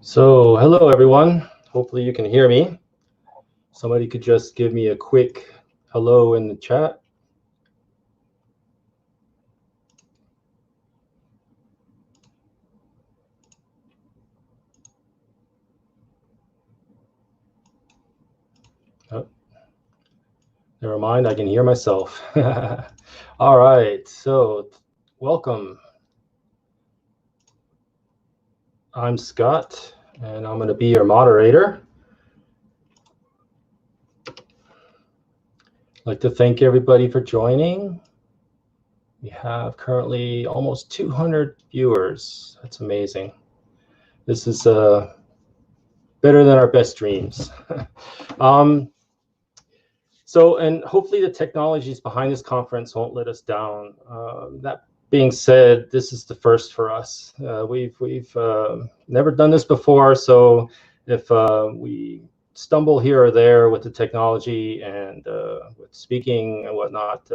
So, hello everyone. Hopefully you can hear me. Somebody could just give me a quick hello in the chat. Oh, never mind, I can hear myself. All right, so welcome. I'm Scott, and I'm going to be your moderator. I'd like to thank everybody for joining. We have currently almost 200 viewers. That's amazing. This is better than our best dreams. And hopefully the technologies behind this conference won't let us down. That being said, this is the first for us. We've never done this before, so if we stumble here or there with the technology and with speaking and whatnot,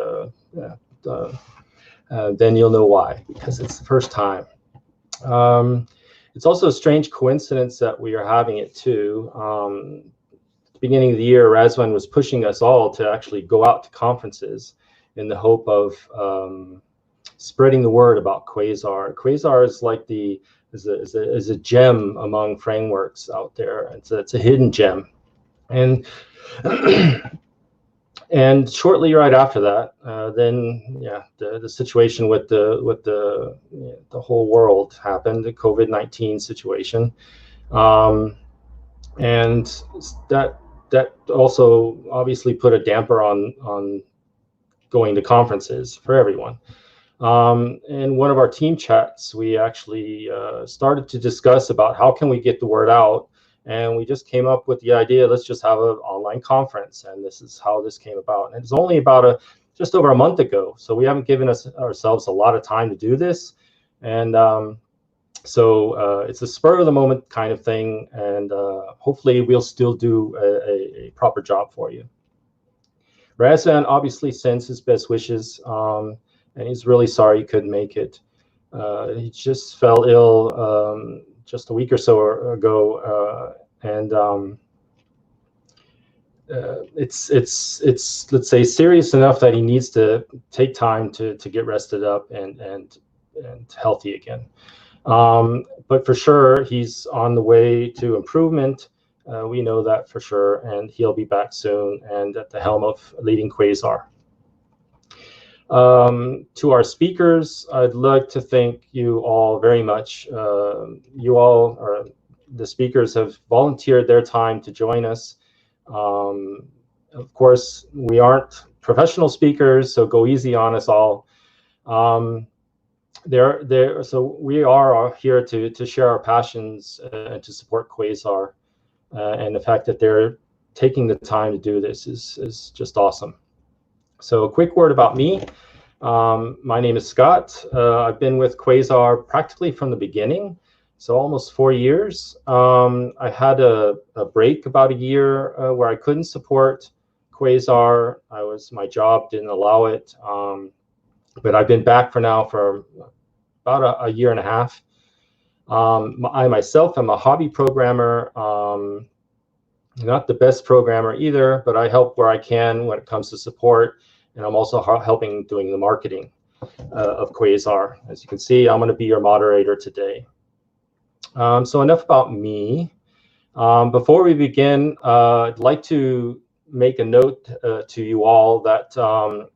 then you'll know why, because it's the first time. It's also a strange coincidence that we are having it too. Beginning of the year, Razvan was pushing us all to actually go out to conferences in the hope of spreading the word about Quasar. Quasar is like is a gem among frameworks out there. It's a hidden gem, and and shortly right after that, the situation with the whole world happened, the COVID-19 situation, and that also obviously put a damper on going to conferences for everyone. In one of our team chats, we actually started to discuss about how can we get the word out, and we just came up with the idea, let's just have an online conference, and this is how this came about. And it's only about just over a month ago, so we haven't given ourselves a lot of time to do this, and so it's a spur of the moment kind of thing, and hopefully we'll still do a proper job for you. Razvan obviously sends his best wishes, and he's really sorry he couldn't make it. He just fell ill just a week or so ago, and it's let's say serious enough that he needs to take time to get rested up and healthy again. But for sure, he's on the way to improvement. We know that for sure, and he'll be back soon and at the helm of leading Quasar. To our speakers, I'd like to thank you all very much. You all, or the speakers, have volunteered their time to join us. Of course, we aren't professional speakers, so go easy on us all. So we are here to share our passions and to support Quasar, and the fact that they're taking the time to do this is just awesome. So a quick word about me. My name is Scott. I've been with Quasar practically from the beginning, so almost 4 years. I had a break about a year where I couldn't support Quasar. My job didn't allow it. But I've been back for about a year and a half. I myself am a hobby programmer, not the best programmer either, but I help where I can when it comes to support, and I'm also helping doing the marketing of Quasar. As you can see, I'm going to be your moderator today. So enough about me. Before we begin, I'd like to make a note to you all that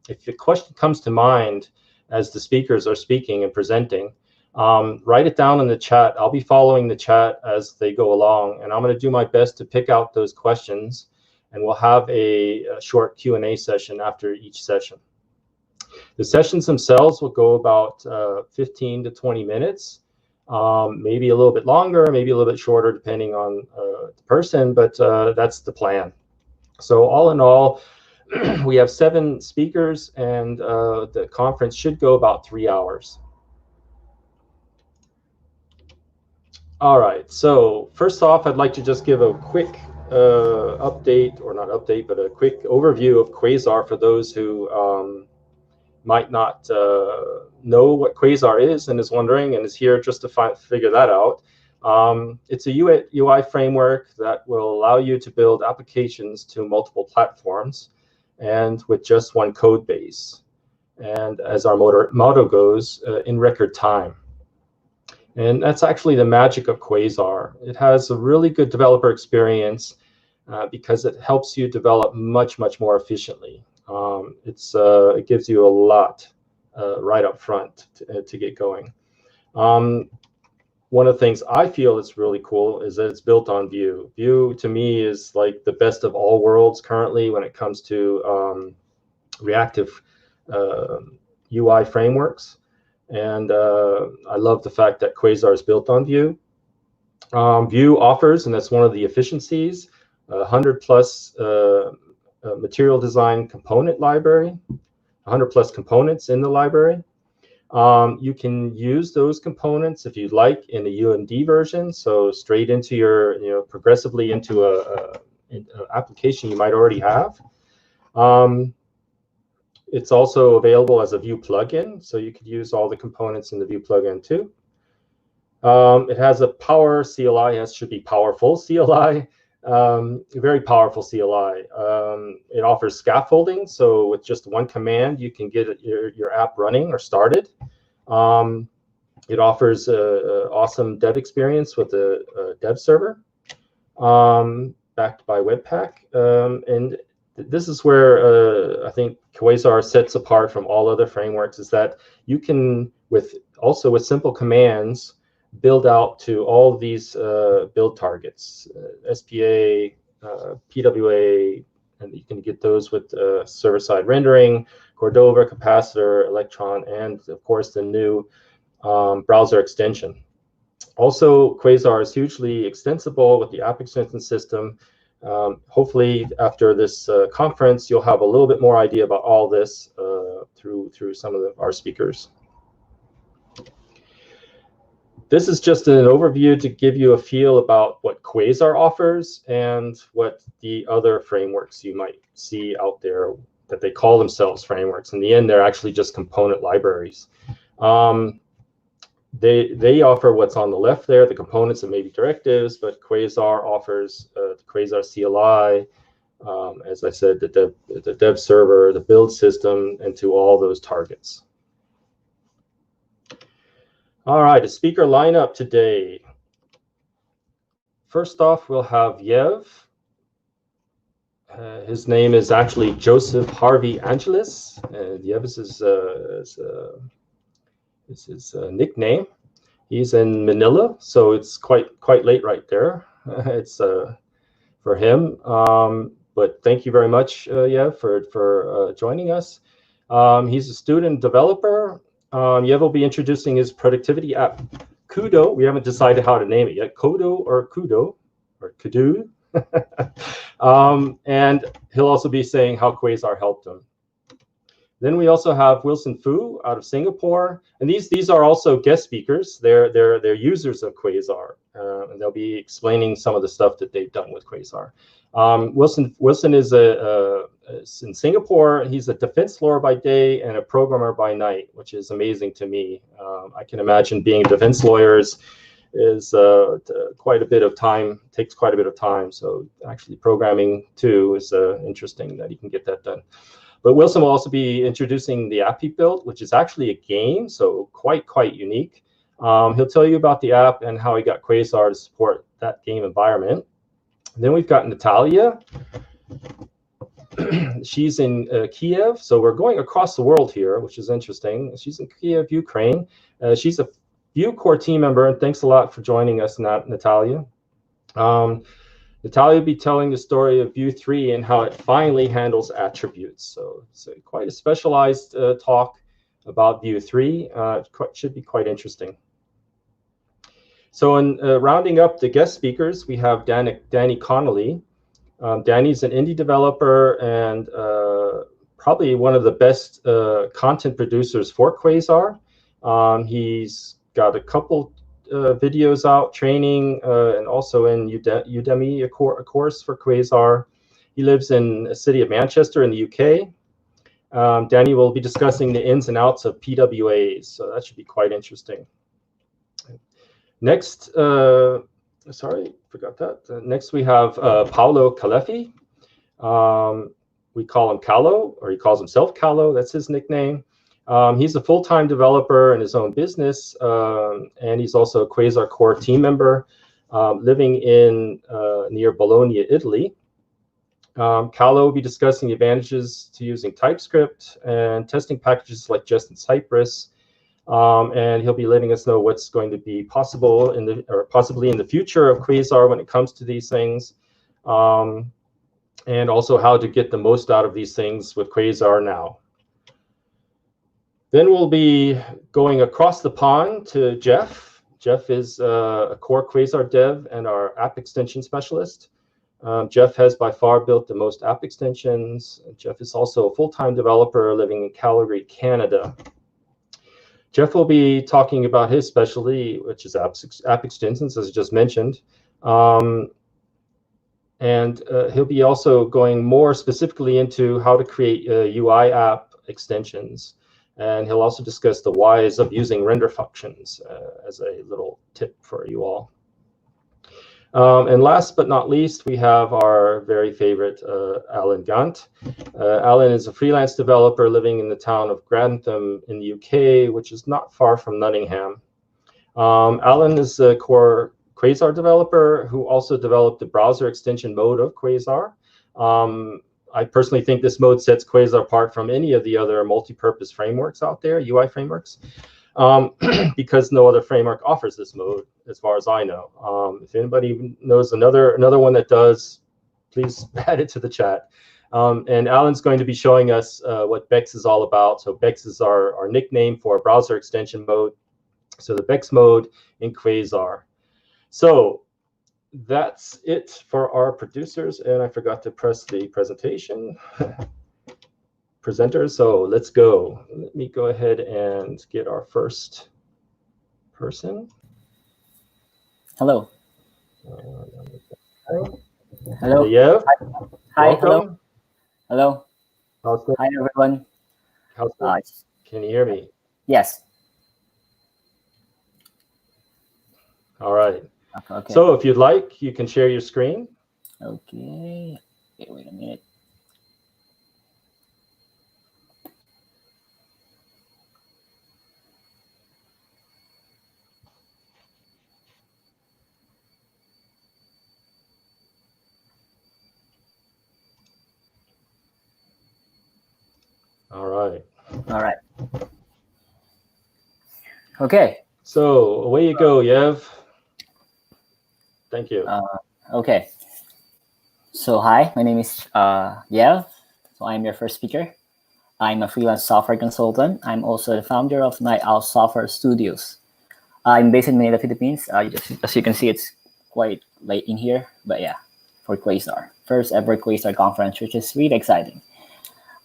if a question comes to mind as the speakers are speaking and presenting, write it down in the chat. I'll be following the chat as they go along, and I'm going to do my best to pick out those questions, and we'll have a short Q&A session after each session. The sessions themselves will go about 15 to 20 minutes, maybe a little bit longer, maybe a little bit shorter, depending on the person, but that's the plan. So all in all, we have 7 speakers, and the conference should go about 3 hours. All right, so first off, I'd like to just give a quick update, or not update, but a quick overview of Quasar for those who might not know what Quasar is and is wondering and is here just to figure that out. It's a UI framework that will allow you to build applications to multiple platforms and with just one code base. And as our motto goes, in record time. And that's actually the magic of Quasar. It has a really good developer experience because it helps you develop much, much more efficiently. It gives you a lot right up front to get going. One of the things I feel is really cool is that it's built on Vue. Vue, to me, is like the best of all worlds currently when it comes to reactive UI frameworks. And I love the fact that Quasar is built on Vue. Vue offers, and that's one of the efficiencies, 100+ material design component library, 100+ components in the library. You can use those components if you'd like in the UMD version, so straight into your, progressively into an application you might already have. It's also available as a Vue plugin, so you could use all the components in the Vue plugin too. It has a power CLI, it should be powerful CLI, very powerful CLI. It offers scaffolding, so with just one command, you can get your app running or started. It offers an awesome dev experience with a dev server backed by Webpack. And this is where I think Quasar sets apart from all other frameworks, is that you can, with simple commands, build out to all of these build targets, SPA, PWA, and you can get those with server-side rendering, Cordova, Capacitor, Electron, and of course the new browser extension. Also, Quasar is hugely extensible with the app extension system. Hopefully, after this conference, you'll have a little bit more idea about all this through some of our speakers. This is just an overview to give you a feel about what Quasar offers and what the other frameworks you might see out there that they call themselves frameworks. In the end, they're actually just component libraries. They offer what's on the left there, the components and maybe directives, but Quasar offers the Quasar CLI, as I said, the dev server, the build system, and to all those targets. All right, a speaker lineup today. First off, we'll have Yev. His name is actually Joseph Harvey Angelis. Yev is his nickname. He's in Manila, so it's quite late right there. It's for him. But thank you very much, Yev, for joining us. He's a student developer. Yev will be introducing his productivity app, Kudo. We haven't decided how to name it yet, Kodo or Kudo, or Kudu. And he'll also be saying how Quasar helped him. Then we also have Wilson Fu out of Singapore, and these are also guest speakers. They're users of Quasar, and they'll be explaining some of the stuff that they've done with Quasar. Wilson is in Singapore. He's a defense lawyer by day and a programmer by night, which is amazing to me. I can imagine being a defense lawyer is quite a bit of time, takes quite a bit of time. So actually programming too is interesting that he can get that done. But Wilson will also be introducing the app he built, which is actually a game, so quite unique. He'll tell you about the app and how he got Quasar to support that game environment. Then we've got Natalia. She's in Kiev, so we're going across the world here, which is interesting. She's in Kiev, Ukraine. She's a Vue core team member, and thanks a lot for joining us, Natalia. Natalia will be telling the story of Vue 3 and how it finally handles attributes. So it's quite a specialized talk about Vue 3. Should be quite interesting. So in rounding up the guest speakers, we have Danny Connell. Danny's an indie developer and probably one of the best content producers for Quasar. He's got a couple videos out training and also in Udemy a course for Quasar. He lives in the city of Manchester in the UK. Danny will be discussing the ins and outs of PWAs, so that should be quite interesting. Next, sorry, forgot that. Next, we have Paolo Caleffi. We call him Callo, or he calls himself Callo. That's his nickname. He's a full-time developer in his own business, and he's also a Quasar core team member living in near Bologna, Italy. Callo will be discussing the advantages to using TypeScript and testing packages like Jest and Cypress. And he'll be letting us know what's going to be possible possibly in the future of Quasar when it comes to these things, and also how to get the most out of these things with Quasar now. Then we'll be going across the pond to Jeff. Jeff is a core Quasar dev and our app extension specialist. Jeff has by far built the most app extensions. Jeff is also a full-time developer living in Calgary, Canada. Jeff will be talking about his specialty, which is app extensions, as I just mentioned. And he'll be also going more specifically into how to create UI app extensions. And he'll also discuss the whys of using render functions as a little tip for you all. And last but not least, we have our very favorite Allan Gaunt. Allan is a freelance developer living in the town of Grantham in the UK, which is not far from Nottingham. Allan is a core Quasar developer who also developed the browser extension mode of Quasar. I personally think this mode sets Quasar apart from any of the other multi-purpose frameworks out there, UI frameworks. Because no other framework offers this mode, as far as I know. If anybody knows another one that does, please add it to the chat. And Allan's going to be showing us what Bex is all about. So Bex is our nickname for browser extension mode. So the Bex mode in Quasar. So that's it for our producers. And I forgot to press the presentation. Presenters, so let's go. Let me go ahead and get our first person. Hello. Hello. Yeah. Hi. Hello. Hello. Hi, everyone. Can you hear me? Yes. All right. Okay. So if you'd like, you can share your screen. Okay. Wait a minute. All right. All right. Okay. So away you go, Yev. Thank you. Okay. So hi, my name is Yev. So I'm your first speaker. I'm a freelance software consultant. I'm also the founder of Night Owl Software Studios. I'm based in Manila, Philippines. As you can see, it's quite late in here, but yeah, for Quasar. First ever Quasar conference, which is really exciting.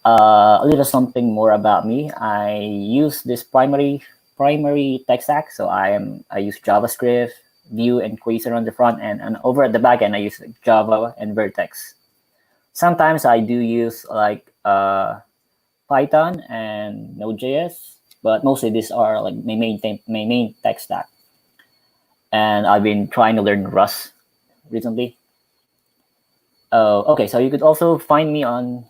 A little something more about me. I use this primary tech stack. So I use JavaScript, Vue, and Quasar on the front end, and over at the back end, I use Java and Vertex. Sometimes I do use like Python and Node.js, but mostly these are like my main tech stack. And I've been trying to learn Rust recently. Okay, so you could also find me on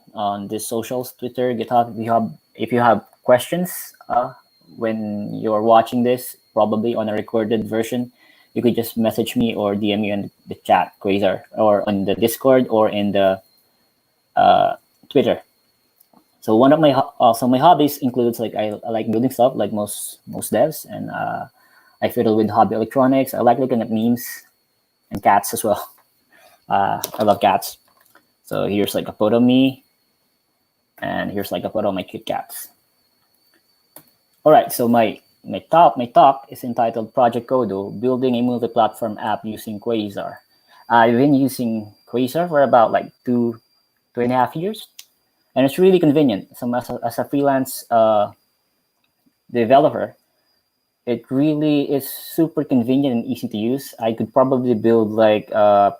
the socials, Twitter, GitHub. If you have questions when you're watching this, probably on a recorded version, you could just message me or DM me in the chat, Quasar, or on the Discord or in the Twitter. So one of my my hobbies includes like I like building stuff like most devs, and I fiddle with hobby electronics. I like looking at memes and cats as well. I love cats. So here's like a photo of me, and here's like a photo of my cute cats. All right, so my talk is entitled Project Kodo, Building a Multi-Platform App Using Quasar. I've been using Quasar for about like two and a half years, and it's really convenient. So as a freelance developer, it really is super convenient and easy to use. I could probably build like a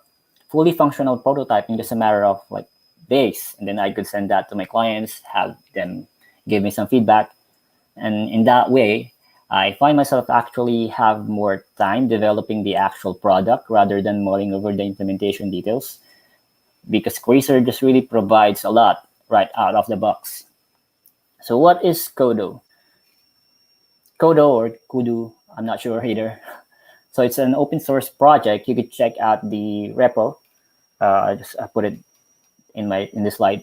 fully functional prototype in just a matter of like days, and then I could send that to my clients, have them give me some feedback, and in that way, I find myself actually have more time developing the actual product rather than mulling over the implementation details, because Quasar just really provides a lot right out of the box. So what is Kodo? Kodo or Kudu, I'm not sure either. So it's an open source project. You could check out the repo. I put it in this slide.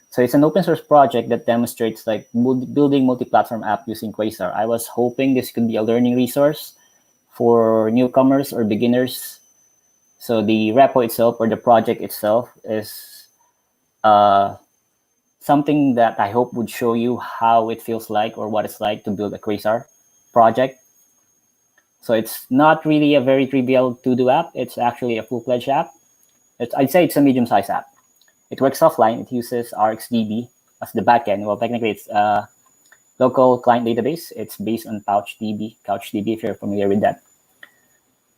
So it's an open source project that demonstrates like building multi-platform app using Quasar. I was hoping this could be a learning resource for newcomers or beginners. So the repo itself or the project itself is something that I hope would show you how it feels like or what it's like to build a Quasar project. So it's not really a very trivial to-do app. It's actually a full-fledged app. I'd say it's a medium-sized app. It works offline. It uses RxDB as the backend. Well, technically, it's a local client database. It's based on CouchDB, if you're familiar with that.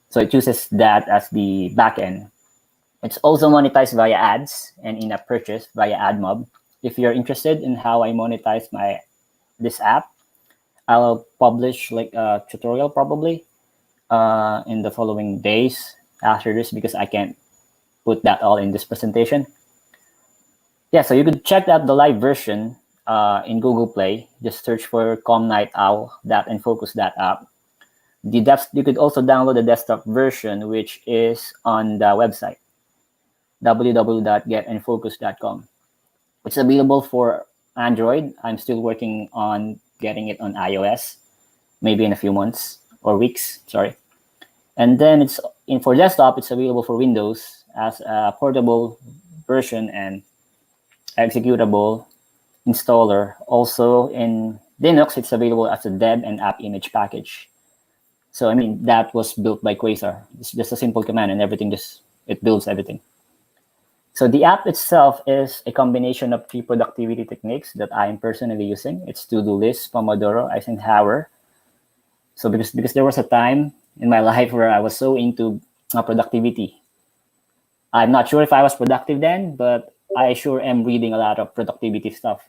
So it uses that as the backend. It's also monetized via ads and in-app purchase via AdMob. If you're interested in how I monetize this app, I'll publish like a tutorial probably in the following days after this, because I can't put that all in this presentation. Yeah, so you could check out the live version in Google Play. Just search for Calm Night Owl and focus that app. You could also download the desktop version, which is on the website, www.getandfocus.com. It's available for Android. I'm still working on getting it on iOS, maybe in a few months or weeks, sorry. And then for desktop, it's available for Windows as a portable version and executable installer. Also in Linux, it's available as a deb and app image package. So I mean, that was built by Quasar. It's just a simple command and it builds everything. So the app itself is a combination of 3 productivity techniques that I am personally using. It's to-do list, Pomodoro, Eisenhower. So because there was a time in my life where I was so into productivity. I'm not sure if I was productive then, but I sure am reading a lot of productivity stuff.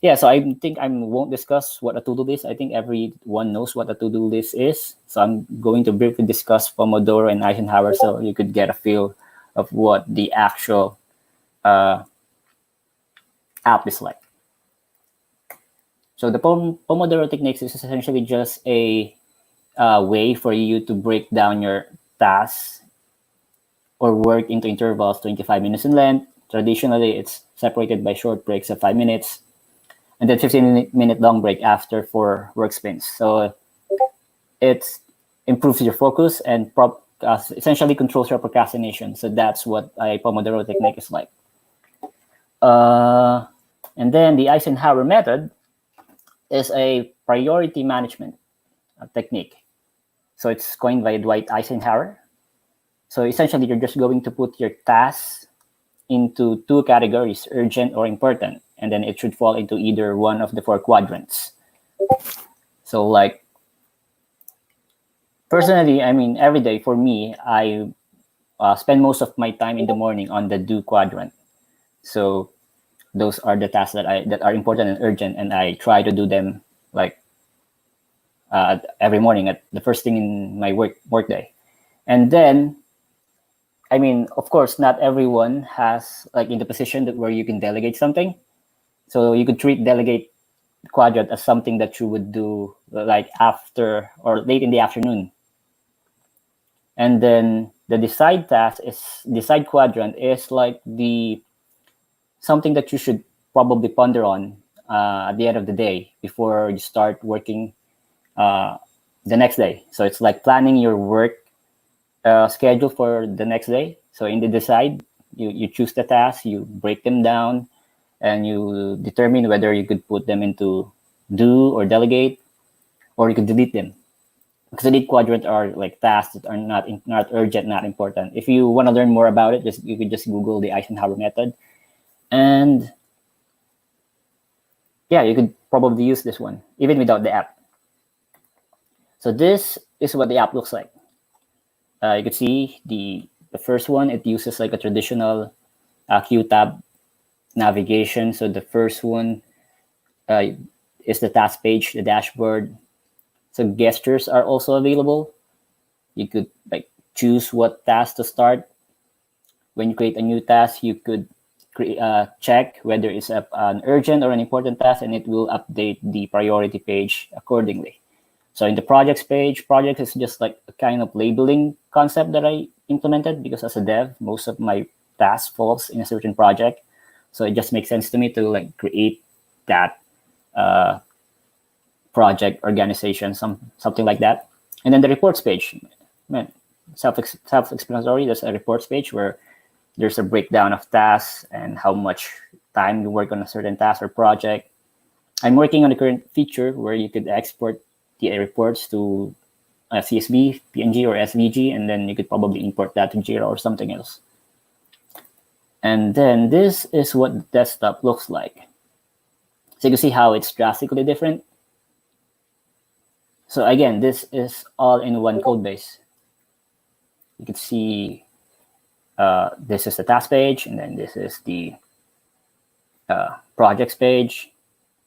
Yeah, so I think I won't discuss what a to-do list. I think everyone knows what a to-do list is. So I'm going to briefly discuss Pomodoro and Eisenhower so you could get a feel of what the actual app is like. So the Pomodoro techniques is essentially just a way for you to break down your tasks or work into intervals 25 minutes in length. Traditionally, it's separated by short breaks of 5 minutes, and then 15-minute long break after for work sprints. So it improves your focus and essentially controls your procrastination. So that's what a Pomodoro technique is like. And then the Eisenhower method is a priority management technique. So it's coined by Dwight Eisenhower. So essentially, you're just going to put your tasks into 2 categories, urgent or important, and then it should fall into either one of the 4 quadrants. So like, personally, I mean, every day for me, I spend most of my time in the morning on the do quadrant. So those are the tasks that are important and urgent, and I try to do them like every morning at the first thing in my work day. And then, I mean, of course, not everyone has like in the position where you can delegate something. So you could treat delegate quadrant as something that you would do like after or late in the afternoon. And then the decide quadrant is like something that you should probably ponder on at the end of the day before you start working the next day. So it's like planning your work schedule for the next day. So in the decide, you choose the tasks, you break them down, and you determine whether you could put them into do or delegate, or you could delete them. Because the delete quadrant are like tasks that are not urgent, not important. If you want to learn more about it, you could just Google the Eisenhower method. And yeah, you could probably use this one, even without the app. So this is what the app looks like. You can see the first one, it uses like a traditional Q tab navigation. So the first one, is the task page, the dashboard. So gestures are also available. You could like choose what task to start. When you create a new task, you could check whether it's an urgent or an important task, and it will update the priority page accordingly. So in the projects page, project is just like a kind of labeling concept that I implemented, because as a dev, most of my tasks falls in a certain project. So it just makes sense to me to like create that project organization, something like that. And then the reports page, self-explanatory. There's a reports page where there's a breakdown of tasks and how much time you work on a certain task or project. I'm working on the current feature where you could export the reports to a CSV, PNG, or SVG, and then you could probably import that to Jira or something else. And then this is what the desktop looks like. So you can see how it's drastically different. So again, this is all in one code base. You can see this is the task page, and then this is the projects page.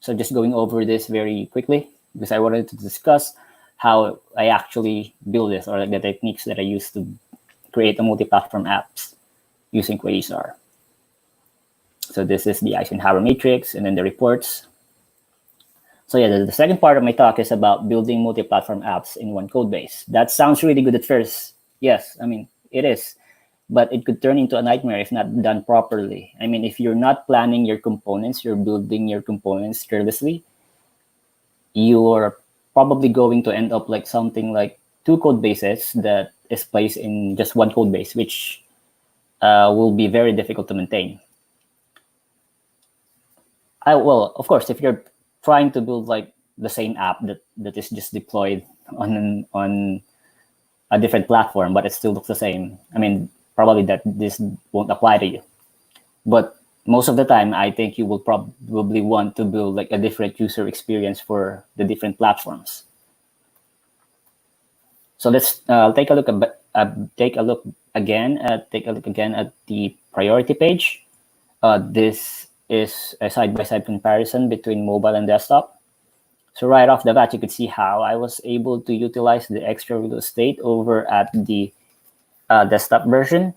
So just going over this very quickly, because I wanted to discuss how I actually build this, or like the techniques that I use to create a multi-platform apps using Quasar. So this is the Eisenhower matrix, and then the reports. So yeah, the second part of my talk is about building multi-platform apps in one code base. That sounds really good at first. Yes, I mean, it is. But it could turn into a nightmare if not done properly. I mean, if you're not planning your components, you're building your components carelessly, you're probably going to end up like something like 2 code bases that is placed in just one code base, which will be very difficult to maintain. Well, of course, if you're trying to build like the same app that is just deployed on a different platform, but it still looks the same, I mean, probably that this won't apply to you. But most of the time, I think you will probably want to build like a different user experience for the different platforms. So let's take a look again at the priority page. This is a side-by-side comparison between mobile and desktop. So right off the bat, you could see how I was able to utilize the extra real estate over at the desktop version.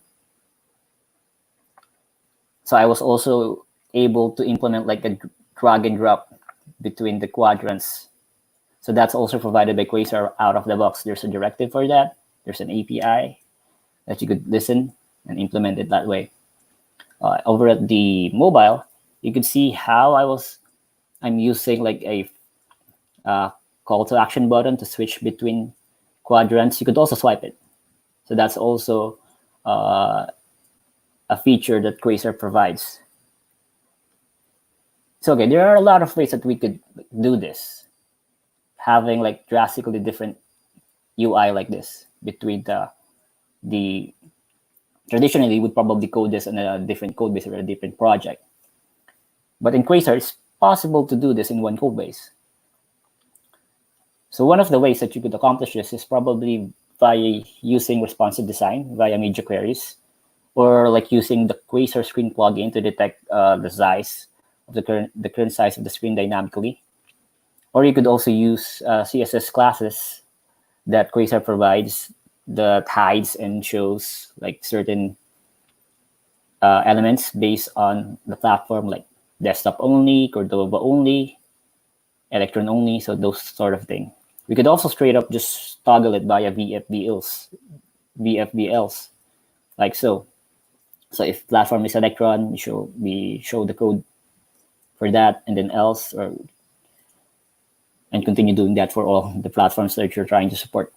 So I was also able to implement like a drag and drop between the quadrants. So that's also provided by Quasar out of the box. There's a directive for that. There's an API that you could listen and implement it that way. Over at the mobile, you could see how I'm using like a call to action button to switch between quadrants. You could also swipe it. So that's also a feature that Quasar provides. So okay, there are a lot of ways that we could do this, having like drastically different UI like this between the traditionally you would probably code this in a different code base or a different project. But in Quasar, it's possible to do this in one code base. So one of the ways that you could accomplish this is probably via using responsive design via media queries, or like using the Quasar screen plugin to detect the size of the current size of the screen dynamically. Or you could also use CSS classes that Quasar provides that hides and shows like certain elements based on the platform, like desktop only, Cordova only, Electron only, so those sort of thing. We could also straight up just toggle it via VFBLs, like so. So if platform is Electron, we show the code for that, and then else, and continue doing that for all the platforms that you're trying to support.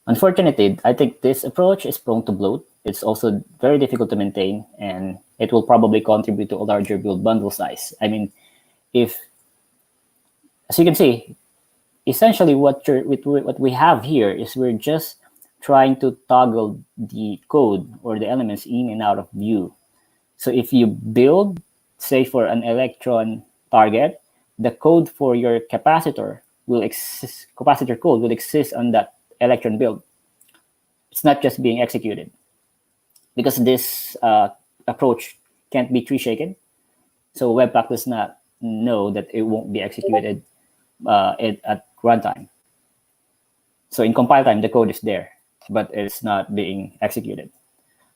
Unfortunately, I think this approach is prone to bloat. It's also very difficult to maintain, and it will probably contribute to a larger build bundle size. I mean, as you can see, essentially what we have here is we're just trying to toggle the code or the elements in and out of view. So if you build, say for an Electron target, the code for your capacitor code will exist on that Electron build. It's not just being executed, because this approach can't be tree shaken. So Webpack does not know that it won't be executed at runtime. So in compile time, the code is there, but it's not being executed.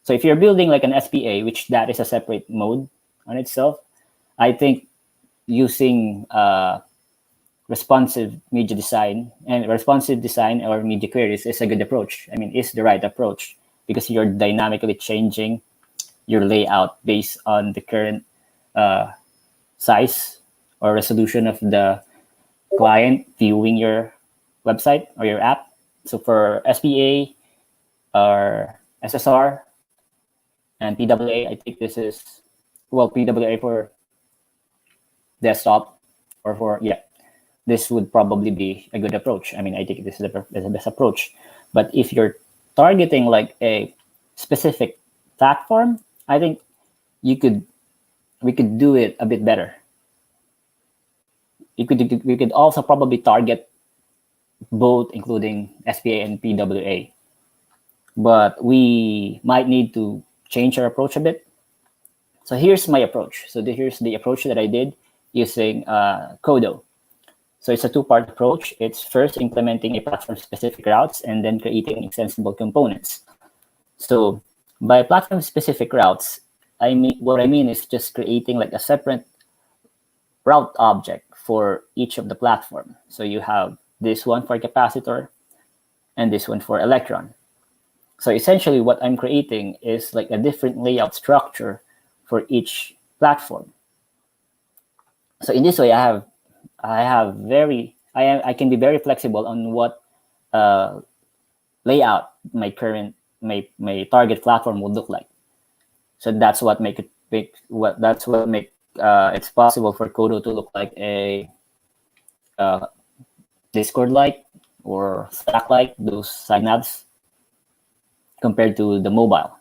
So if you're building like an SPA, which that is a separate mode on itself, I think using responsive media design and responsive design or media queries is a good approach. I mean, is the right approach, because you're dynamically changing your layout based on the current size or resolution of the client viewing your website or your app. So for SPA or SSR and PWA, I think this is, well, PWA for desktop or for, yeah, this would probably be a good approach. I mean, I think this is the best approach. But if you're targeting like a specific platform, I think we could do it a bit better. We could also probably target both, including SPA and PWA. But we might need to change our approach a bit. So here's my approach. So here's the approach that I did using Codo. So it's a two-part approach. It's first implementing a platform-specific routes and then creating extensible components. So by platform-specific routes, what I mean is just creating like a separate route object for each of the platform. So you have this one for capacitor and this one for electron. So essentially what I'm creating is like a different layout structure for each platform. So in this way, I can be very flexible on what layout my target platform would look like. So that's what it's possible for Codo to look like a Discord-like or Slack-like, those signups, compared to the mobile.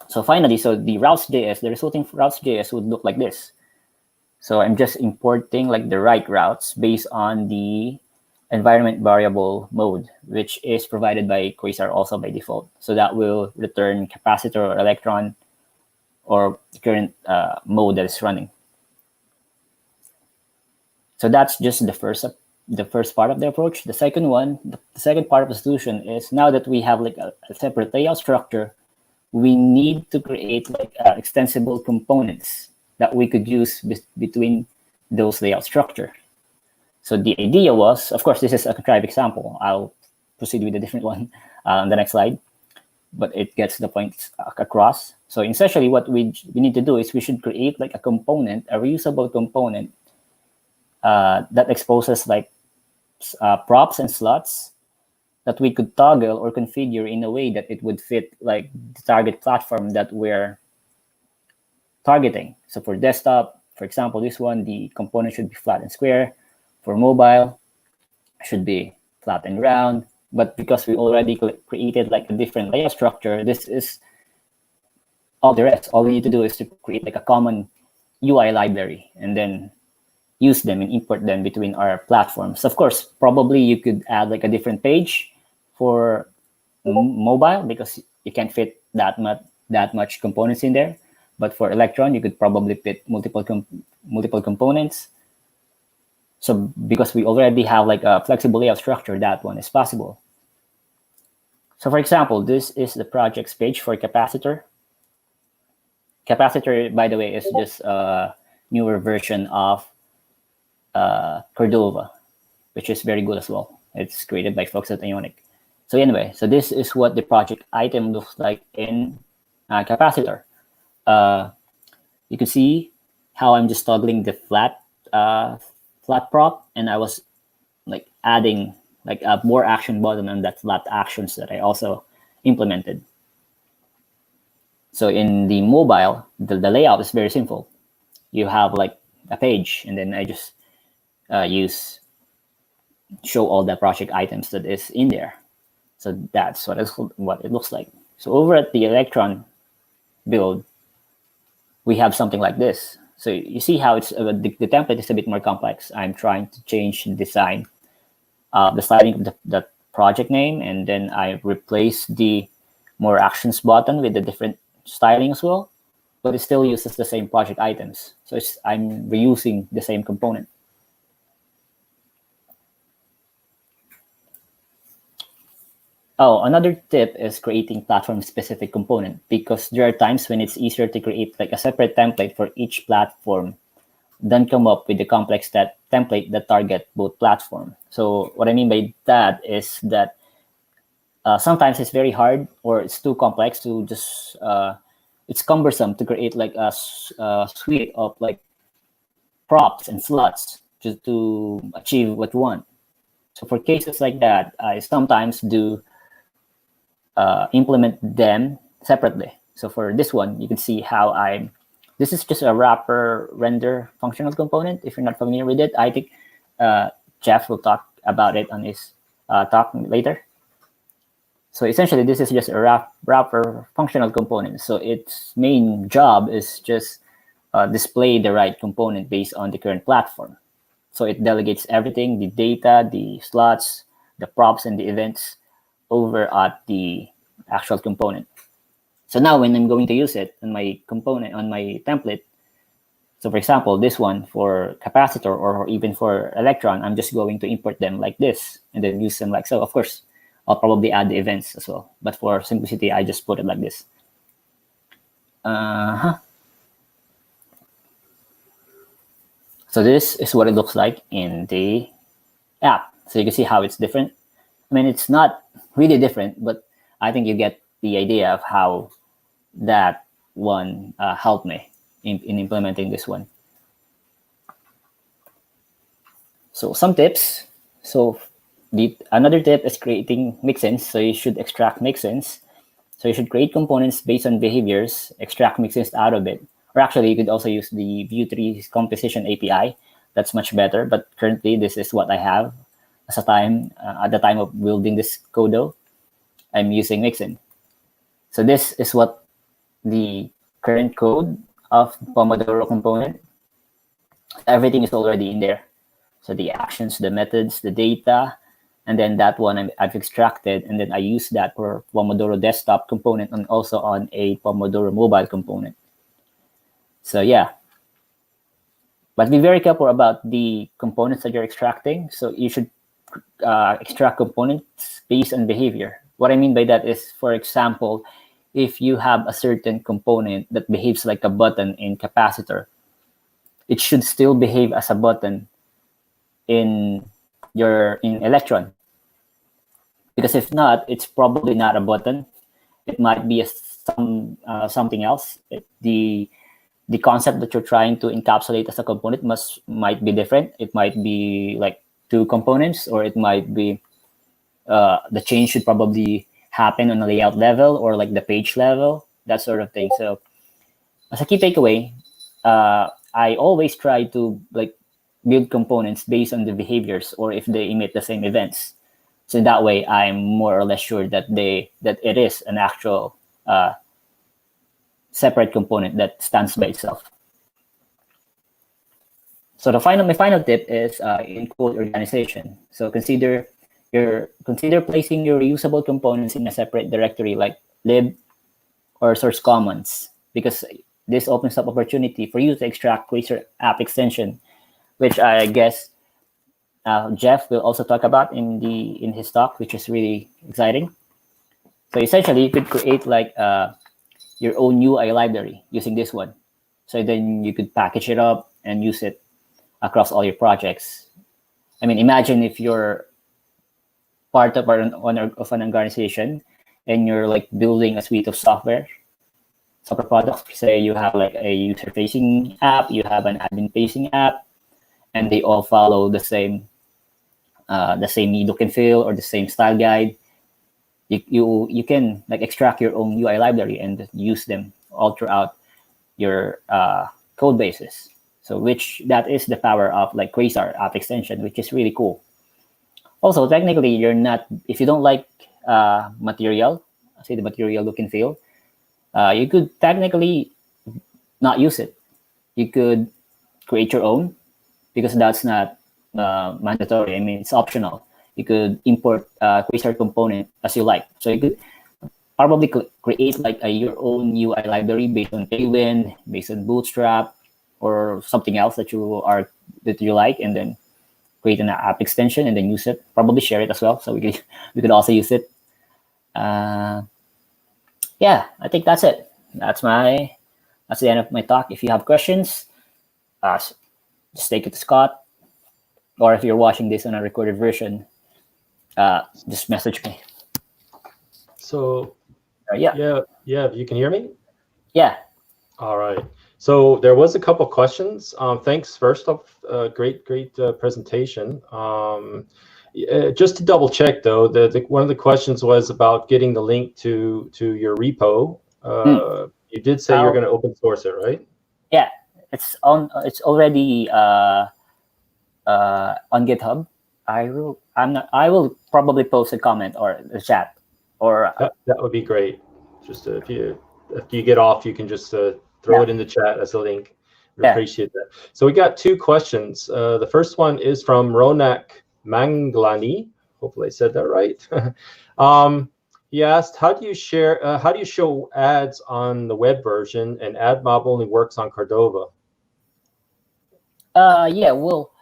So finally, so the routes.js, the resulting routes.js would look like this. So I'm just importing like the right routes based on the environment variable mode, which is provided by Quasar also by default. So that will return capacitor or electron or the current mode that is running. So that's just the first part of the approach. The second one, the second part of the solution is, now that we have like a separate layout structure, we need to create like extensible components that we could use between those layout structure. So the idea was, of course, this is a contrived example. I'll proceed with a different one on the next slide, but it gets the points across. So essentially what we need to do is we should create like a component, a reusable component that exposes like props and slots that we could toggle or configure in a way that it would fit like the target platform that we're targeting. So for desktop, for example, this one, the component should be flat and square. For mobile, should be flat and round. But because we already created like a different layout structure, this is all the rest. All we need to do is to create like a common UI library and then use them and import them between our platforms. Of course, probably you could add like a different page for mobile because you can't fit that much components in there. But for Electron, you could probably fit multiple components. So because we already have like a flexible layout structure, that one is possible. So for example, this is the projects page for capacitor. Capacitor, by the way, is just a newer version of Cordova, which is very good as well. It's created by folks at Ionic. So anyway, so this is what the project item looks like in capacitor. You can see how I'm just toggling the flat prop, and I was like adding like a more action button on that flat actions that I also implemented. So in the mobile, the layout is very simple. You have like a page, and then I just show all the project items that is in there. So that's what it looks like. So over at the Electron build, we have something like this. So you see how it's the template is a bit more complex. I'm trying to change the design, the styling of the project name, and then I replace the more actions button with the different styling as well. but it still uses the same project items. So I'm reusing the same component. Oh, another tip is creating platform-specific component, because there are times when it's easier to create like a separate template for each platform than come up with the complex template that target both platform. So what I mean by that is that sometimes it's very hard, or it's too complex to just it's cumbersome to create like a suite of like props and slots just to achieve what you want. So for cases like that, I sometimes do implement them separately. So for this one, you can see how this is just a wrapper render functional component. If you're not familiar with it, I think Jeff will talk about it on his talk later. So essentially, this is just a wrapper functional component. So its main job is just display the right component based on the current platform. So it delegates everything, the data, the slots, the props, and the events over at the actual component. So now when I'm going to use it on my component, on my template, so for example, this one for capacitor or even for electron, I'm just going to import them like this and then use them like so. Of course, I'll probably add the events as well. But for simplicity, I just put it like this. So this is what it looks like in the app. So you can see how it's different. I mean, it's not really different, but I think you get the idea of how that one helped me in implementing this one. So some tips. So another tip is creating mixins. So you should extract mixins. So you should create components based on behaviors, extract mixins out of it. Or actually, you could also use the Vue3 composition API. That's much better. But currently, this is what I have at the time of building this code. I'm using mixin. So this is what the current code of Pomodoro component. Everything is already in there. So the actions, the methods, the data, and then that one I've extracted, and then I use that for Pomodoro desktop component and also on a Pomodoro mobile component. So yeah, but be very careful about the components that you're extracting. So you should extract components based on behavior. What I mean by that is, for example, if you have a certain component that behaves like a button in capacitor, it should still behave as a button in electron. Because if not, it's probably not a button. It might be something else. The concept that you're trying to encapsulate as a component might be different. It might be like two components, or it might be the change should probably happen on a layout level or like the page level, that sort of thing. So as a key takeaway, I always try to like build components based on the behaviors or if they emit the same events. So in that way, I'm more or less sure that it is an actual separate component that stands by itself. So my final tip is in code organization. So consider placing your reusable components in a separate directory like lib or source commons, because this opens up opportunity for you to extract Quasar app extension, which I guess Jeff will also talk about in his talk, which is really exciting. So essentially, you could create like your own UI library using this one. So then you could package it up and use it across all your projects. I mean, imagine if you're part of an organization and you're like building a suite of software products. Say you have like a user-facing app, you have an admin-facing app, and they all follow the same look and feel or the same style guide. You can like extract your own UI library and use them all throughout your code bases. So that is the power of like Quasar app extension, which is really cool. Also, technically, if you don't like material, say the material look and feel, you could technically not use it. You could create your own, because that's not mandatory. I mean, it's optional. You could import Quasar component as you like. So you could probably create like your own UI library based on Tailwind, based on Bootstrap, or something else that you like, and then create an app extension and then use it. Probably share it as well, so we could also use it. Yeah, I think that's it. That's the end of my talk. If you have questions, just take it to Scott, or if you're watching this on a recorded version, just message me. So yeah, you can hear me? Yeah. All right. So there was a couple questions. Thanks. First off, great presentation. Just to double check though, one of the questions was about getting the link to your repo. You did say you're going to open source it, right? Yeah, it's already on GitHub. I will probably post a comment or a chat, or that would be great. Just if you get off, you can just throw it in the chat as a link. We appreciate that. So we got two questions. The first one is from Ronak Manglani. Hopefully I said that right. He asked, how do you show ads on the web version, and AdMob only works on Cordova? Yeah, well,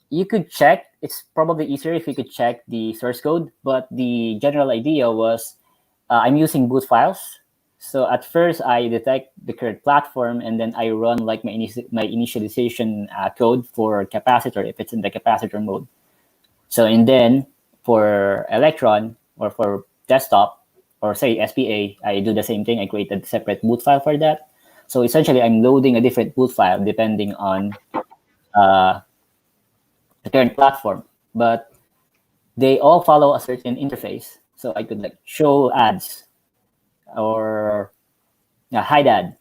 you could check. It's probably easier if you could check the source code, but the general idea was I'm using boot files. So at first I detect the current platform, and then I run like my initialization code for capacitor if it's in the capacitor mode. So, and then for Electron or for desktop or say SPA, I do the same thing. I create a separate boot file for that. So essentially I'm loading a different boot file depending on the current platform, but they all follow a certain interface. So I could like show ads or hide ad.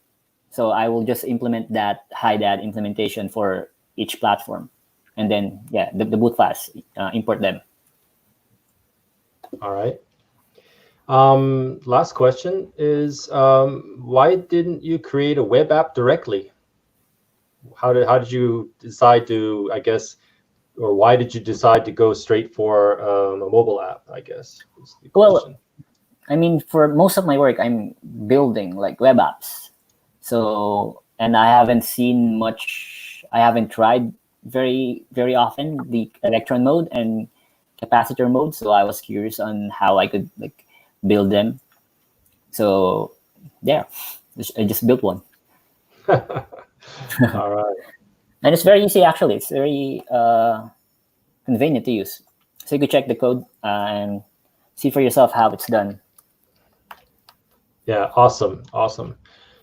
So I will just implement that hide ad implementation for each platform, and then the boot files, import them. All right. Last question is, why didn't you create a web app directly? How did you decide to, I guess, or why did you decide to go straight for a mobile app, I guess, is the question. Well, I mean, for most of my work, I'm building like web apps. So, and I haven't seen much, I haven't tried very often the Electron mode and capacitor mode. So I was curious on how I could like build them. So yeah, I just built one. All right. And it's very easy, actually. It's very convenient to use. So you could check the code and see for yourself how it's done. Yeah, awesome.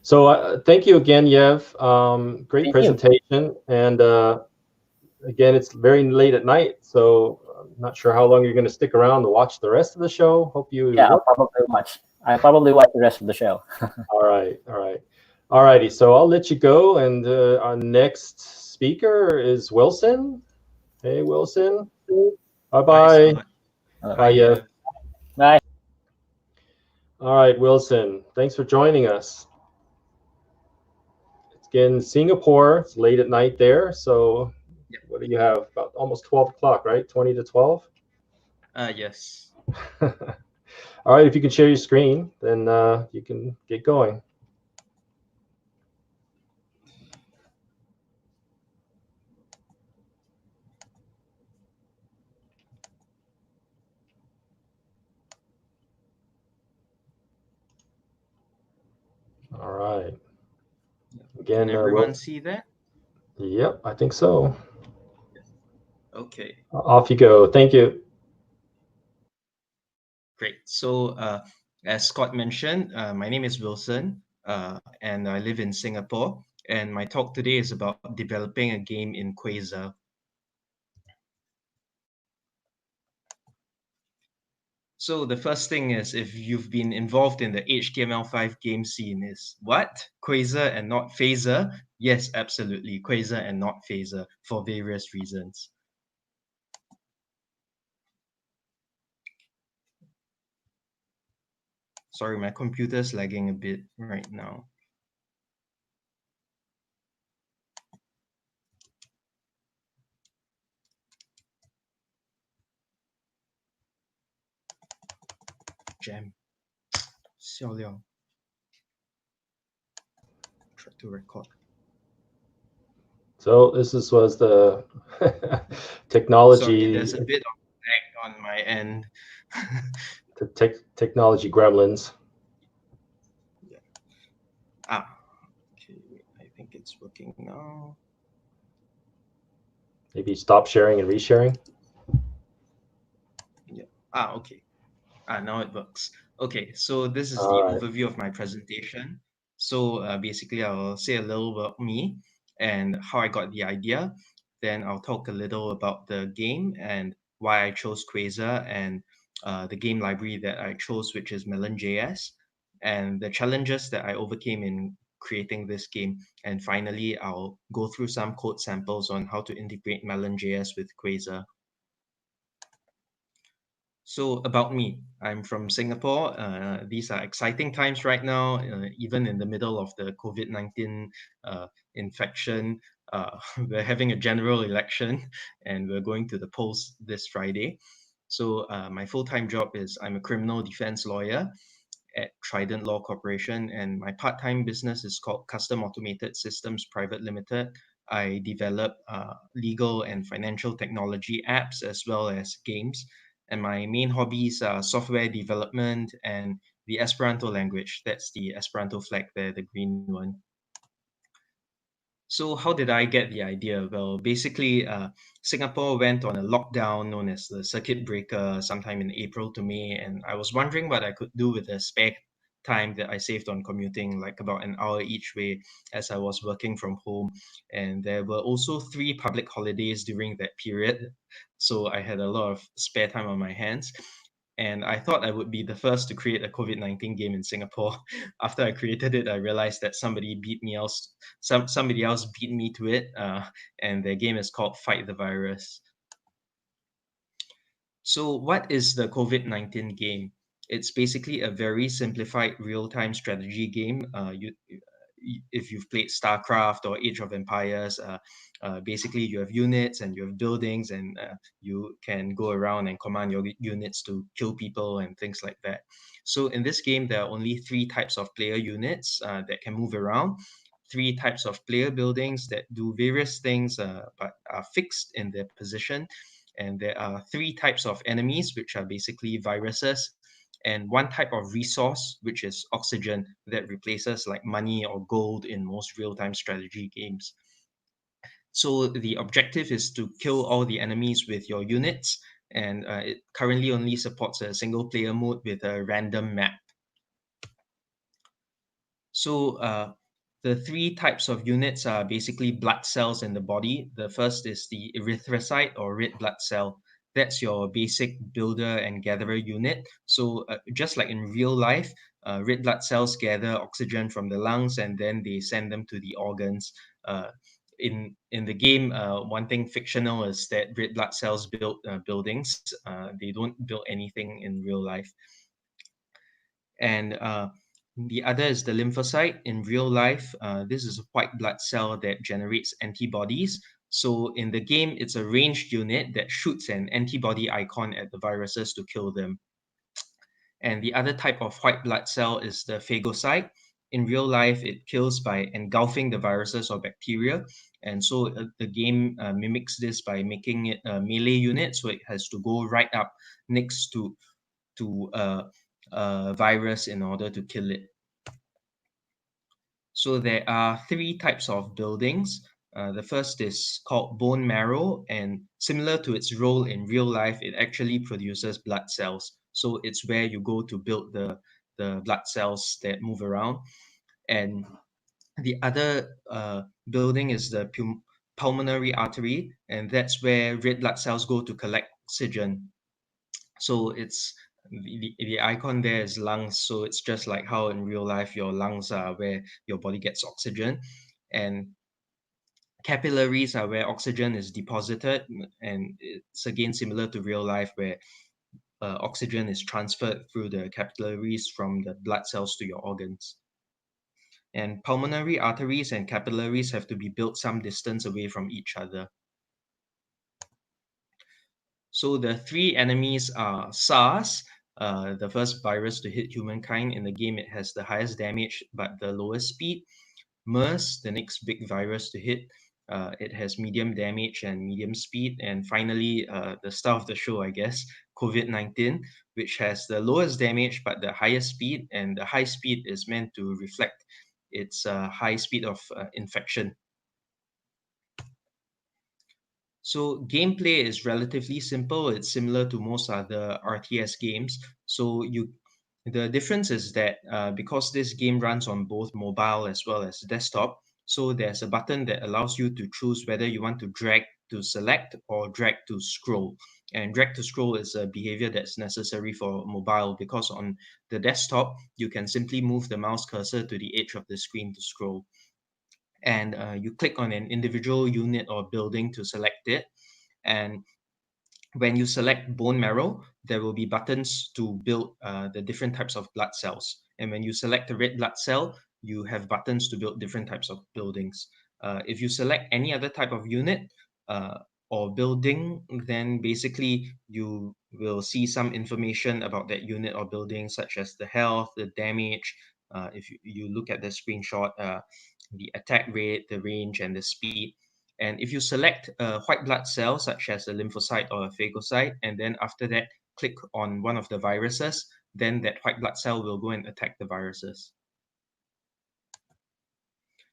So thank you again, Yev. Great presentation. And again, it's very late at night, so I'm not sure how long you're going to stick around to watch the rest of the show. Hope you. Yeah, I'll probably watch the rest of the show. All righty. So I'll let you go, and our next speaker is Wilson. Hey, Wilson. Bye-bye. Bye, Yev. Bye. All right, Wilson. Thanks for joining us. It's again Singapore. It's late at night there, so. What do you have? About almost 12 o'clock, right? 20 to 12? Yes. All right, if you can share your screen, then you can get going. All right. Again, can everyone see that? Yep, I think so. Okay. Off you go. Thank you. Great. So as Scott mentioned, my name is Wilson, and I live in Singapore. And my talk today is about developing a game in Quasar. So the first thing is, if you've been involved in the HTML5 game scene, is what? Quasar and not Phaser? Yes, absolutely. Quasar and not Phaser for various reasons. Sorry, my computer's lagging a bit right now. Jam. Xiao Liang. Try to record. So this was the technology. Sorry, there's a bit of lag on my end. the technology gremlins. Yeah. Okay, I think it's working now. Maybe stop sharing and resharing. Yeah. Okay. Now it works. Okay, so this is the All right. overview of my presentation. So basically, I'll say a little about me and how I got the idea. Then I'll talk a little about the game and why I chose Quasar and the game library that I chose, which is Melon.js, and the challenges that I overcame in creating this game. And finally, I'll go through some code samples on how to integrate Melon.js with Quasar. So about me, I'm from Singapore. These are exciting times right now, even in the middle of the COVID-19 infection. We're having a general election and we're going to the polls this Friday. So my full-time job is I'm a criminal defense lawyer at Trident Law Corporation, and my part-time business is called Custom Automated Systems Private Limited. I develop legal and financial technology apps as well as games. And my main hobbies are software development and the Esperanto language. That's the Esperanto flag there, the green one. So how did I get the idea? Well, basically, Singapore went on a lockdown known as the circuit breaker sometime in April to May, and I was wondering what I could do with the spare time that I saved on commuting, like about an hour each way as I was working from home. And there were also 3 public holidays during that period, so I had a lot of spare time on my hands. And I thought I would be the first to create a COVID-19 game in Singapore. After I created it, I realized that somebody else beat me to it, and their game is called Fight the Virus. So what is the COVID-19 game? It's basically a very simplified real-time strategy game. If you've played StarCraft or Age of Empires, basically you have units and you have buildings, and you can go around and command your units to kill people and things like that. So in this game, there are only 3 types of player units that can move around, 3 types of player buildings that do various things but are fixed in their position. And there are 3 types of enemies, which are basically viruses, and 1 type of resource, which is oxygen, that replaces like money or gold in most real-time strategy games. So the objective is to kill all the enemies with your units, and it currently only supports a single player mode with a random map. So the 3 types of units are basically blood cells in the body. The first is the erythrocyte or red blood cell. That's your basic builder and gatherer unit. So just like in real life, red blood cells gather oxygen from the lungs and then they send them to the organs. In the game, one thing fictional is that red blood cells build buildings. They don't build anything in real life. And the other is the lymphocyte. In real life, this is a white blood cell that generates antibodies. So in the game, it's a ranged unit that shoots an antibody icon at the viruses to kill them. And the other type of white blood cell is the phagocyte. In real life, it kills by engulfing the viruses or bacteria. And so the game mimics this by making it a melee unit. So it has to go right up next to a virus in order to kill it. So there are 3 types of buildings. The first is called bone marrow, and similar to its role in real life, it actually produces blood cells. So it's where you go to build the blood cells that move around. And the other building is the pulmonary artery, and that's where red blood cells go to collect oxygen. So it's the icon there is lungs. So it's just like how in real life your lungs are where your body gets oxygen, and capillaries are where oxygen is deposited, and it's again similar to real life where oxygen is transferred through the capillaries from the blood cells to your organs. And pulmonary arteries and capillaries have to be built some distance away from each other. So the 3 enemies are SARS. the first virus to hit humankind. In the game, it has the highest damage but the lowest speed. MERS, the next big virus to hit, it has medium damage and medium speed. And finally, the star of the show, I guess, COVID-19, which has the lowest damage but the highest speed, and the high speed is meant to reflect its high speed of infection. So gameplay is relatively simple. It's similar to most other RTS games. So the difference is that because this game runs on both mobile as well as desktop, so there's a button that allows you to choose whether you want to drag to select or drag to scroll. And drag to scroll is a behavior that's necessary for mobile, because on the desktop, you can simply move the mouse cursor to the edge of the screen to scroll. And you click on an individual unit or building to select it. And when you select bone marrow, there will be buttons to build the different types of blood cells. And when you select a red blood cell, you have buttons to build different types of buildings. If you select any other type of unit or building, then basically you will see some information about that unit or building, such as the health, the damage. If you look at the screenshot, the attack rate, the range, and the speed. And if you select a white blood cell, such as a lymphocyte or a phagocyte, and then after that, click on one of the viruses, then that white blood cell will go and attack the viruses.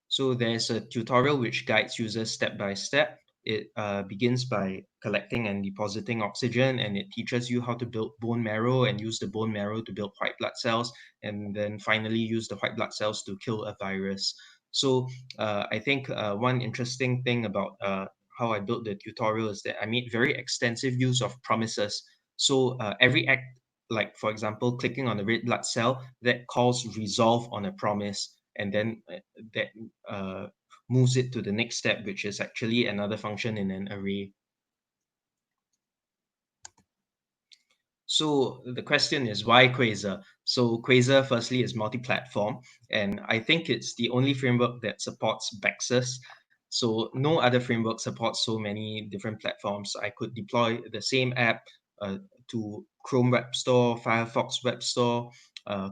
So there's a tutorial which guides users step by step. It begins by collecting and depositing oxygen, and it teaches you how to build bone marrow and use the bone marrow to build white blood cells, and then finally use the white blood cells to kill a virus. So I think one interesting thing about how I built the tutorial is that I made very extensive use of promises. So every act, like for example, clicking on the red blood cell, that calls resolve on a promise, and then that moves it to the next step, which is actually another function in an array. So the question is, why Quasar? So Quasar, firstly, is multi-platform, and I think it's the only framework that supports backslash. So no other framework supports so many different platforms. I could deploy the same app to Chrome Web Store, Firefox Web Store,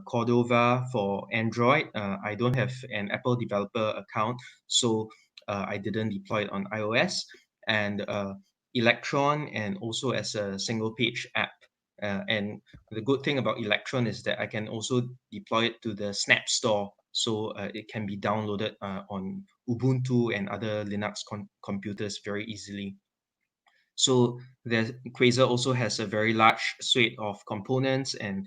Cordova for Android. I don't have an Apple developer account, so I didn't deploy it on iOS, and Electron, and also as a single page app. And the good thing about Electron is that I can also deploy it to the Snap Store, so it can be downloaded on Ubuntu and other Linux computers very easily. So Quasar also has a very large suite of components, and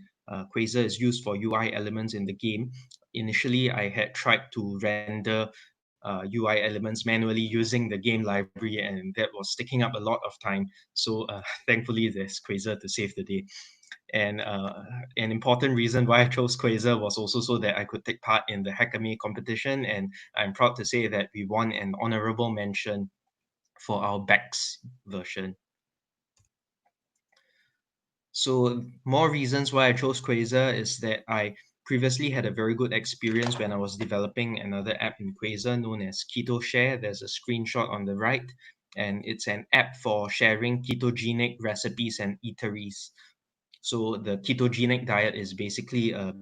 Quasar is used for UI elements in the game. Initially, I had tried to render UI elements manually using the game library, and that was taking up a lot of time. So thankfully, there's Quasar to save the day. And an important reason why I chose Quasar was also so that I could take part in the Hackame competition, and I'm proud to say that we won an honorable mention for our Bex version. So more reasons why I chose Quasar is that I previously had a very good experience when I was developing another app in Quasar known as Keto Share. There's a screenshot on the right, and it's an app for sharing ketogenic recipes and eateries. So the ketogenic diet is basically a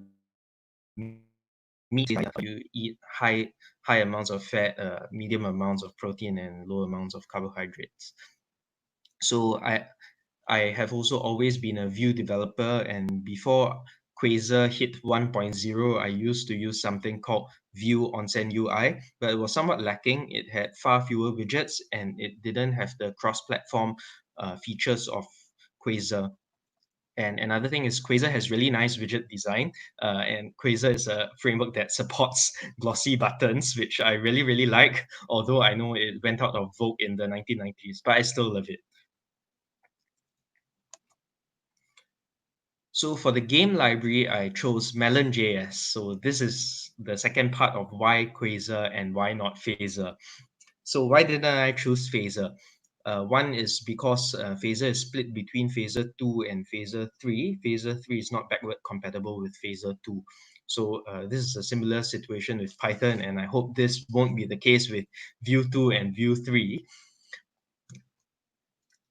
meat diet. You eat high amounts of fat, medium amounts of protein, and low amounts of carbohydrates. So I have also always been a Vue developer, and before Quasar hit 1.0, I used to use something called Vue Onsen UI, but it was somewhat lacking. It had far fewer widgets, and it didn't have the cross-platform features of Quasar. And another thing is Quasar has really nice widget design, and Quasar is a framework that supports glossy buttons, which I really, really like, although I know it went out of vogue in the 1990s, but I still love it. So for the game library, I chose Melon.js. So this is the second part of why Quasar and why not Phaser. So why didn't I choose Phaser? One is because Phaser is split between Phaser 2 and Phaser 3. Phaser 3 is not backward compatible with Phaser 2. So this is a similar situation with Python, and I hope this won't be the case with Vue 2 and Vue 3.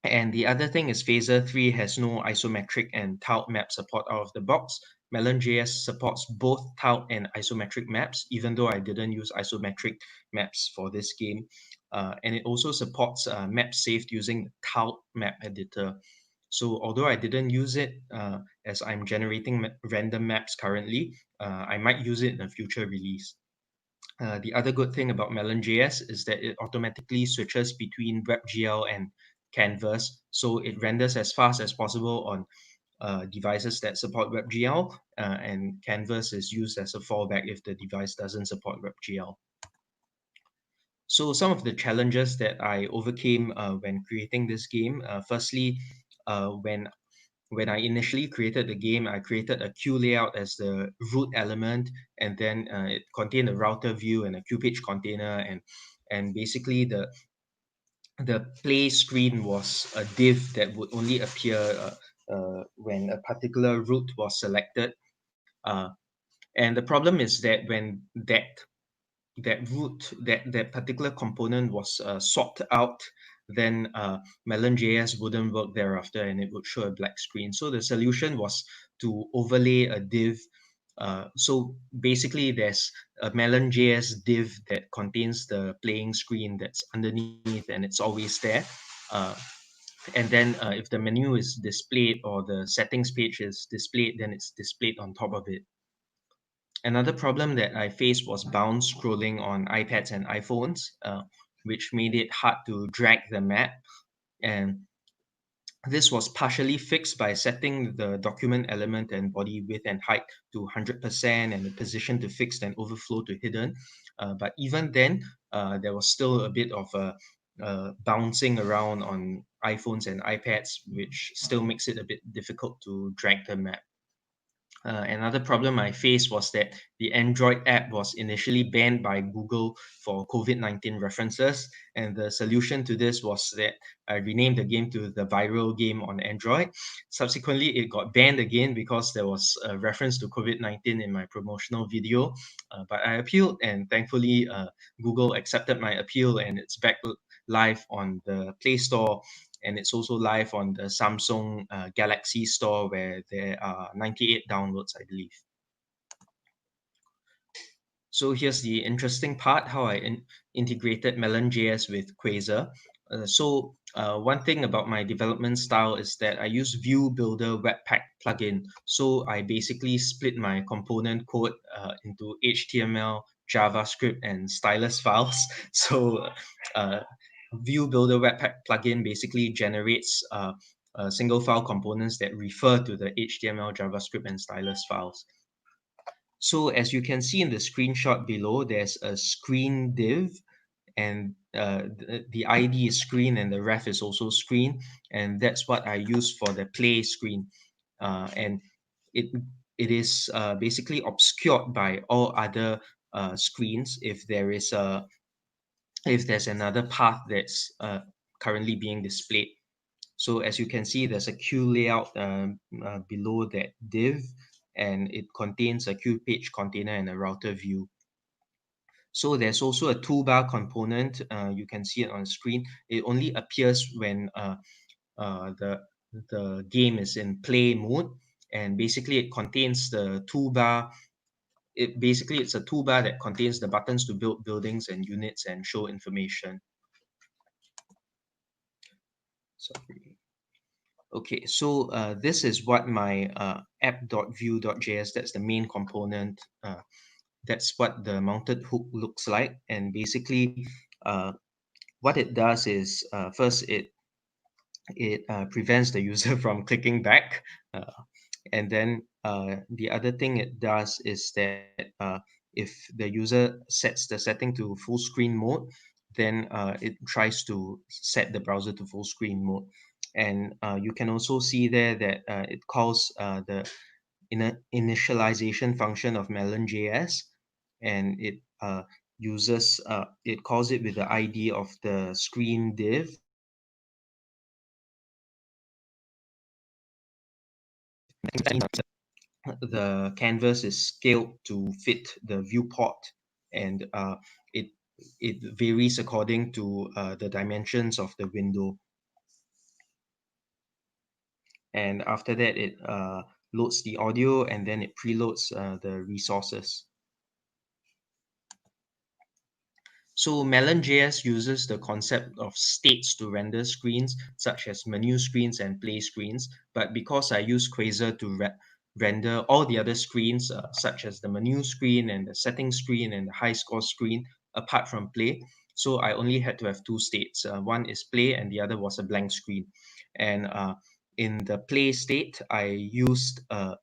And the other thing is Phaser 3 has no isometric and tiled map support out of the box. Melon.js supports both tiled and isometric maps, even though I didn't use isometric maps for this game. And it also supports maps saved using the tiled map editor. So although I didn't use it as I'm generating random maps currently, I might use it in a future release. The other good thing about Melon.js is that it automatically switches between WebGL and Canvas, so it renders as fast as possible on devices that support WebGL, and Canvas is used as a fallback if the device doesn't support WebGL. So some of the challenges that I overcame when creating this game, firstly, when I initially created the game, I created a queue layout as the root element, and then it contained a router view and a queue page container, and basically the play screen was a div that would only appear when a particular route was selected. And the problem is that when that particular component was swapped out, then Melon.js wouldn't work thereafter and it would show a black screen. So the solution was to overlay a div. So basically there's a Melon.js div that contains the playing screen that's underneath and it's always there. And then if the menu is displayed or the settings page is displayed, then it's displayed on top of it. Another problem that I faced was bounce scrolling on iPads and iPhones, which made it hard to drag the map. And this was partially fixed by setting the document element and body width and height to 100% and the position to fixed and overflow to hidden. But even then, there was still a bit of bouncing around on iPhones and iPads, which still makes it a bit difficult to drag the map. Another problem I faced was that the Android app was initially banned by Google for COVID-19 references, and the solution to this was that I renamed the game to the viral game on Android. Subsequently, it got banned again because there was a reference to COVID-19 in my promotional video, but I appealed, and thankfully Google accepted my appeal, and it's back live on the Play Store, and it's also live on the Samsung Galaxy Store where there are 98 downloads, I believe. So here's the interesting part, how I integrated Melon.js with Quasar. One thing about my development style is that I use View Builder Webpack plugin. So I basically split my component code into HTML, JavaScript, and stylus files. So View Builder Webpack plugin basically generates single file components that refer to the HTML, JavaScript, and stylus files. So as you can see in the screenshot below, there's a screen div, and the ID is screen and the ref is also screen, and that's what I use for the play screen. And it is basically obscured by all other screens if there's another path that's currently being displayed. So as you can see, there's a queue layout below that div, and it contains a queue page container and a router view. So there's also a toolbar component. You can see it on the screen. It only appears when the game is in play mode, and basically it contains the toolbar. It's a toolbar that contains the buttons to build buildings and units and show information. Sorry. Okay, so this is what my app.view.js, that's the main component. That's what the mounted hook looks like. And basically, what it does is first it prevents the user from clicking back. And then the other thing it does is that if the user sets the setting to full screen mode, then it tries to set the browser to full screen mode. And you can also see there that it calls the initialization function of Melon.js, and it calls it with the ID of the screen div. The canvas is scaled to fit the viewport, and it varies according to the dimensions of the window. And after that, it loads the audio, and then it preloads the resources. So Melon.js uses the concept of states to render screens, such as menu screens and play screens. But because I use Quasar to render all the other screens, such as the menu screen and the settings screen and the high score screen, apart from play, so I only had to have two states. One is play and the other was a blank screen. And in the play state, I used a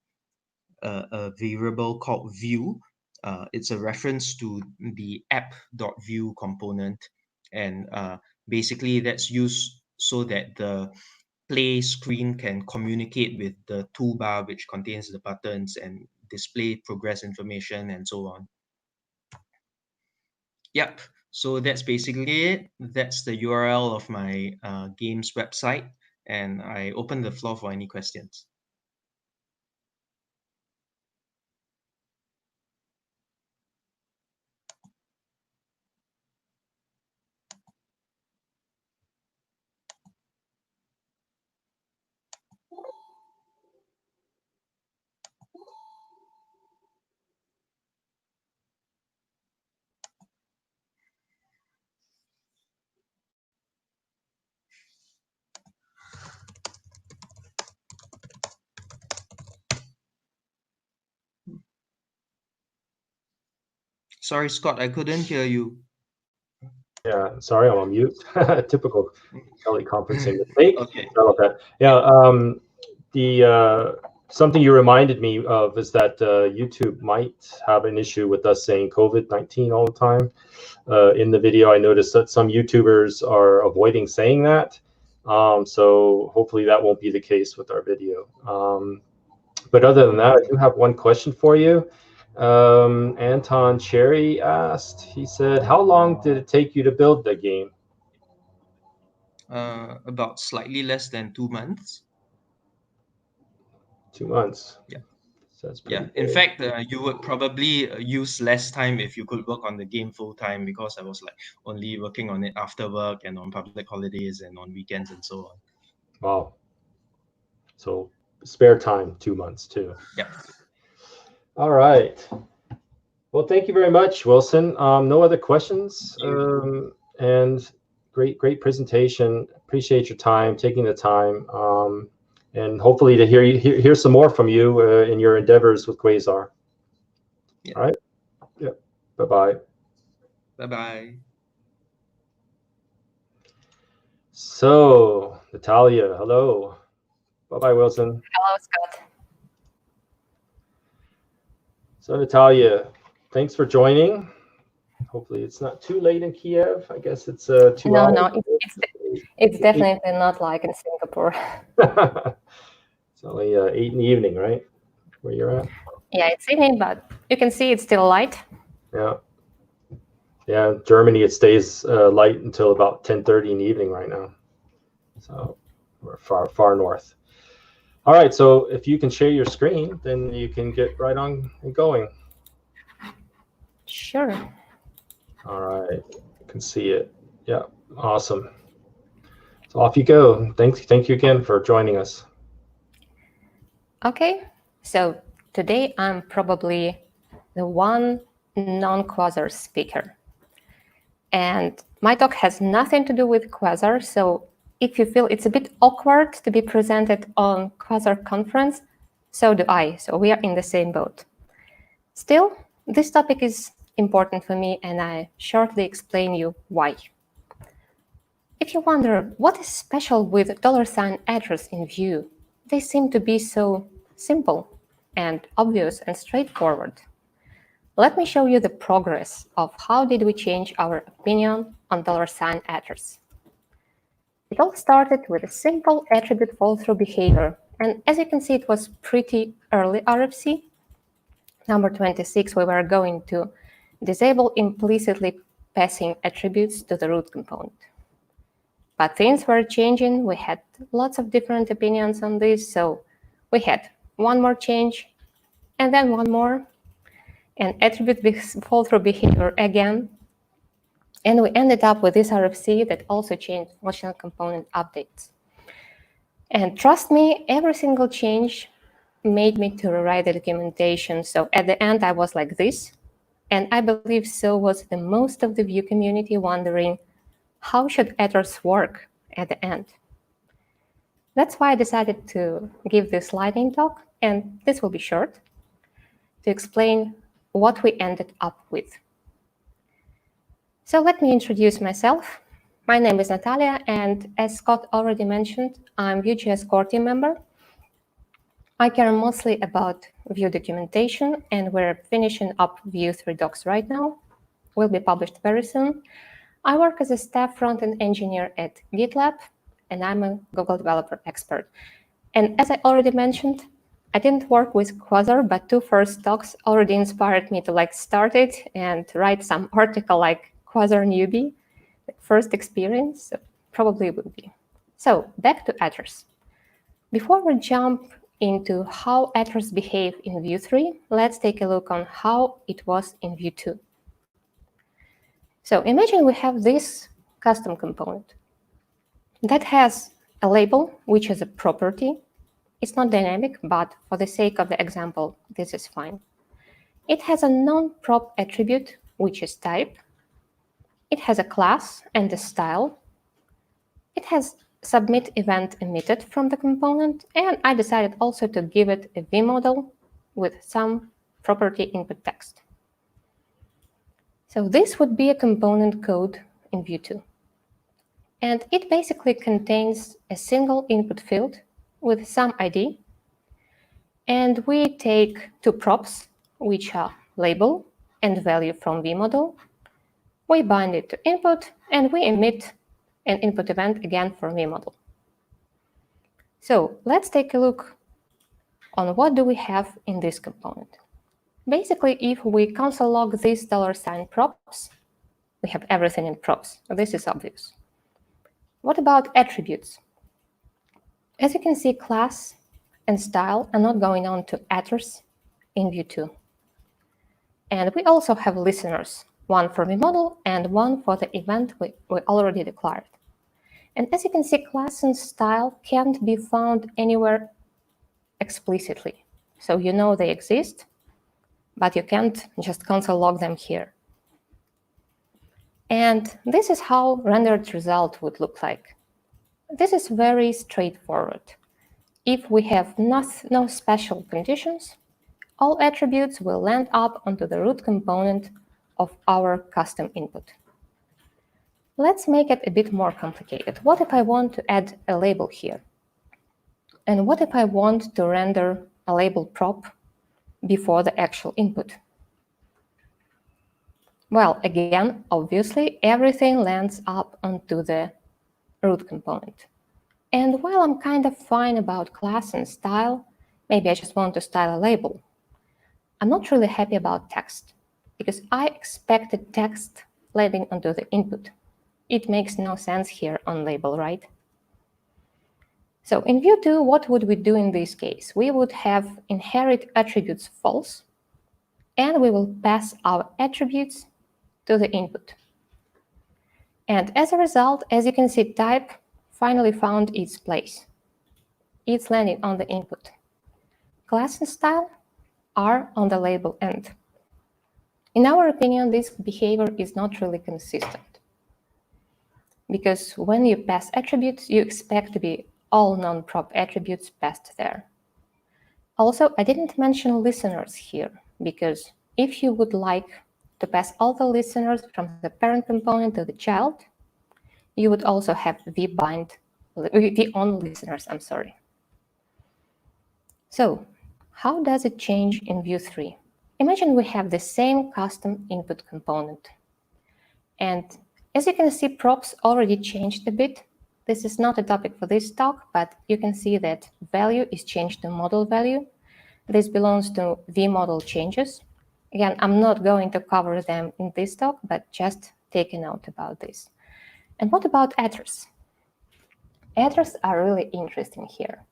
variable called view. It's a reference to the app.view component. And basically that's used so that the play screen can communicate with the toolbar, which contains the buttons and display progress information and so on. Yep. So that's basically it. That's the URL of my games website. And I open the floor for any questions. Sorry, Scott, I couldn't hear you. Yeah, sorry, I'm on mute. Typical teleconferencing mistake. Okay. Sorry about that. Yeah, something you reminded me of is that YouTube might have an issue with us saying COVID-19 all the time. In the video, I noticed that some YouTubers are avoiding saying that. So hopefully that won't be the case with our video. But other than that, I do have one question for you. Anton Cherry asked, he said, how long did it take you to build the game? About slightly less than 2 months. 2 months. Yeah. So that's Yeah. pretty In good. fact, you would probably use less time if you could work on the game full time, because I was like only working on it after work and on public holidays and on weekends and so on. Wow. So spare time, 2 months too. Yeah. All right. Well, thank you very much, Wilson. No other questions. And great presentation. Appreciate your time, taking the time, and hopefully to hear some more from you in your endeavors with Quasar. Yeah. All right. Yep. Bye-bye. Bye-bye. So, Natalia, hello. Bye-bye, Wilson. Hello, Scott. So, Natalia, thanks for joining. Hopefully it's not too late in Kiev. I guess it's 2 hours. No, it's definitely not like in Singapore. It's only 8 in the evening, right? Where you're at? Yeah, it's evening, but you can see it's still light. Yeah. Yeah, Germany, it stays light until about 10:30 in the evening right now. So we're far north. All right, so if you can share your screen, then you can get right on and going. Sure. All right, you can see it. Yeah, awesome. So off you go. Thank you again for joining us. Okay, so today I'm probably the one non-Quasar speaker. And my talk has nothing to do with Quasar, so if you feel it's a bit awkward to be presented on Quasar conference, so do I, so we are in the same boat. Still, this topic is important for me, and I shortly explain you why. If you wonder what is special with $attrs in Vue, they seem to be so simple and obvious and straightforward. Let me show you the progress of how did we change our opinion on $attrs. It all started with a simple attribute fall-through behavior, and as you can see, it was pretty early RFC. Number 26, we were going to disable implicitly passing attributes to the root component. But things were changing. We had lots of different opinions on this, so we had one more change, and then one more, and attribute fall-through behavior again. And we ended up with this RFC that also changed functional component updates. And trust me, every single change made me to rewrite the documentation. So at the end, I was like this. And I believe so was the most of the Vue community wondering, how should attrs work at the end? That's why I decided to give this lightning talk, and this will be short, to explain what we ended up with. So let me introduce myself. My name is Natalia, and as Scott already mentioned, I'm Vue.js core team member. I care mostly about Vue documentation, and we're finishing up Vue 3 docs right now. Will be published very soon. I work as a staff front-end engineer at GitLab, and I'm a Google developer expert. And as I already mentioned, I didn't work with Quasar, but 2 first docs already inspired me to start it and write some article like Quasar newbie, first experience, so probably would be. So back to attrs. Before we jump into how attrs behave in Vue 3, let's take a look on how it was in Vue 2. So imagine we have this custom component that has a label, which is a property. It's not dynamic, but for the sake of the example, this is fine. It has a non-prop attribute, which is type. It has a class and a style. It has submit event emitted from the component, and I decided also to give it a vModel with some property input text. So this would be a component code in Vue 2. And it basically contains a single input field with some ID. And we take 2 props, which are label and value from vModel. We bind it to input, and we emit an input event again for vModel. So let's take a look on what do we have in this component. Basically, if we console log this $props, we have everything in props. So this is obvious. What about attributes? As you can see, class and style are not going on to attrs in Vue 2. And we also have listeners, one for vModel and one for the event we already declared. And as you can see, class and style can't be found anywhere explicitly. So you know they exist, but you can't just console log them here. And this is how rendered result would look like. This is very straightforward. If we have no special conditions, all attributes will land up onto the root component of our custom input. Let's make it a bit more complicated. What if I want to add a label here? And what if I want to render a label prop before the actual input? Well, again, obviously, everything lands up onto the root component. And while I'm kind of fine about class and style, maybe I just want to style a label, I'm not really happy about text, because I expected text landing onto the input. It makes no sense here on label, right? So in Vue 2, what would we do in this case? We would have inherit attributes false, and we will pass our attributes to the input. And as a result, as you can see, type finally found its place. It's landing on the input. Class and style are on the label end. In our opinion, this behavior is not really consistent, because when you pass attributes, you expect to be all non-prop attributes passed there. Also, I didn't mention listeners here, because if you would like to pass all the listeners from the parent component to the child, you would also have vOnListeners, I'm sorry. So how does it change in Vue 3? Imagine we have the same custom input component. And as you can see, props already changed a bit. This is not a topic for this talk, but you can see that value is changed to model value. This belongs to vModel changes. Again, I'm not going to cover them in this talk, but just take a note about this. And what about attrs? Attrs are really interesting here.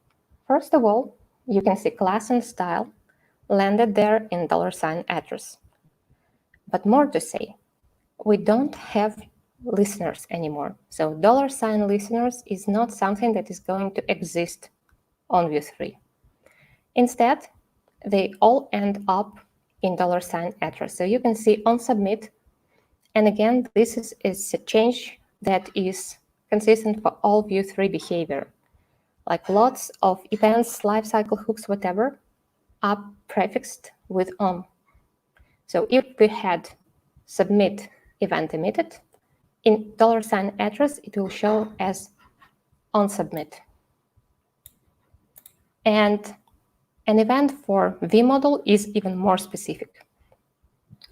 First of all, you can see class and style landed there in $attrs. But more to say, we don't have listeners anymore. So $listeners is not something that is going to exist on Vue 3. Instead, they all end up in $attrs. So you can see on submit. And again, this is a change that is consistent for all Vue 3 behavior. Like lots of events, lifecycle hooks, whatever, are prefixed with on. So if we had submit event emitted, in $attrs, it will show as on submit. And an event for vModel is even more specific.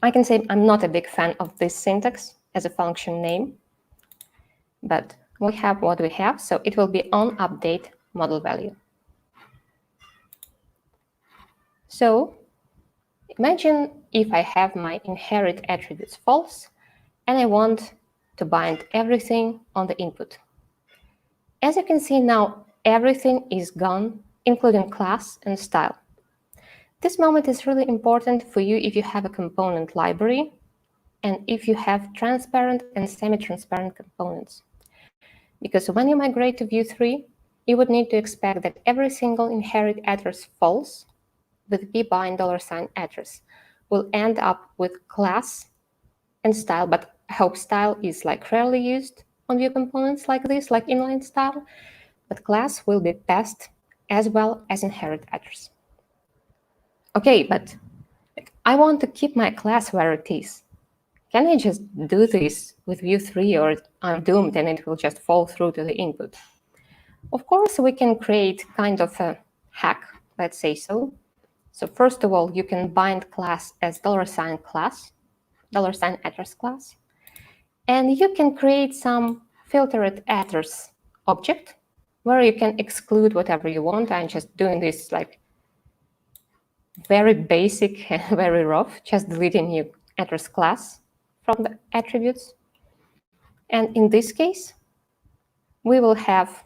I can say I'm not a big fan of this syntax as a function name, but we have what we have, so it will be on update model value. So imagine if I have my inherit attributes false, and I want to bind everything on the input. As you can see now, everything is gone, including class and style. This moment is really important for you if you have a component library and if you have transparent and semi-transparent components. Because when you migrate to Vue 3, you would need to expect that every single inherit attrs false with vbind $attrs will end up with class and style, but I hope style is like rarely used on Vue components like this, like inline style, but class will be passed as well as inherit attrs. Okay, but I want to keep my class where it is. Can I just do this with Vue 3 or I'm doomed and it will just fall through to the input? Of course, we can create kind of a hack, let's say so. So first of all, you can bind class as $class, $attrs class, and you can create some filtered attrs object where you can exclude whatever you want. I'm just doing this like very basic and very rough, just deleting your attrs class from the attributes. And in this case, we will have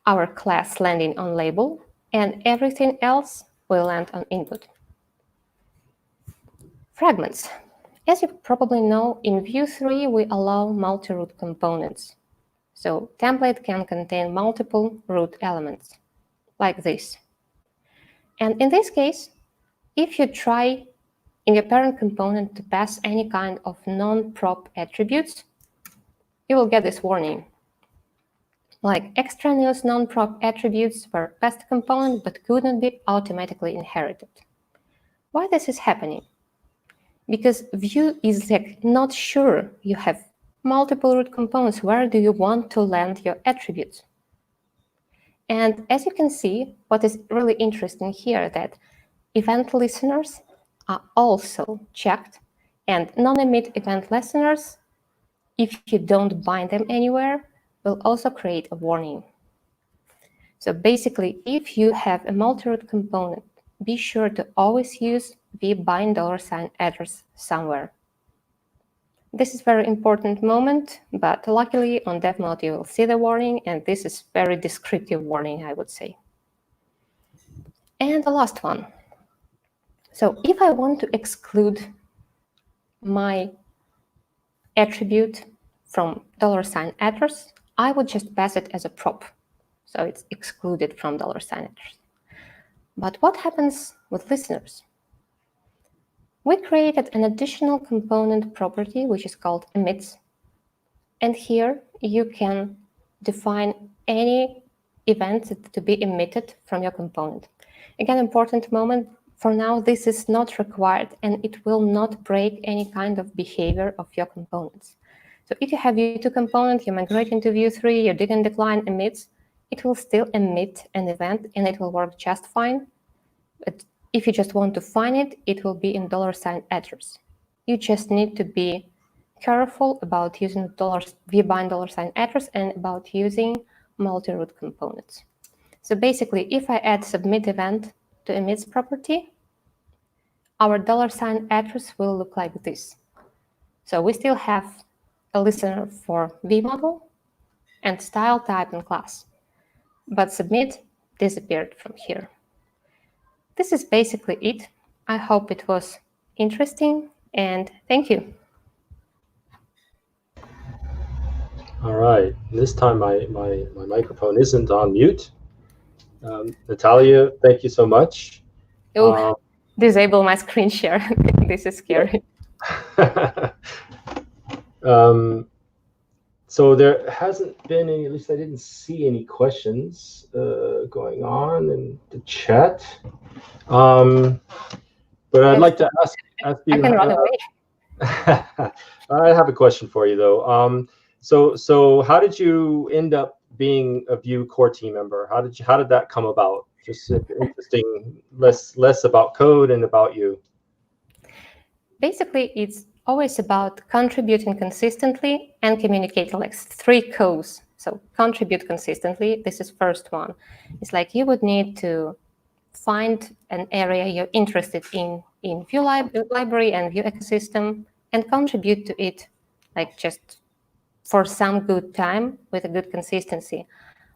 our class landing on label and everything else will land on input. Fragments. As you probably know, in Vue 3, we allow multi-root components. So template can contain multiple root elements, like this. And in this case, if you try in your parent component to pass any kind of non-prop attributes, you will get this warning. Like extraneous non-prop attributes were passed to component but could not be automatically inherited. Why this is happening? Because Vue is like not sure you have multiple root components. Where do you want to land your attributes? And as you can see, what is really interesting here that event listeners are also checked, and non-emit event listeners, if you don't bind them anywhere, will also create a warning. So basically, if you have a multi-root component, be sure to always use vbind $attrs somewhere. This is a very important moment, but luckily on dev mode you will see the warning, and this is very descriptive warning, I would say. And the last one. So if I want to exclude my attribute from $attrs, I would just pass it as a prop. So it's excluded from $attrs. But what happens with listeners? We created an additional component property, which is called emits. And here you can define any event to be emitted from your component. Again, important moment. For now, this is not required, and it will not break any kind of behavior of your components. So if you have Vue 2 component, you migrate into Vue 3, you didn't decline emits, it will still emit an event, and it will work just fine. But if you just want to find it, it will be in $attrs. You just need to be careful about using vbind $attrs and about using multi-root components. So basically, if I add submit event to emits property, our $attrs will look like this. So we still have a listener for vModel and style, type, and class. But submit disappeared from here. This is basically it. I hope it was interesting, and thank you. All right. This time my microphone isn't on mute. Natalia, thank you so much. Oh, disable my screen share. This is scary. So there hasn't been any, at least I didn't see any questions going on in the chat. But I'd like to ask you. I can run away. I have a question for you though. So how did you end up being a Vue core team member? How did that come about? Just interesting, less about code and about you. Basically, it's always about contributing consistently and communicating, like 3 Cs. So contribute consistently. This is first one. It's like you would need to find an area you're interested in Vue library and Vue ecosystem and contribute to it, like just for some good time with a good consistency.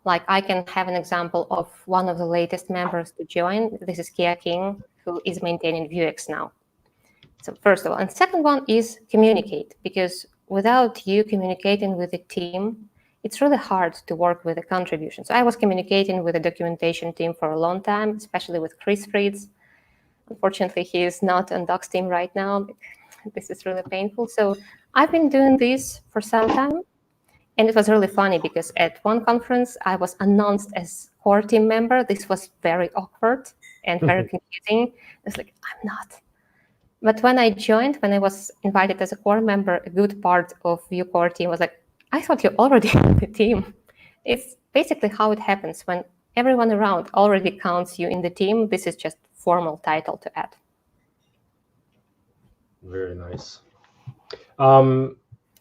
Like I can have an example of one of the latest members to join. This is King, who is maintaining Vuex now. So first of all, and second one is communicate, because without you communicating with the team, it's really hard to work with the contribution. So I was communicating with the documentation team for a long time, especially with Chris Fritz. Unfortunately, he is not on Doc's team right now. This is really painful. So I've been doing this for some time. And it was really funny because at one conference, I was announced as core team member. This was very awkward and very confusing. It's like, I'm not. But when I joined, when I was invited as a core member, a good part of Vue core team was like, I thought you're already in the team. It's basically how it happens when everyone around already counts you in the team. This is just formal title to add. Very nice. And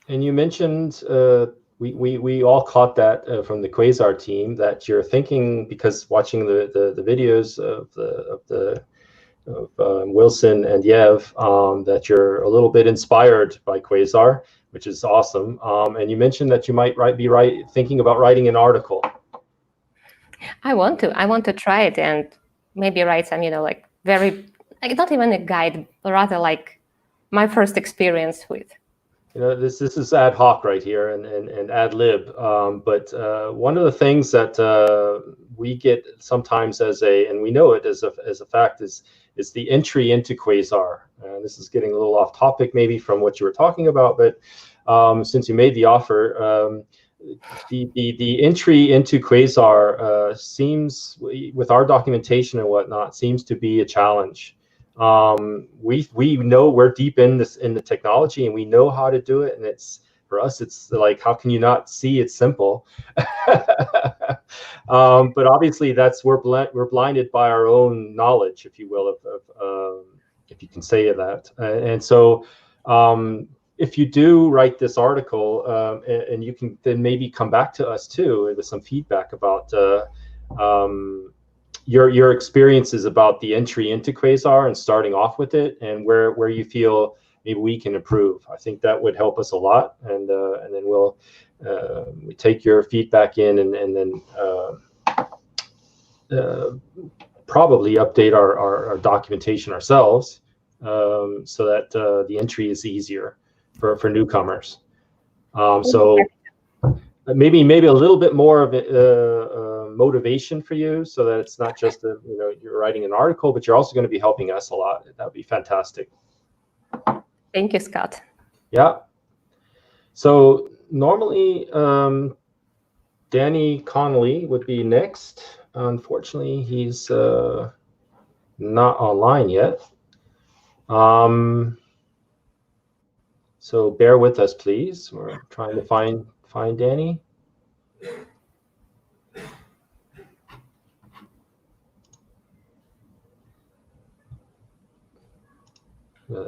you mentioned, we all caught that from the Quasar team, that you're thinking, because watching the videos of Wilson and Yev, that you're a little bit inspired by Quasar, which is awesome. And you mentioned that you might be thinking about writing an article. I want to try it and maybe write some, like very, like not even a guide, but rather like my first experience with. This is ad hoc right here and ad lib. But one of the things that we get sometimes and we know it as a fact is the entry into Quasar. This is getting a little off topic maybe from what you were talking about, but since you made the offer, the entry into Quasar seems, with our documentation and whatnot, seems to be a challenge. We know we're deep in the technology and we know how to do it, and for us it's like, how can you not see it's simple? But obviously we're blinded by our own knowledge, if you will, of if you can say that. And so if you do write this article, and you can then maybe come back to us too with some feedback about your experiences about the entry into Quasar and starting off with it, and where you feel maybe we can improve. I think that would help us a lot, and then we'll take your feedback in and then probably update our documentation ourselves, so that the entry is easier for newcomers. So maybe a little bit more of motivation for you, so that it's not just you're writing an article, but you're also going to be helping us a lot. That would be fantastic. Thank you, Scott. Yeah. So normally Danny Connolly would be next. Unfortunately, he's not online yet. So bear with us, please. We're trying to find Danny.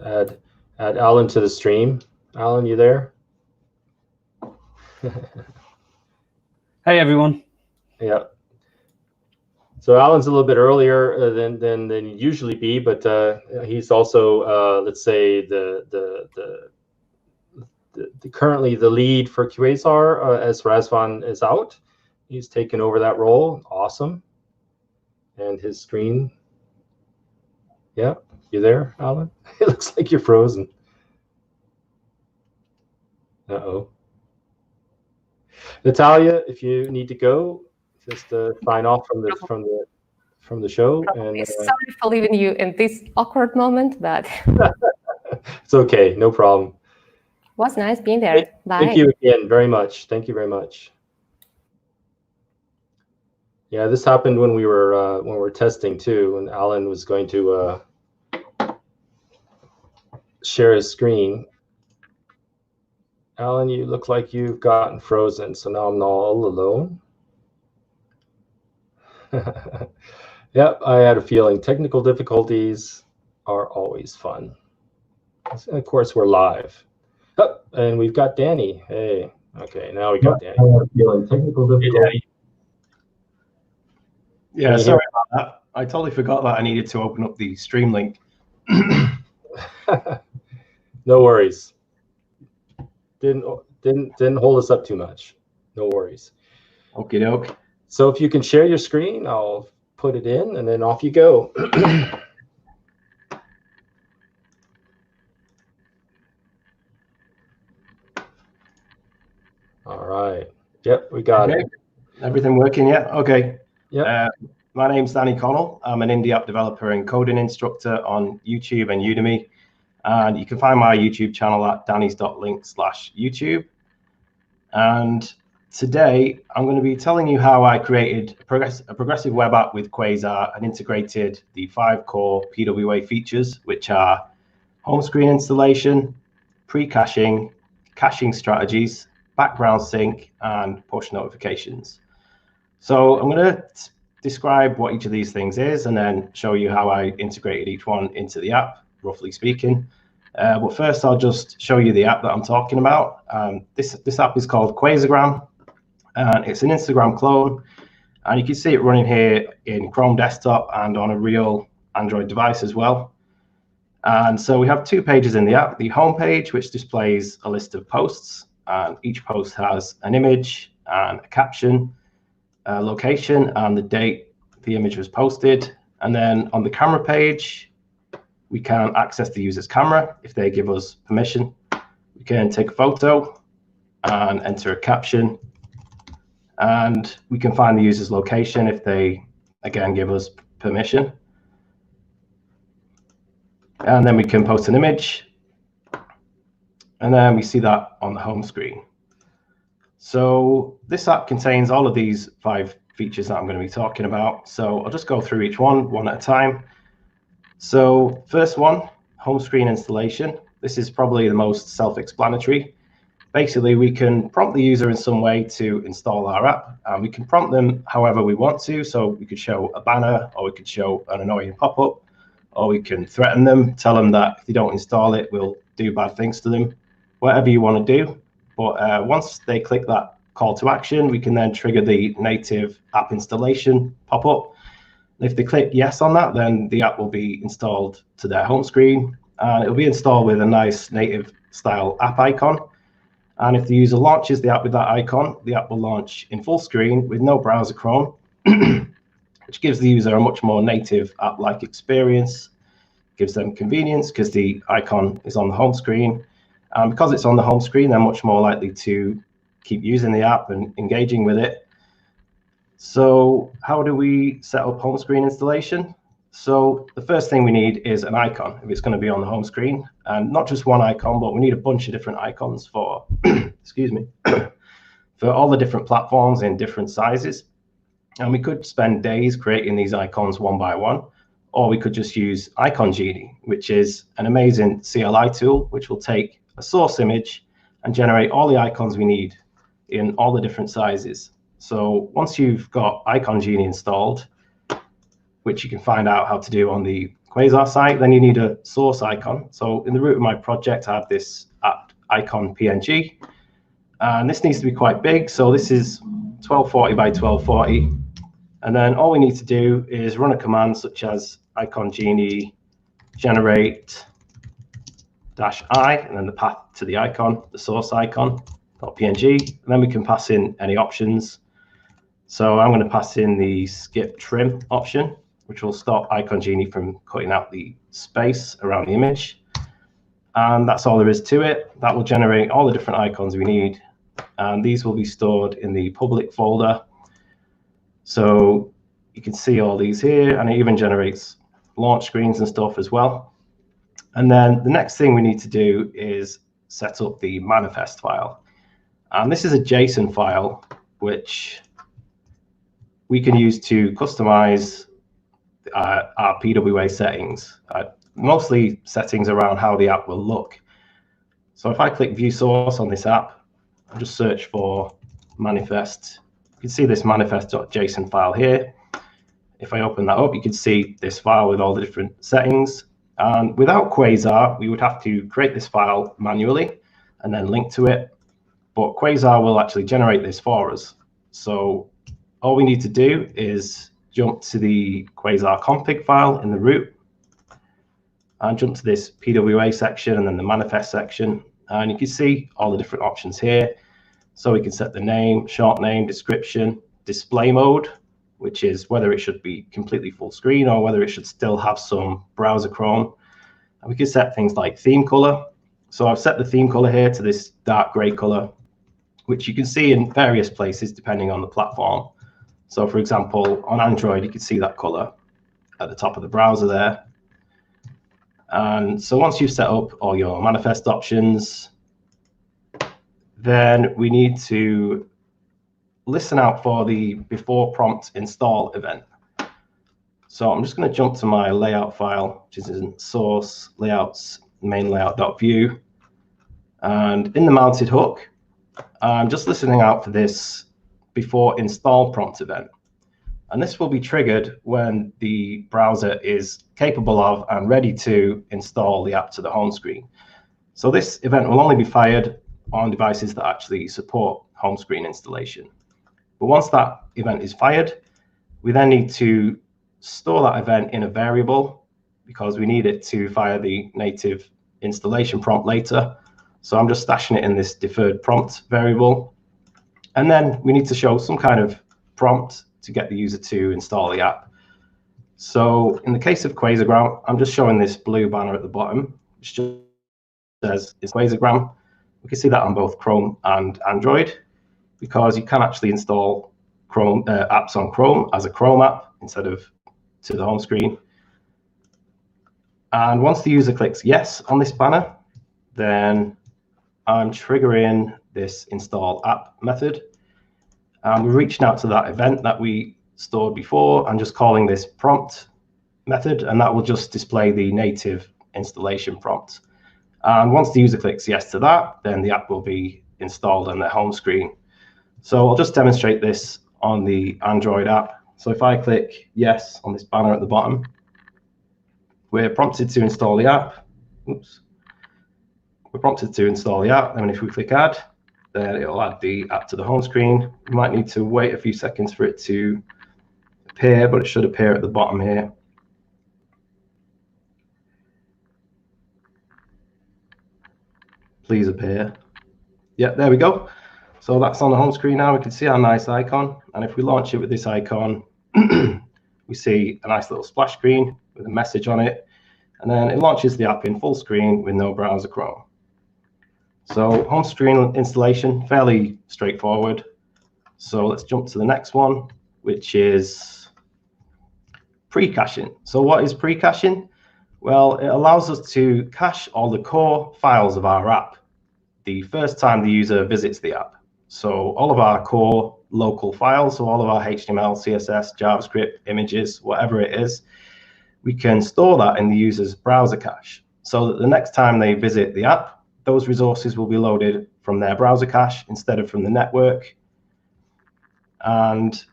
Add Allan to the stream. Allan, you there? Hey everyone. Yeah. So Allan's a little bit earlier than he'd usually be, but he's also let's say currently the lead for Quasar as Razvan is out. He's taken over that role. Awesome. And his screen. Yeah, you there, Allan? It looks like you're frozen. Uh-oh. Natalia, if you need to go, just sign off from the show. And sorry for leaving you in this awkward moment, but it's okay, no problem. It was nice being there. Bye. Thank you again very much. Thank you very much. Yeah, this happened when we were testing too, and Allan was going to share his screen. Allan, you look like you've gotten frozen, so now I'm all alone. Yep, I had a feeling. Technical difficulties are always fun. And of course, we're live. Oh, and we've got Danny. Hey, okay, now we got Danny. I had a feeling. Technical difficulties. Yeah, sorry about that. I totally forgot that I needed to open up the stream link. No worries. Didn't hold us up too much. No worries. Okie doke. So if you can share your screen, I'll put it in, and then off you go. All right. Yep, we got it. Everything working yet? Okay. Yep. My name's Danny Connell. I'm an indie app developer and coding instructor on YouTube and Udemy. And you can find my YouTube channel at dannys.link/YouTube. And today I'm going to be telling you how I created a progressive web app with Quasar and integrated the 5 core PWA features, which are home screen installation, pre-caching, caching strategies, background sync, and push notifications. So I'm going to describe what each of these things is and then show you how I integrated each one into the app, roughly speaking. But first, I'll just show you the app that I'm talking about. This app is called Quasargram, and it's an Instagram clone. And you can see it running here in Chrome desktop and on a real Android device as well. And so we have 2 pages in the app. The home page, which displays a list of posts, and each post has an image and a caption, location, and the date the image was posted. And then on the camera page, we can access the user's camera if they give us permission. We can take a photo and enter a caption, and we can find the user's location if they, again, give us permission. And then we can post an image, and then we see that on the home screen. So this app contains all of these 5 features that I'm going to be talking about. So I'll just go through each one at a time. So first one, home screen installation. This is probably the most self-explanatory. Basically, we can prompt the user in some way to install our app, and we can prompt them however we want to. So we could show a banner, or we could show an annoying pop-up, or we can threaten them, tell them that if they don't install it, we'll do bad things to them. Whatever you want to do. But once they click that call to action, we can then trigger the native app installation pop-up. If they click yes on that, then the app will be installed to their home screen, and it'll be installed with a nice native style app icon. And if the user launches the app with that icon, the app will launch in full screen with no browser Chrome, which gives the user a much more native app-like experience, gives them convenience because the icon is on the home screen. And because it's on the home screen, they're much more likely to keep using the app and engaging with it. So how do we set up home screen installation? So the first thing we need is an icon if it's going to be on the home screen, and not just one icon, but we need a bunch of different icons for, excuse me, for all the different platforms in different sizes. And we could spend days creating these icons one by one, or we could just use Icon Genie, which is an amazing CLI tool, which will take a source image and generate all the icons we need in all the different sizes. So once you've got Icon Genie installed, which you can find out how to do on the Quasar site, then you need a source icon. So in the root of my project, I have this icon PNG, and this needs to be quite big. So this is 1240 by 1240. And then all we need to do is run a command such as Icon Genie generate -i, and then the path to the icon, the source icon, .png, and then we can pass in any options. So I'm going to pass in the skip trim option, which will stop Icon Genie from cutting out the space around the image. And that's all there is to it. That will generate all the different icons we need and these will be stored in the public folder. So you can see all these here, and it even generates launch screens and stuff as well. And then the next thing we need to do is set up the manifest file. And this is a JSON file, which we can use to customize our PWA settings, mostly settings around how the app will look. So if I click view source on this app, I'll just search for manifest. You can see this manifest.json file here. If I open that up, you can see this file with all the different settings. And without Quasar, we would have to create this file manually and then link to it. But Quasar will actually generate this for us. So all we need to do is jump to the Quasar config file in the root and jump to this PWA section and then the manifest section. And you can see all the different options here. So we can set the name, short name, description, display mode, which is whether it should be completely full screen or whether it should still have some browser Chrome. And we can set things like theme color. So I've set the theme color here to this dark gray color, which you can see in various places depending on the platform. So for example, on Android, you can see that color at the top of the browser there. And so once you've set up all your manifest options, then we need to listen out for the before prompt install event. So I'm just going to jump to my layout file, which is in source layouts main layout.view. And in the mounted hook, I'm just listening out for this before install prompt event. And this will be triggered when the browser is capable of and ready to install the app to the home screen. So this event will only be fired on devices that actually support home screen installation. But once that event is fired, we then need to store that event in a variable because we need it to fire the native installation prompt later. So I'm just stashing it in this deferred prompt variable. And then we need to show some kind of prompt to get the user to install the app. So in the case of Quasargram, I'm just showing this blue banner at the bottom, which just says it's Quasargram. We can see that on both Chrome and Android because you can actually install Chrome apps on Chrome as a Chrome app instead of to the home screen. And once the user clicks yes on this banner, then I'm triggering this install app method. And we're reaching out to that event that we stored before and just calling this prompt method, and that will just display the native installation prompt. And once the user clicks yes to that, then the app will be installed on their home screen. So I'll just demonstrate this on the Android app. So if I click yes on this banner at the bottom, we're prompted to install the app. Oops. We're prompted to install the app, and if we click add, then it'll add the app to the home screen. You might need to wait a few seconds for it to appear, but it should appear at the bottom here. Please appear. Yeah, there we go. So that's on the home screen now. We can see our nice icon. And if we launch it with this icon, we see a nice little splash screen with a message on it. And then it launches the app in full screen with no browser Chrome. So home screen installation, fairly straightforward. So let's jump to the next one, which is pre-caching. So what is pre-caching? Well, it allows us to cache all the core files of our app the first time the user visits the app. So all of our core local files, so all of our HTML, CSS, JavaScript, images, whatever it is, we can store that in the user's browser cache so that the next time they visit the app, those resources will be loaded from their browser cache instead of from the network. And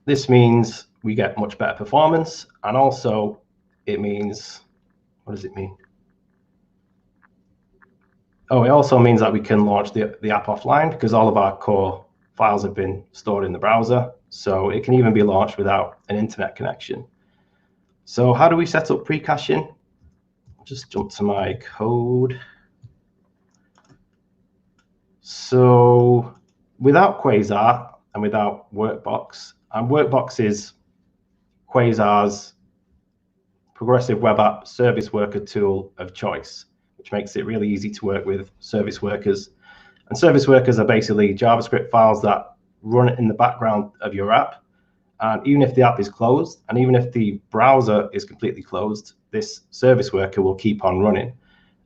this means we get much better performance, and also it means, what does it mean? Oh, it also means that we can launch the app offline because all of our core files have been stored in the browser. So it can even be launched without an internet connection. So how do we set up pre-caching? Just jump to my code. So without Quasar and without Workbox, and Workbox is Quasar's progressive web app service worker tool of choice, which makes it really easy to work with service workers. And service workers are basically JavaScript files that run in the background of your app. And even if the app is closed, and even if the browser is completely closed, this service worker will keep on running.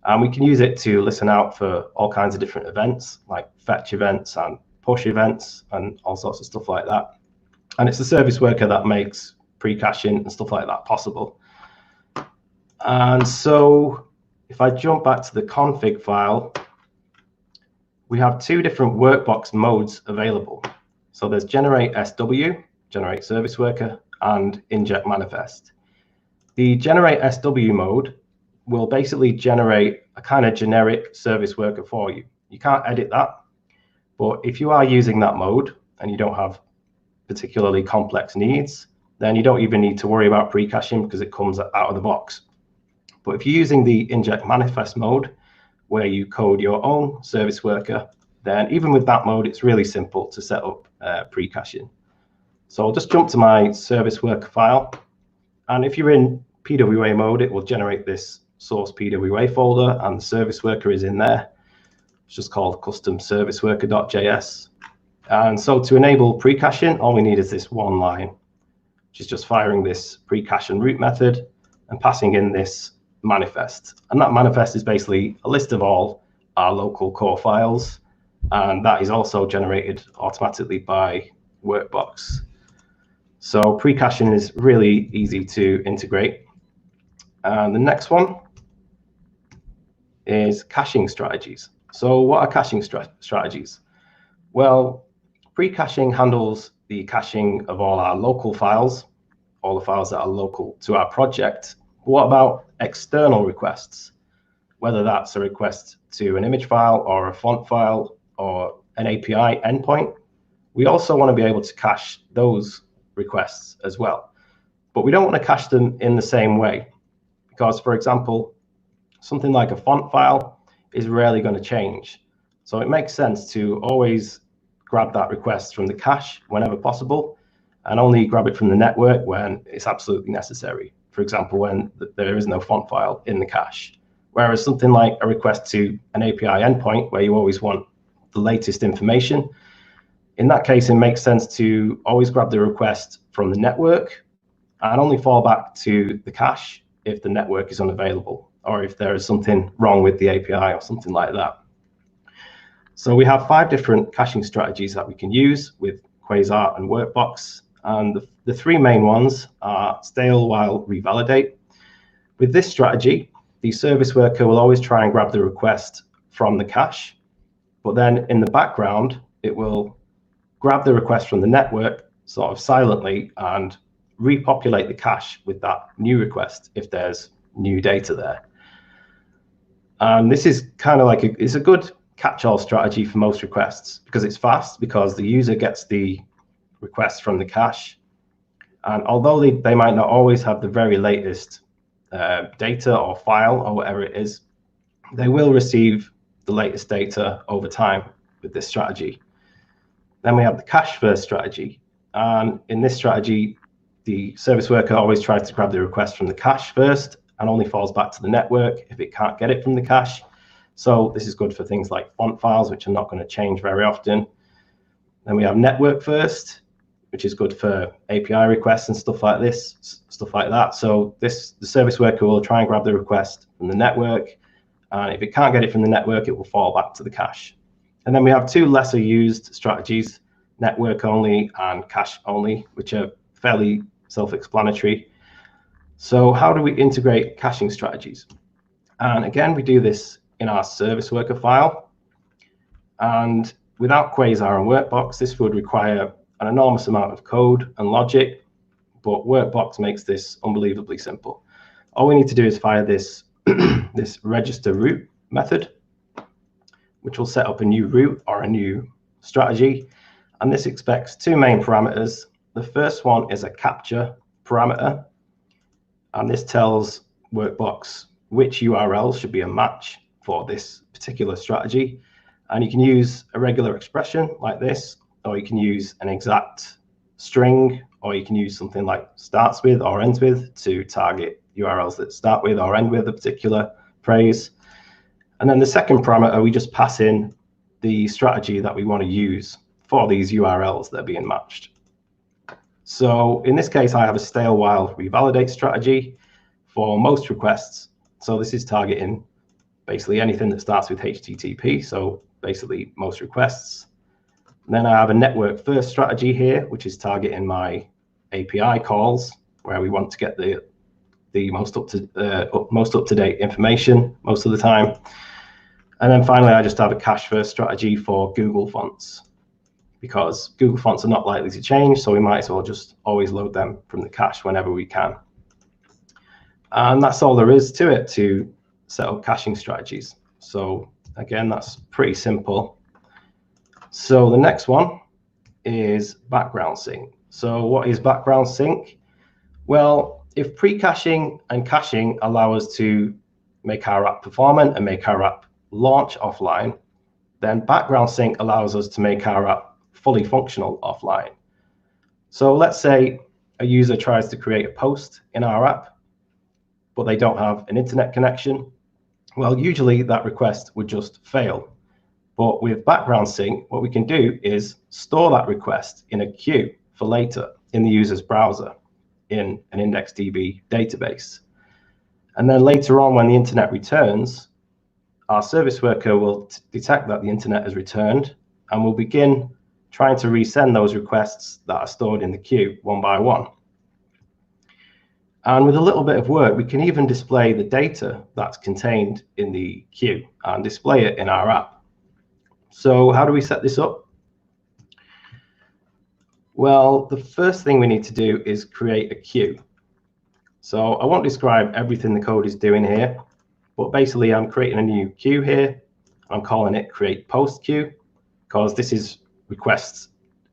And we can use it to listen out for all kinds of different events, like fetch events and push events and all sorts of stuff like that. And it's the service worker that makes pre-caching and stuff like that possible. And so if I jump back to the config file, we have two different workbox modes available. So there's generate SW, generate service worker, and inject manifest. The generate SW mode will basically generate a kind of generic service worker for you. You can't edit that, but if you are using that mode and you don't have particularly complex needs, then you don't even need to worry about pre-caching because it comes out of the box. But if you're using the inject manifest mode, where you code your own service worker, then even with that mode, it's really simple to set up pre-caching. So I'll just jump to my service worker file. And if you're in PWA mode, it will generate this source PWA folder, and the service worker is in there. It's just called custom service worker.js. And so to enable pre-caching, all we need is this one line, which is just firing this pre-cache and root method and passing in this manifest. And that manifest is basically a list of all our local core files. And that is also generated automatically by Workbox. So pre-caching is really easy to integrate. And the next one is caching strategies. So what are caching strategies? Well, pre-caching handles the caching of all our local files, all the files that are local to our project. What about external requests? Whether that's a request to an image file or a font file or an API endpoint, we also want to be able to cache those requests as well. But we don't want to cache them in the same way because, for example, something like a font file is rarely going to change. So it makes sense to always grab that request from the cache whenever possible and only grab it from the network when it's absolutely necessary. For example, when there is no font file in the cache. Whereas something like a request to an API endpoint where you always want the latest information, in that case, it makes sense to always grab the request from the network and only fall back to the cache if the network is unavailable or if there is something wrong with the API or something like that. So we have 5 different caching strategies that we can use with Quasar and Workbox. And the 3 main ones are stale while revalidate. With this strategy, the service worker will always try and grab the request from the cache, but then in the background, it will grab the request from the network sort of silently and repopulate the cache with that new request if there's new data there. And this is kind of like it's a good catch-all strategy for most requests because it's fast, because the user gets the request from the cache. And although they might not always have the very latest data or file or whatever it is, they will receive the latest data over time with this strategy. Then we have the cache first strategy. And in this strategy, the service worker always tries to grab the request from the cache first and only falls back to the network if it can't get it from the cache. So this is good for things like font files, which are not going to change very often. Then we have network first, which is good for API requests and stuff like that. So the service worker will try and grab the request from the network. And if it can't get it from the network, it will fall back to the cache. And then we have 2 lesser used strategies, network only and cache only, which are fairly self-explanatory. So how do we integrate caching strategies? And again, we do this in our service worker file. And without Quasar and Workbox, this would require an enormous amount of code and logic, but Workbox makes this unbelievably simple. All we need to do is fire this, this register root method, which will set up a new root or a new strategy. And this expects 2 main parameters. The first one is a capture parameter. And this tells Workbox which URL should be a match for this particular strategy. And you can use a regular expression like this, or you can use an exact string, or you can use something like starts with or ends with to target URLs that start with or end with a particular phrase. And then the second parameter, we just pass in the strategy that we want to use for these URLs that are being matched. So in this case, I have a stale while revalidate strategy for most requests. So this is targeting basically anything that starts with HTTP. So basically most requests. And then I have a network first strategy here, which is targeting my API calls, where we want to get the most up to date information most of the time. And then finally, I just have a cache first strategy for Google fonts, because Google fonts are not likely to change, so we might as well just always load them from the cache whenever we can. And that's all there is to it to set up caching strategies. So again, that's pretty simple. So the next one is background sync. So what is background sync? Well, if pre-caching and caching allow us to make our app performant and make our app launch offline, then background sync allows us to make our app fully functional offline. So let's say a user tries to create a post in our app, but they don't have an internet connection. Well, usually that request would just fail. But with background sync, what we can do is store that request in a queue for later in the user's browser in an IndexedDB database. And then later on, when the internet returns, our service worker will detect that the internet has returned and will begin trying to resend those requests that are stored in the queue one by one. And with a little bit of work, we can even display the data that's contained in the queue and display it in our app. So how do we set this up? Well, the first thing we need to do is create a queue. So I won't describe everything the code is doing here, but basically I'm creating a new queue here. I'm calling it create post queue, because this is requests.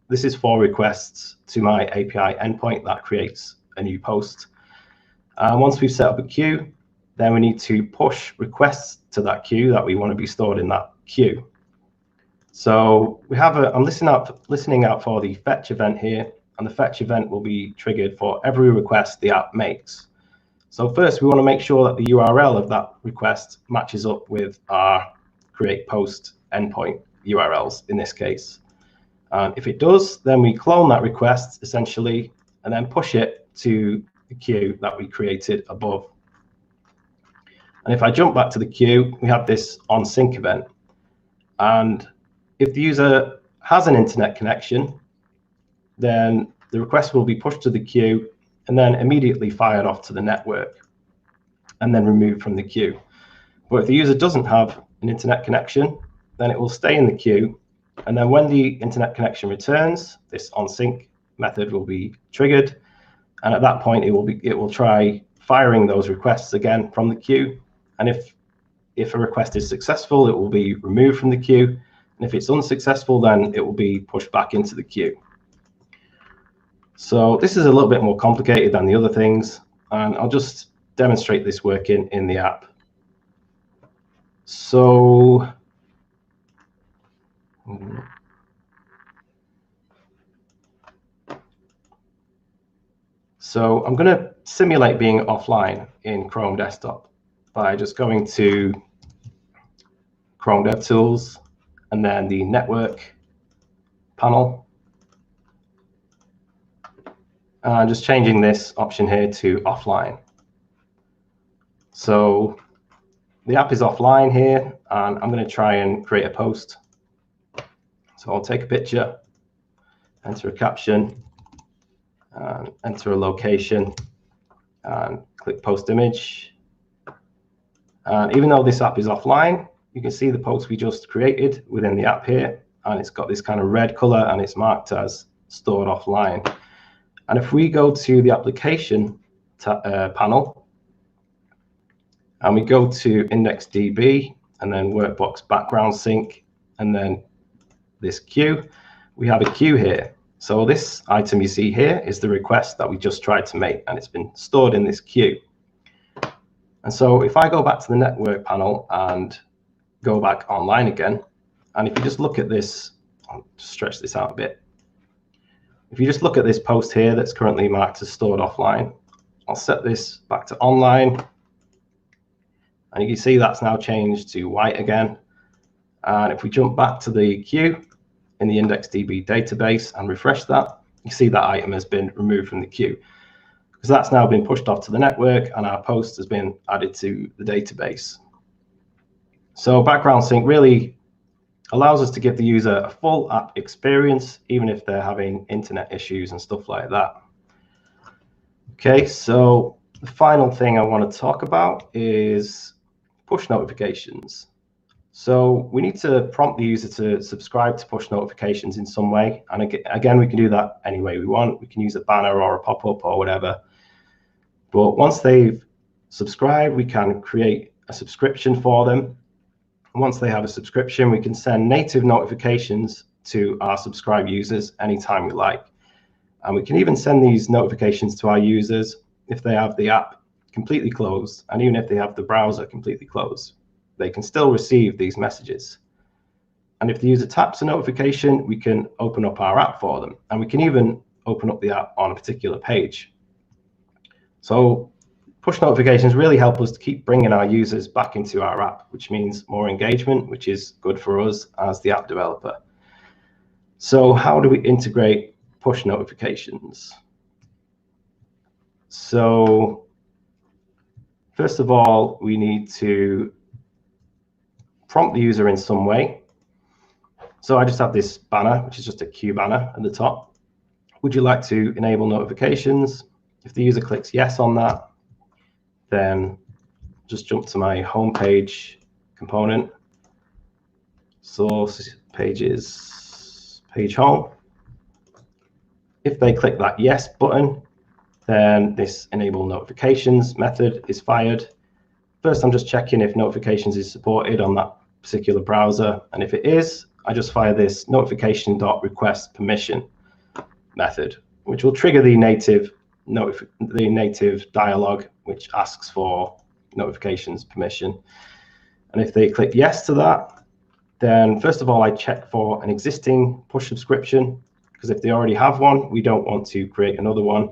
This is for requests to my API endpoint that creates a new post. Once we've set up a queue, then we need to push requests to that queue that we want to be stored in that queue. So we have I'm listening out for the fetch event here, and the fetch event will be triggered for every request the app makes. So first, we want to make sure that the URL of that request matches up with our create post endpoint URLs in this case. And if it does, then we clone that request essentially, and then push it to the queue that we created above. And if I jump back to the queue, we have this on sync event. And if the user has an internet connection, then the request will be pushed to the queue and then immediately fired off to the network and then removed from the queue. But if the user doesn't have an internet connection, then it will stay in the queue. And then when the internet connection returns, this on sync method will be triggered. And at that point, it will try firing those requests again from the queue. And if a request is successful, it will be removed from the queue. And if it's unsuccessful, then it will be pushed back into the queue. So this is a little bit more complicated than the other things, and I'll just demonstrate this working in the app. So I'm going to simulate being offline in Chrome Desktop by just going to Chrome DevTools and then the network panel. And just changing this option here to offline. So the app is offline here, and I'm going to try and create a post. So I'll take a picture, enter a caption, and enter a location, and click post image. And even though this app is offline, you can see the post we just created within the app here, and it's got this kind of red color, and it's marked as stored offline. And if we go to the application panel, and we go to IndexedDB, and then Workbox background sync, and then this queue, we have a queue here. So this item you see here is the request that we just tried to make, and it's been stored in this queue. And so if I go back to the network panel and go back online again, and if you just look at this, I'll stretch this out a bit. If you just look at this post here that's currently marked as stored offline, I'll set this back to online. And you can see that's now changed to white again. And if we jump back to the queue in the IndexedDB database and refresh that, you see that item has been removed from the queue, because that's now been pushed off to the network and our post has been added to the database. So background sync really allows us to give the user a full app experience, even if they're having internet issues and stuff like that. Okay, so the final thing I want to talk about is push notifications. So we need to prompt the user to subscribe to push notifications in some way. And again, we can do that any way we want. We can use a banner or a pop-up or whatever. But once they've subscribed, we can create a subscription for them. And once they have a subscription, we can send native notifications to our subscribed users anytime we like. And we can even send these notifications to our users if they have the app completely closed, and even if they have the browser completely closed, they can still receive these messages. And if the user taps a notification, we can open up our app for them, and we can even open up the app on a particular page. So push notifications really help us to keep bringing our users back into our app, which means more engagement, which is good for us as the app developer. So how do we integrate push notifications? So first of all, we need to prompt the user in some way. So I just have this banner, which is just a Q banner at the top. Would you like to enable notifications? If the user clicks yes on that, then just jump to my home page component. Source pages, page home. If they click that yes button, then this enable notifications method is fired. First, I'm just checking if notifications is supported on that particular browser. And if it is, I just fire this notification.request permission method, which will trigger the native dialog, which asks for notifications permission. And if they click yes to that, then first of all, I check for an existing push subscription, because if they already have one, we don't want to create another one.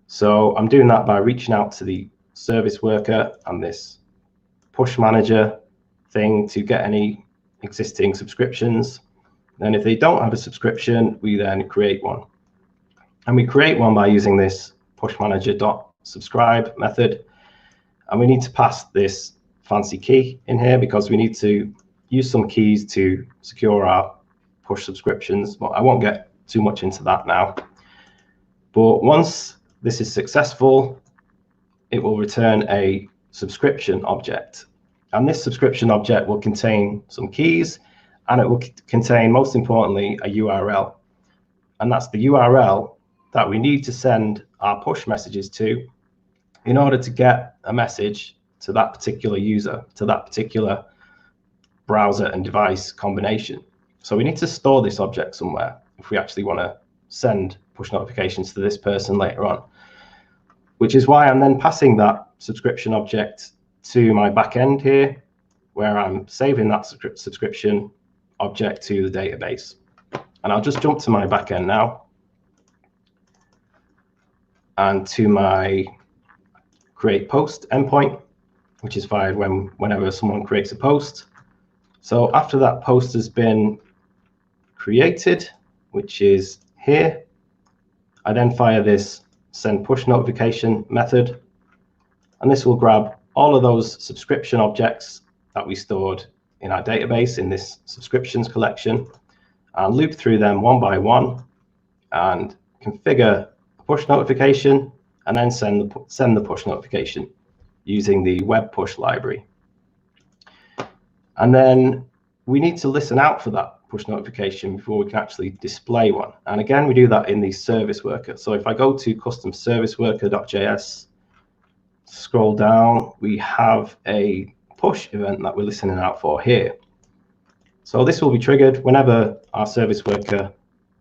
So I'm doing that by reaching out to the service worker and this push manager thing to get any existing subscriptions. Then if they don't have a subscription, we then create one. And we create one by using this push manager.subscribe method. And we need to pass this fancy key in here because we need to use some keys to secure our push subscriptions. But I won't get too much into that now. But once this is successful, it will return a subscription object. And this subscription object will contain some keys, and it will contain, most importantly, a URL. And that's the URL that we need to send our push messages to in order to get a message to that particular user, to that particular browser and device combination. So we need to store this object somewhere if we actually want to send push notifications to this person later on, which is why I'm then passing that subscription object to my backend here, where I'm saving that subscription object to the database. And I'll just jump to my backend now and to my create post endpoint, which is fired whenever someone creates a post. So after that post has been created, which is here, I then fire this send push notification method, and this will grab all of those subscription objects that we stored in our database in this subscriptions collection and loop through them one by one and configure a push notification and then send the push notification using the web push library. And then we need to listen out for that push notification before we can actually display one. And again, we do that in the service worker. So if I go to custom service worker.js, scroll down, we have a push event that we're listening out for here. So this will be triggered whenever our service worker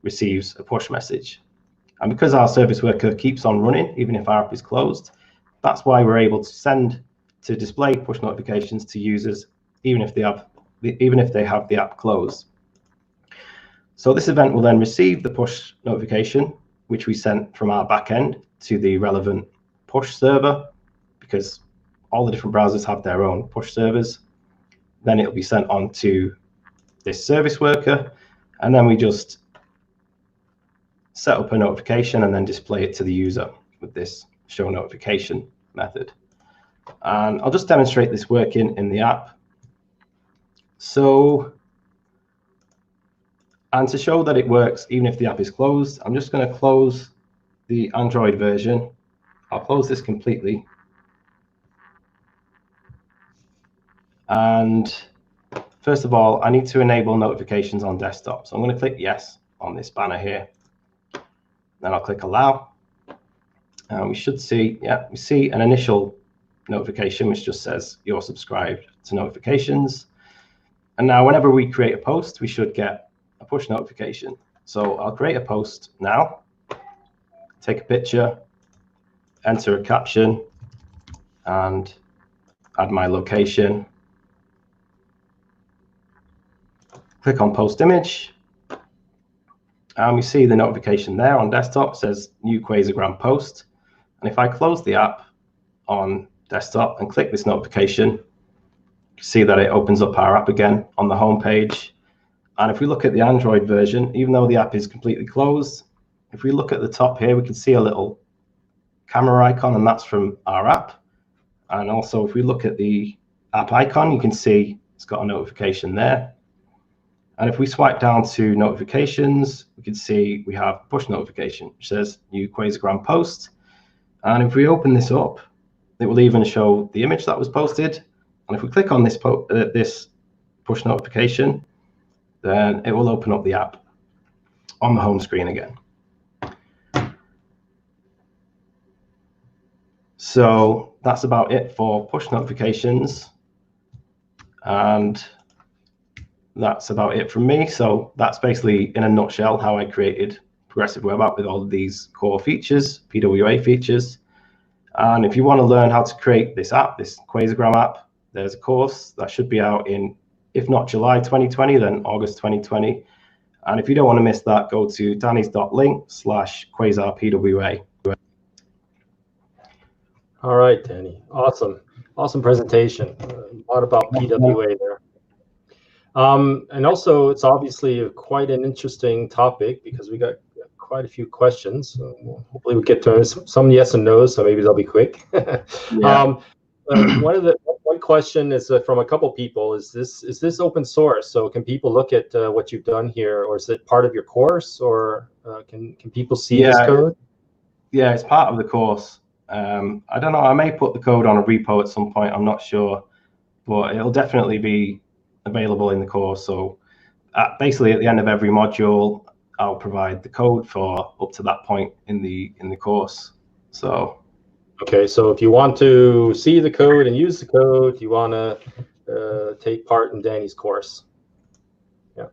receives a push message. And because our service worker keeps on running, even if our app is closed, that's why we're able to display push notifications to users, even if they have the app closed. So this event will then receive the push notification, which we sent from our backend to the relevant push server, because all the different browsers have their own push servers. Then it'll be sent on to this service worker, and then we just set up a notification and then display it to the user with this show notification method. And I'll just demonstrate this working in the app. So, and to show that it works even if the app is closed, I'm just going to close the Android version. I'll close this completely. And first of all, I need to enable notifications on desktop. So I'm going to click yes on this banner here. Then I'll click allow. And we should see, we see an initial notification which just says you're subscribed to notifications. And now whenever we create a post, we should get a push notification. So I'll create a post now, take a picture, enter a caption, and add my location. Click on post image, and we see the notification there on desktop says new Quasar post. And if I close the app on desktop and click this notification, you see that it opens up our app again on the home page. And if we look at the Android version, even though the app is completely closed, if we look at the top here, we can see a little camera icon, and that's from our app. And also if we look at the app icon, you can see it's got a notification there. And if we swipe down to notifications, we can see we have push notification, which says new Quasar post. And if we open this up, it will even show the image that was posted. And if we click on this push notification, then it will open up the app on the home screen again. So that's about it for push notifications. And that's about it from me. So that's basically, in a nutshell, how I created Progressive Web App with all of these core features, PWA features. And if you want to learn how to create this app, this Quasar app, there's a course that should be out in, if not July 2020, then August 2020. And if you don't want to miss that, go to dannys.link/QuasarPWA. All right, Danny. Awesome. Awesome presentation. A lot about PWA there. And also, it's obviously quite an interesting topic because we got quite a few questions. So hopefully we get to some yes and no's, so maybe they'll be quick. Yeah. One question is from a couple people. Is this open source? So can people look at what you've done here, or is it part of your course, or can people see this code? Yeah, it's part of the course. I don't know. I may put the code on a repo at some point. I'm not sure, but it'll definitely be available in the course. So basically at the end of every module, I'll provide the code for up to that point in the course. So okay, so if you want to see the code and use the code, you want to take part in Danny's course. Yeah.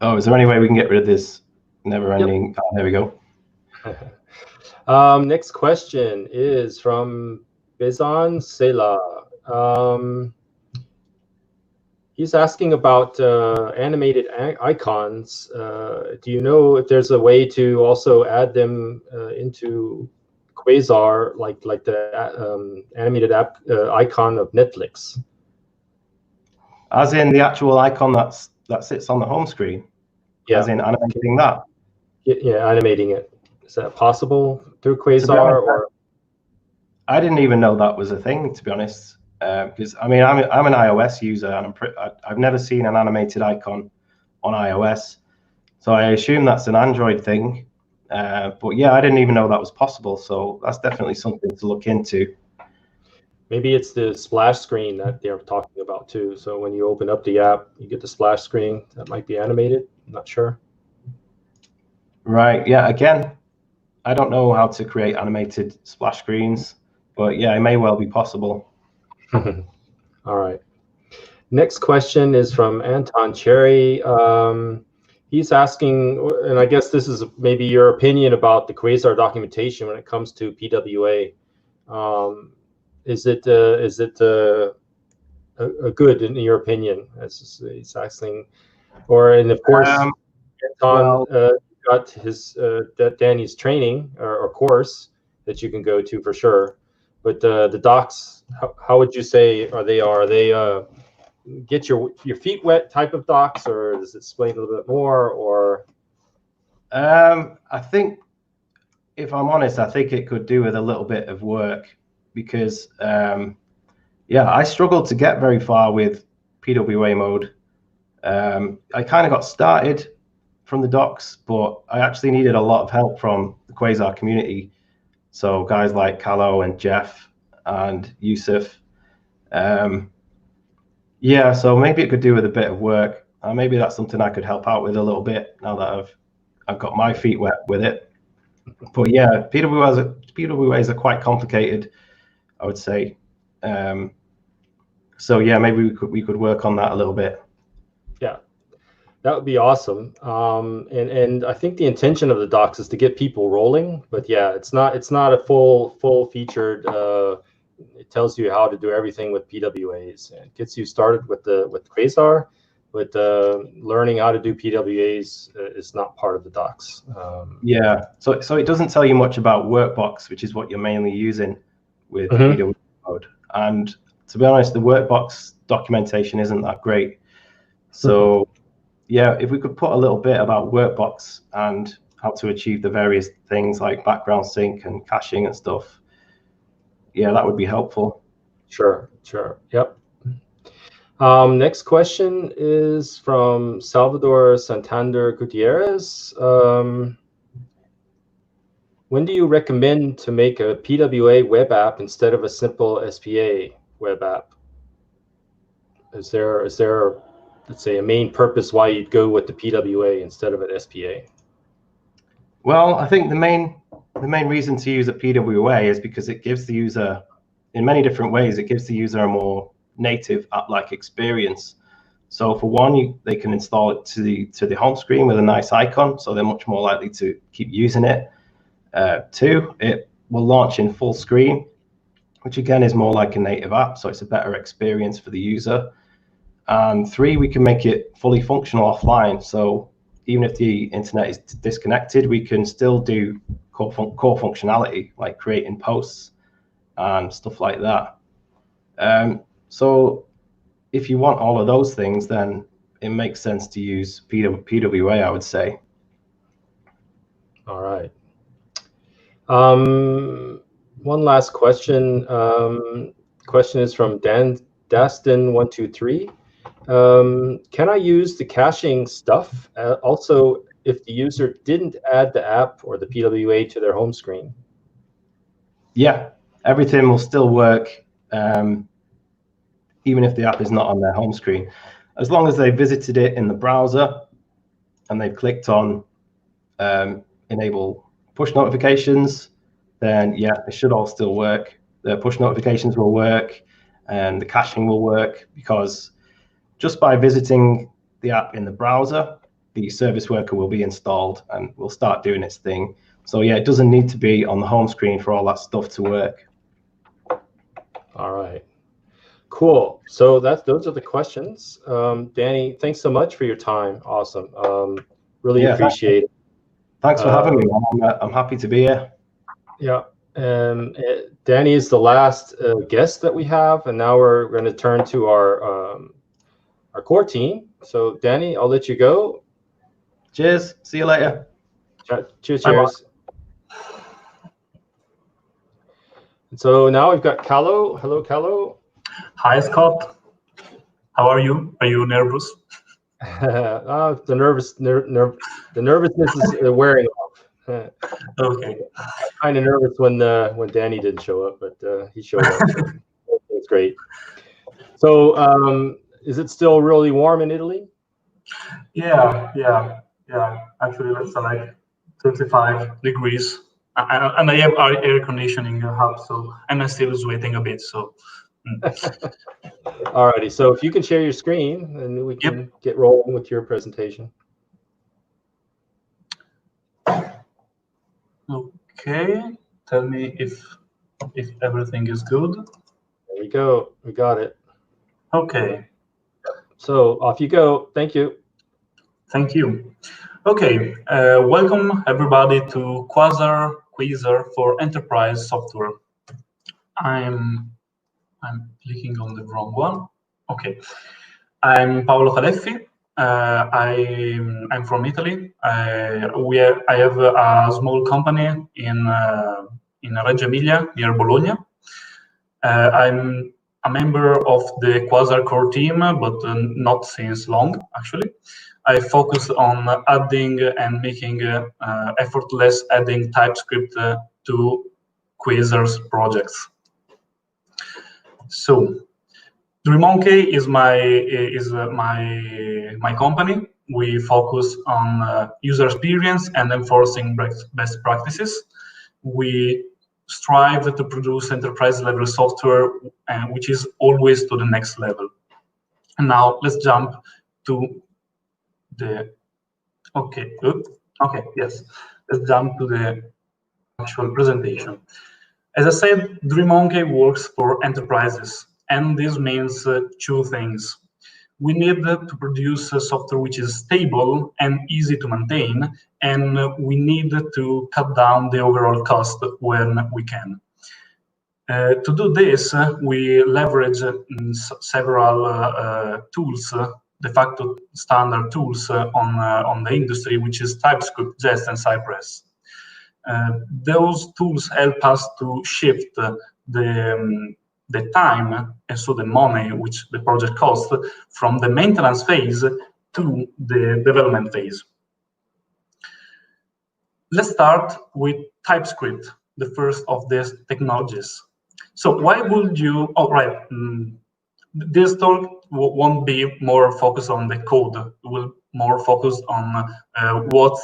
Oh, is there any way we can get rid of this never-ending? Yep. Oh, there we go. Next question is from Bezan Sela. He's asking about animated icons. Do you know if there's a way to also add them into Quasar, like the animated app icon of Netflix? As in the actual icon that sits on the home screen? Yeah. As in animating that? Yeah, animating it. Is that possible through Quasar? Or I didn't even know that was a thing, to be honest. Because I mean, I'm an iOS user, and I've never seen an animated icon on iOS, so I assume that's an Android thing. But yeah, I didn't even know that was possible. So that's definitely something to look into. Maybe it's the splash screen that they're talking about too. So when you open up the app, you get the splash screen that might be animated. I'm not sure. Right. Yeah. Again, I don't know how to create animated splash screens, but yeah, it may well be possible. All right. Next question is from Anton Cherry. He's asking, and I guess this is maybe your opinion about the Quasar documentation when it comes to PWA. Is it a good in your opinion? As he's asking, and of course, Anton got his Danny's training or course that you can go to for sure. But the docs, how would you say are they get your feet wet type of docs, or does it explain a little bit more? Or I think, if I'm honest, I think it could do with a little bit of work because, yeah, I struggled to get very far with PWA mode. I kind of got started from the docs, but I actually needed a lot of help from the Quasar community. So guys like Callo and Jeff and Yusuf. Yeah, so maybe it could do with a bit of work. Maybe that's something I could help out with a little bit now that I've got my feet wet with it. But yeah, PWAs are quite complicated, I would say. So yeah, maybe we could work on that a little bit. Yeah, that would be awesome. And I think the intention of the docs is to get people rolling. But yeah, it's not a full featured. It tells you how to do everything with PWAs and gets you started with Quasar. But learning how to do PWAs is not part of the docs. Yeah, so it doesn't tell you much about Workbox, which is what you're mainly using with PWA mode. And to be honest, the Workbox documentation isn't that great. So yeah, if we could put a little bit about Workbox and how to achieve the various things like background sync and caching and stuff, yeah, that would be helpful. Sure. Yep. Next question is from Salvador Santander Gutierrez. When do you recommend to make a PWA web app instead of a simple SPA web app? Is there, let's say, a main purpose why you'd go with the PWA instead of an SPA? Well, I think the main reason to use a PWA is because it gives the user, in many different ways, it gives the user a more native app-like experience. So for one, they can install it to the home screen with a nice icon, so they're much more likely to keep using it. Two, it will launch in full screen, which again is more like a native app, so it's a better experience for the user. And three, we can make it fully functional offline. So even if the internet is disconnected, we can still do core functionality like creating posts and stuff like that. So if you want all of those things, then it makes sense to use PWA, I would say. All right. One last question. Question is from Dastin123. Can I use the caching stuff also if the user didn't add the app or the PWA to their home screen? Yeah, everything will still work even if the app is not on their home screen. As long as they visited it in the browser and they've clicked on enable push notifications, then yeah, it should all still work. The push notifications will work and the caching will work, because just by visiting the app in the browser, the service worker will be installed and will start doing its thing. So yeah, it doesn't need to be on the home screen for all that stuff to work. All right. Cool. So those are the questions. Danny, thanks so much for your time. Awesome. Really appreciate it. Thanks for having me. I'm happy to be here. Yeah. Danny is the last guest that we have, and now we're going to turn to our core team. So Danny, I'll let you go. Cheers. See you later. Cheers. Cheers. So now we've got Callo. Hello, Callo. Hi, Scott. How are you? Are you nervous? The nervousness is wearing off. Okay. I'm kind of nervous when Danny didn't show up, but he showed up. So it's great. So is it still really warm in Italy? Yeah. Actually, it's like 35 degrees, and I have air conditioning hub, so I'm still sweating a bit. So. Alrighty, so if you can share your screen, and we can get rolling with your presentation. Okay, tell me if everything is good. There we go. We got it. Okay. So off you go. Thank you. Thank you. Okay, welcome everybody to Quasar for enterprise software. I'm clicking on the wrong one. Okay. I'm Paolo Caleffi. I'm from Italy. I have a small company in Reggio Emilia, near Bologna. I'm a member of the Quasar core team, but not since long, actually. I focus on adding and making effortless adding TypeScript to Quasar's projects. So, DreamMonkey is my company. We focus on user experience and enforcing best practices. We strive to produce enterprise-level software, which is always to the next level. And now let's jump to the. Okay, good. Okay, yes. Let's jump to the actual presentation. As I said, DreamMonkey works for enterprises. And this means two things. We need to produce software which is stable and easy to maintain, and we need to cut down the overall cost when we can. To do this, we leverage several tools, de facto standard tools on the industry, which is TypeScript, Jest, and Cypress. Those tools help us to shift the time, and so the money which the project costs, from the maintenance phase to the development phase. Let's start with TypeScript, the first of these technologies. So why would you, this talk won't be more focused on the code, it will more focus on what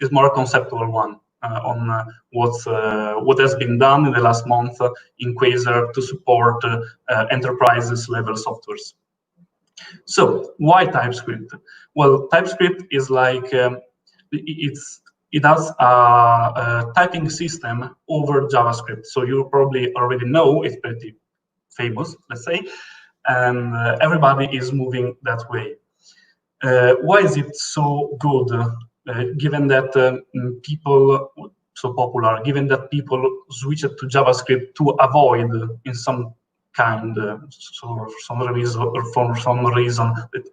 is more conceptual one. On what has been done in the last month in Quasar to support enterprises level softwares. So why TypeScript? Well, TypeScript is like it has a typing system over JavaScript. So you probably already know it's pretty famous, let's say, and everybody is moving that way. Why is it so good? Given that people so popular, given that people switch it to JavaScript to avoid, in some kind, for some reason,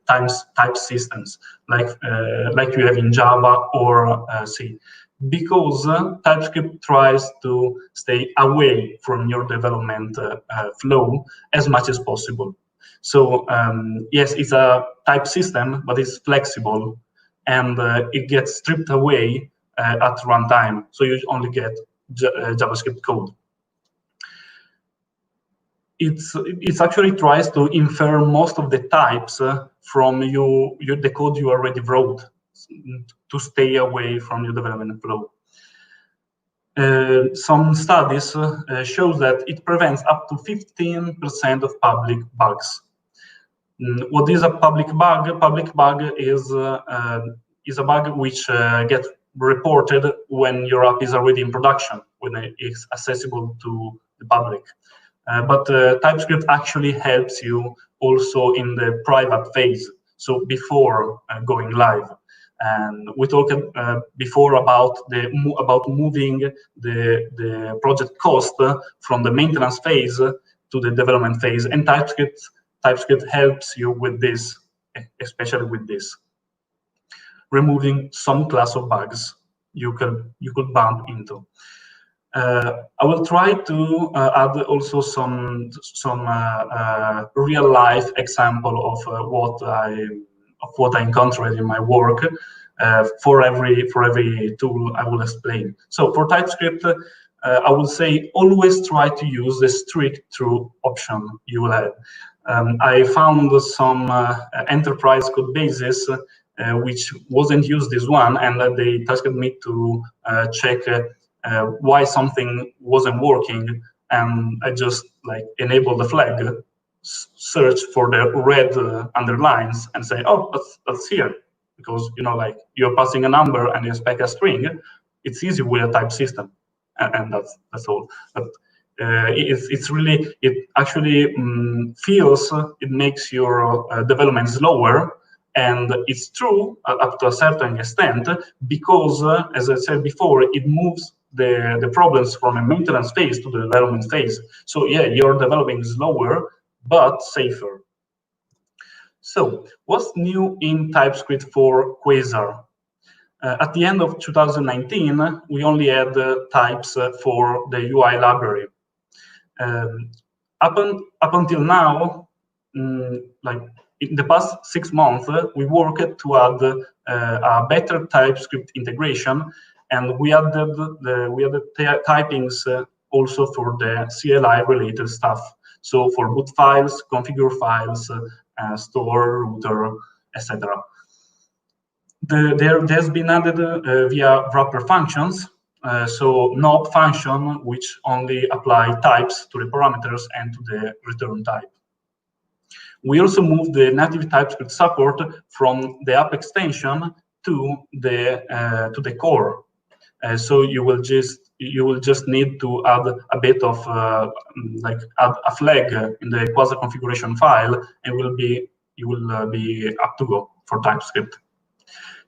type systems like you have in Java or C, because TypeScript tries to stay away from your development flow as much as possible. So yes, it's a type system, but it's flexible. And it gets stripped away at runtime, so you only get JavaScript code. It actually tries to infer most of the types from the code you already wrote to stay away from your development flow. Some studies show that it prevents up to 15% of public bugs. What is a public bug? Public bug is a bug which gets reported when your app is already in production, when it is accessible to the public. But TypeScript actually helps you also in the private phase, so before going live. And we talked before about moving the project cost from the maintenance phase to the development phase, and TypeScript helps you with this, especially with this, removing some class of bugs you could bump into. I will try to add also some real life example of what I encountered in my work. For every tool I will explain. So for TypeScript, I will say always try to use the strict true option you will have. I found some enterprise code bases which wasn't used this one, and they tasked me to check why something wasn't working, and I just like enable the flag, search for the red underlines, and say, oh, that's here, because like you're passing a number and you expect a string. It's easy with a type system, and that's all. But it actually feels it makes your development slower, and it's true up to a certain extent, because as I said before, it moves the problems from a maintenance phase to the development phase. So yeah, you're developing slower but safer. So, what's new in TypeScript for Quasar? At the end of 2019, we only had types for the UI library. Up until now, like in the past 6 months, we worked to add a better TypeScript integration, and we added typings also for the CLI related stuff. So for boot files, configure files, store, router, etc. There's been added via wrapper functions, so knob function, which only apply types to the parameters and to the return type. We also moved the native TypeScript support from the app extension to the core. So you will just need to add a bit of like add a flag in the Quasar configuration file, and you will be up to go for TypeScript.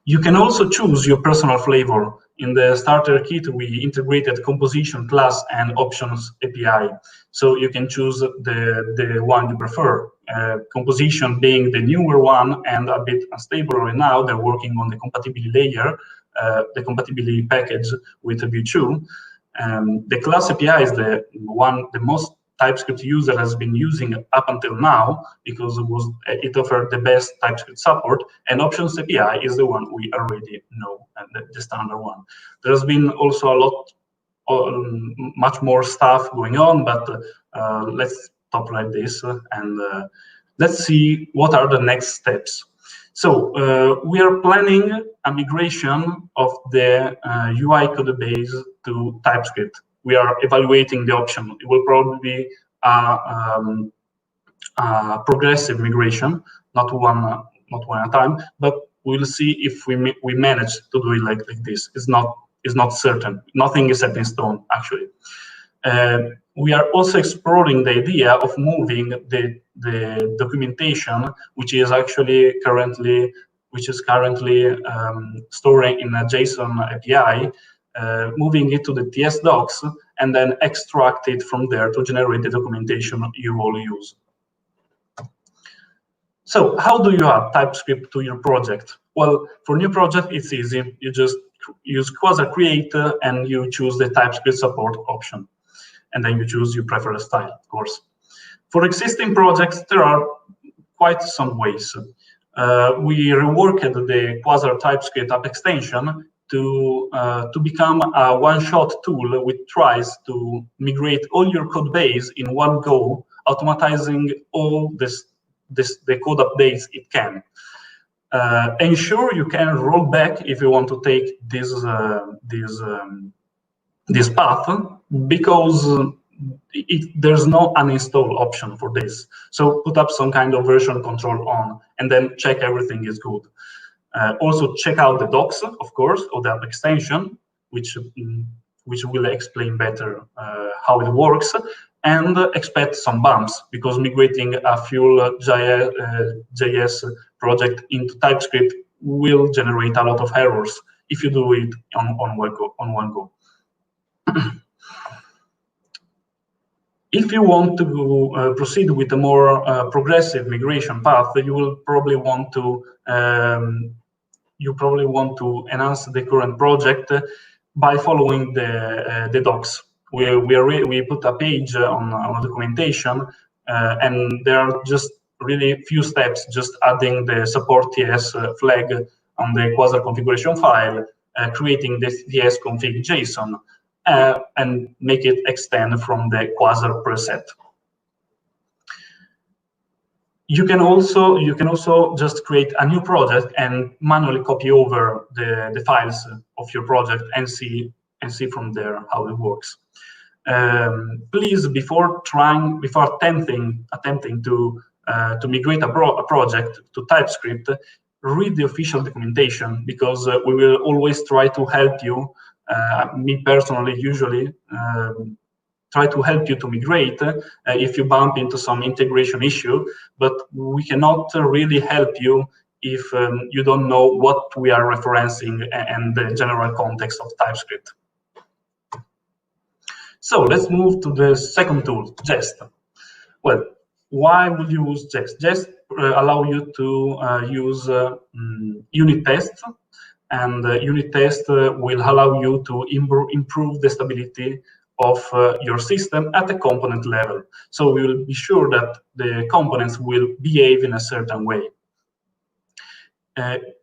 You can also choose your personal flavor. In the starter kit, we integrated composition, class, and options API. So you can choose the one you prefer. Composition being the newer one and a bit unstable right now. They're working on the compatibility layer, the compatibility package with Vue 2. The class API is the most TypeScript user has been using up until now, because it offered the best TypeScript support, and options API is the one we already know, and the standard one. There's been also a lot, much more stuff going on, but let's stop like this and let's see what are the next steps. So we are planning a migration of the UI code base to TypeScript. We are evaluating the option. It will probably be a progressive migration, not one at a time. But we'll see if we manage to do it like this. It's not certain. Nothing is set in stone, actually. We are also exploring the idea of moving the documentation, which is currently storing in a JSON API. Moving it to the TS docs, and then extract it from there to generate the documentation you all use. So how do you add TypeScript to your project? Well, for new project, it's easy. You just use Quasar create and you choose the TypeScript support option. And then you choose your preferred style, of course. For existing projects, there are quite some ways. We reworked the Quasar TypeScript app extension to become a one-shot tool which tries to migrate all your code base in one go, automatizing all the code updates it can. Ensure you can roll back if you want to take this path, because there's no uninstall option for this. So put up some kind of version control on, and then check everything is good. Also check out the docs, of course, of the app extension, which will explain better how it works, and expect some bumps, because migrating a full JS project into TypeScript will generate a lot of errors if you do it on one go. If you want to proceed with a more progressive migration path, you will probably want to enhance the current project by following the docs. We put a page on documentation, and there are just really few steps, just adding the support TS flag on the Quasar configuration file, creating the TS config JSON, and make it extend from the Quasar preset. You can also just create a new project and manually copy over the files of your project and see from there how it works. Please, before attempting to migrate a project to TypeScript, read the official documentation, because we will always try to help you. Me personally, usually try to help you to migrate if you bump into some integration issue, but we cannot really help you if you don't know what we are referencing and the general context of TypeScript. So let's move to the second tool, Jest. Well, why would you use Jest? Jest allow you to use unit tests, and unit test will allow you to improve the stability of your system at the component level. So we will be sure that the components will behave in a certain way.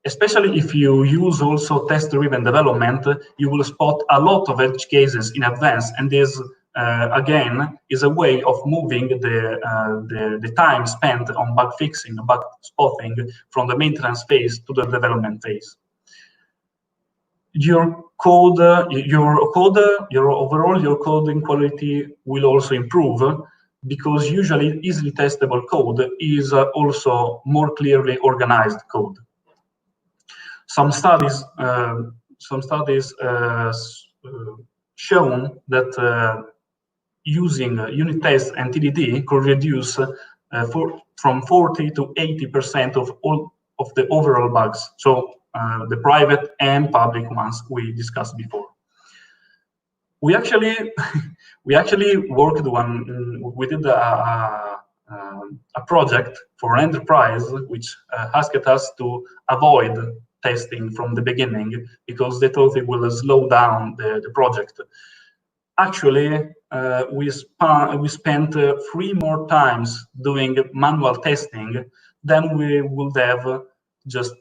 Especially if you use also test-driven development, you will spot a lot of edge cases in advance, and this again is a way of moving the time spent on bug fixing, bug spotting from the maintenance phase to the development phase. Your code, your coding quality will also improve, because usually easily testable code is also more clearly organized code. Some studies shown that using unit tests and TDD could reduce from 40 to 80% of all of the overall bugs. So the private and public ones we discussed before. We actually worked on. We did a project for an enterprise which asked us to avoid testing from the beginning because they thought it will slow down the project. Actually, we spent 3 more times doing manual testing than we would have just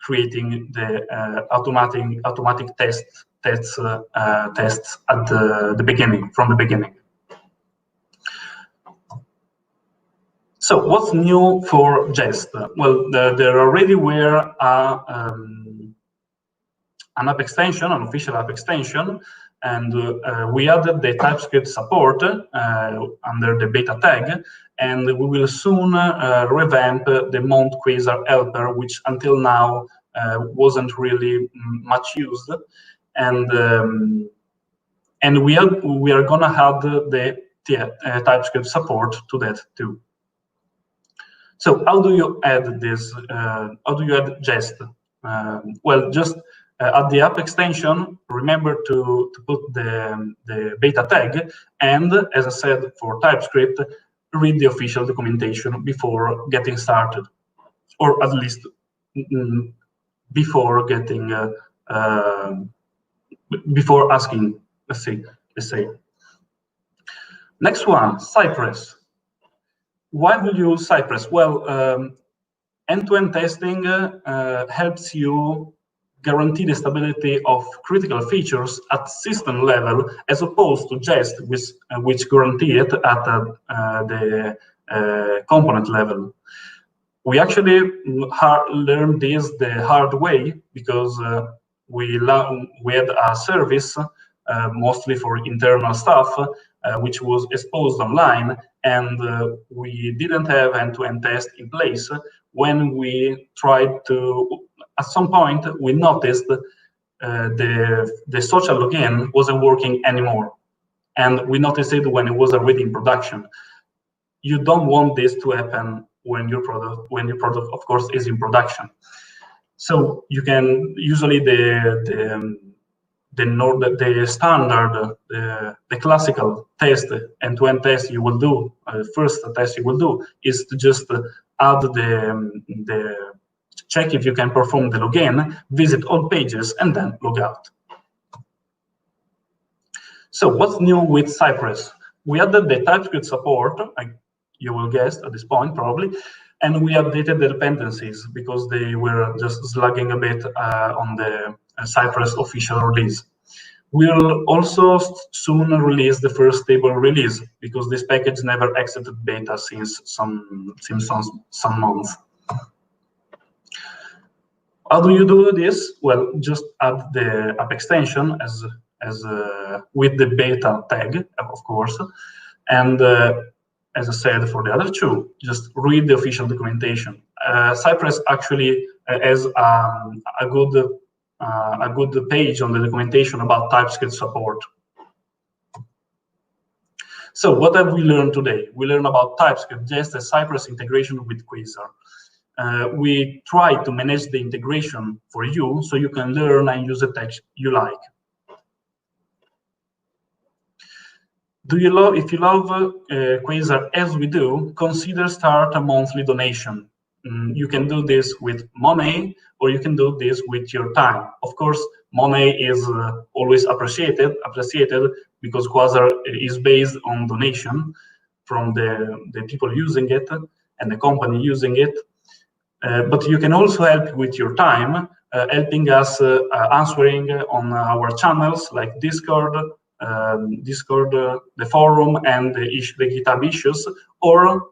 creating the automatic tests at the beginning, from the beginning. So what's new for Jest? Well, there already were an app extension, an official app extension, and we added the TypeScript support under the beta tag, and we will soon revamp the Mount Quasar helper, which until now wasn't really much used, and we are gonna add the TypeScript support to that too. So how do you add this? How do you add Jest? Well, just at the app extension, remember to put the beta tag, and as I said for TypeScript, read the official documentation before getting started, or at least before getting before asking. Let's say. Next one, Cypress. Why will you use Cypress? Well, end-to-end testing helps you guarantee the stability of critical features at system level, as opposed to Jest, which guarantee it at the component level. We actually learned this the hard way, because we had a service mostly for internal stuff, which was exposed online, and we didn't have end-to-end test in place. When we tried to, at some point, we noticed the social login wasn't working anymore, and we noticed it when it was already in production. You don't want this to happen when your product, of course, is in production. So you can usually the standard, the classical test, end-to-end test you will do, first test you will do is to just add the check if you can perform the login, visit all pages, and then log out. So what's new with Cypress? We added the TypeScript support, you will guess at this point probably, and we updated the dependencies because they were just slugging a bit on the Cypress official release. We'll also soon release the first stable release, because this package never exited beta since some months. How do you do this? Well, just add the app extension as with the beta tag, of course, and as I said for the other two, just read the official documentation. Cypress actually has a good page on the documentation about TypeScript support. So what have we learned today? We learned about TypeScript, Jest, a Cypress integration with Quasar. We try to manage the integration for you so you can learn and use the tech you like. If you love Quasar as we do, consider start a monthly donation. You can do this with money, or you can do this with your time. Of course, money is always appreciated because Quasar is based on donation from the people using it and the company using it. But you can also help with your time, helping us answering on our channels like Discord, the forum, and the GitHub issues, or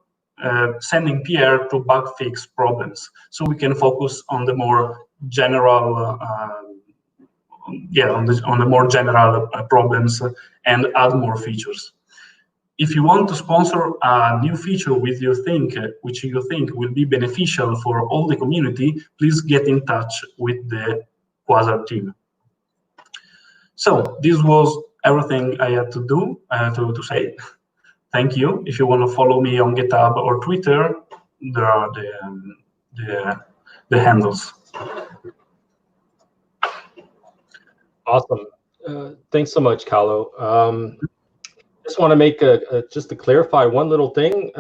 sending PR to bug fix problems, so we can focus on the more general, on the more general problems and add more features. If you want to sponsor a new feature which you think will be beneficial for all the community, please get in touch with the Quasar team. So this was everything I had to do to say. Thank you. If you want to follow me on GitHub or Twitter, there are the handles. Awesome. Thanks so much, Callo. Just want to make just to clarify one little thing.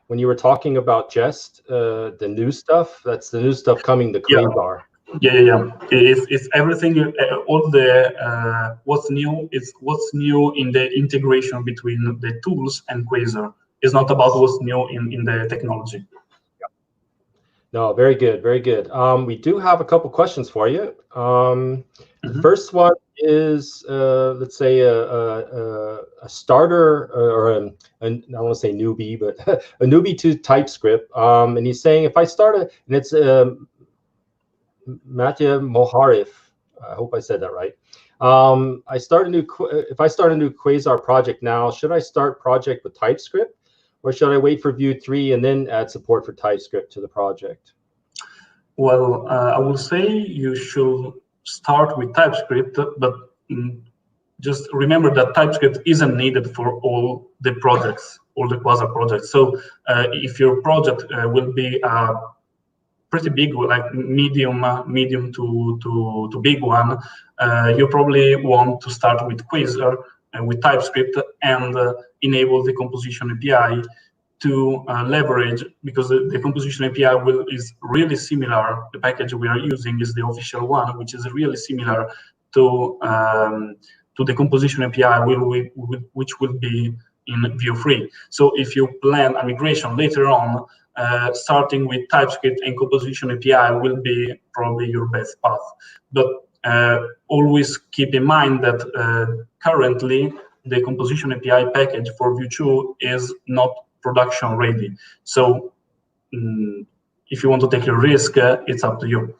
When you were talking about Jest, the new stuff, that's the new stuff coming to Quasar. Yeah. It's everything. All the what's new is what's new in the integration between the tools and Quasar. It's not about what's new in the technology. Yeah. No, very good, very good. We do have a couple questions for you. The first one is, let's say, a starter or I don't want to say newbie, but a newbie to TypeScript. And he's saying, if I start and it's Matya Moharif, I hope I said that right. If I start a new Quasar project now, should I start project with TypeScript, or should I wait for Vue 3 and then add support for TypeScript to the project? Well, I will say you should start with TypeScript, but just remember that TypeScript isn't needed for all the projects, all the Quasar projects. So if your project will be pretty big, like medium to big one, you probably want to start with Quasar with TypeScript and enable the composition API to leverage, because the composition API is really similar. The package we are using is the official one, which is really similar to the composition API, which will be in Vue 3. So if you plan a migration later on, starting with TypeScript and composition API will be probably your best path. But always keep in mind that currently the composition API package for Vue 2 is not production ready. So if you want to take a risk, it's up to you.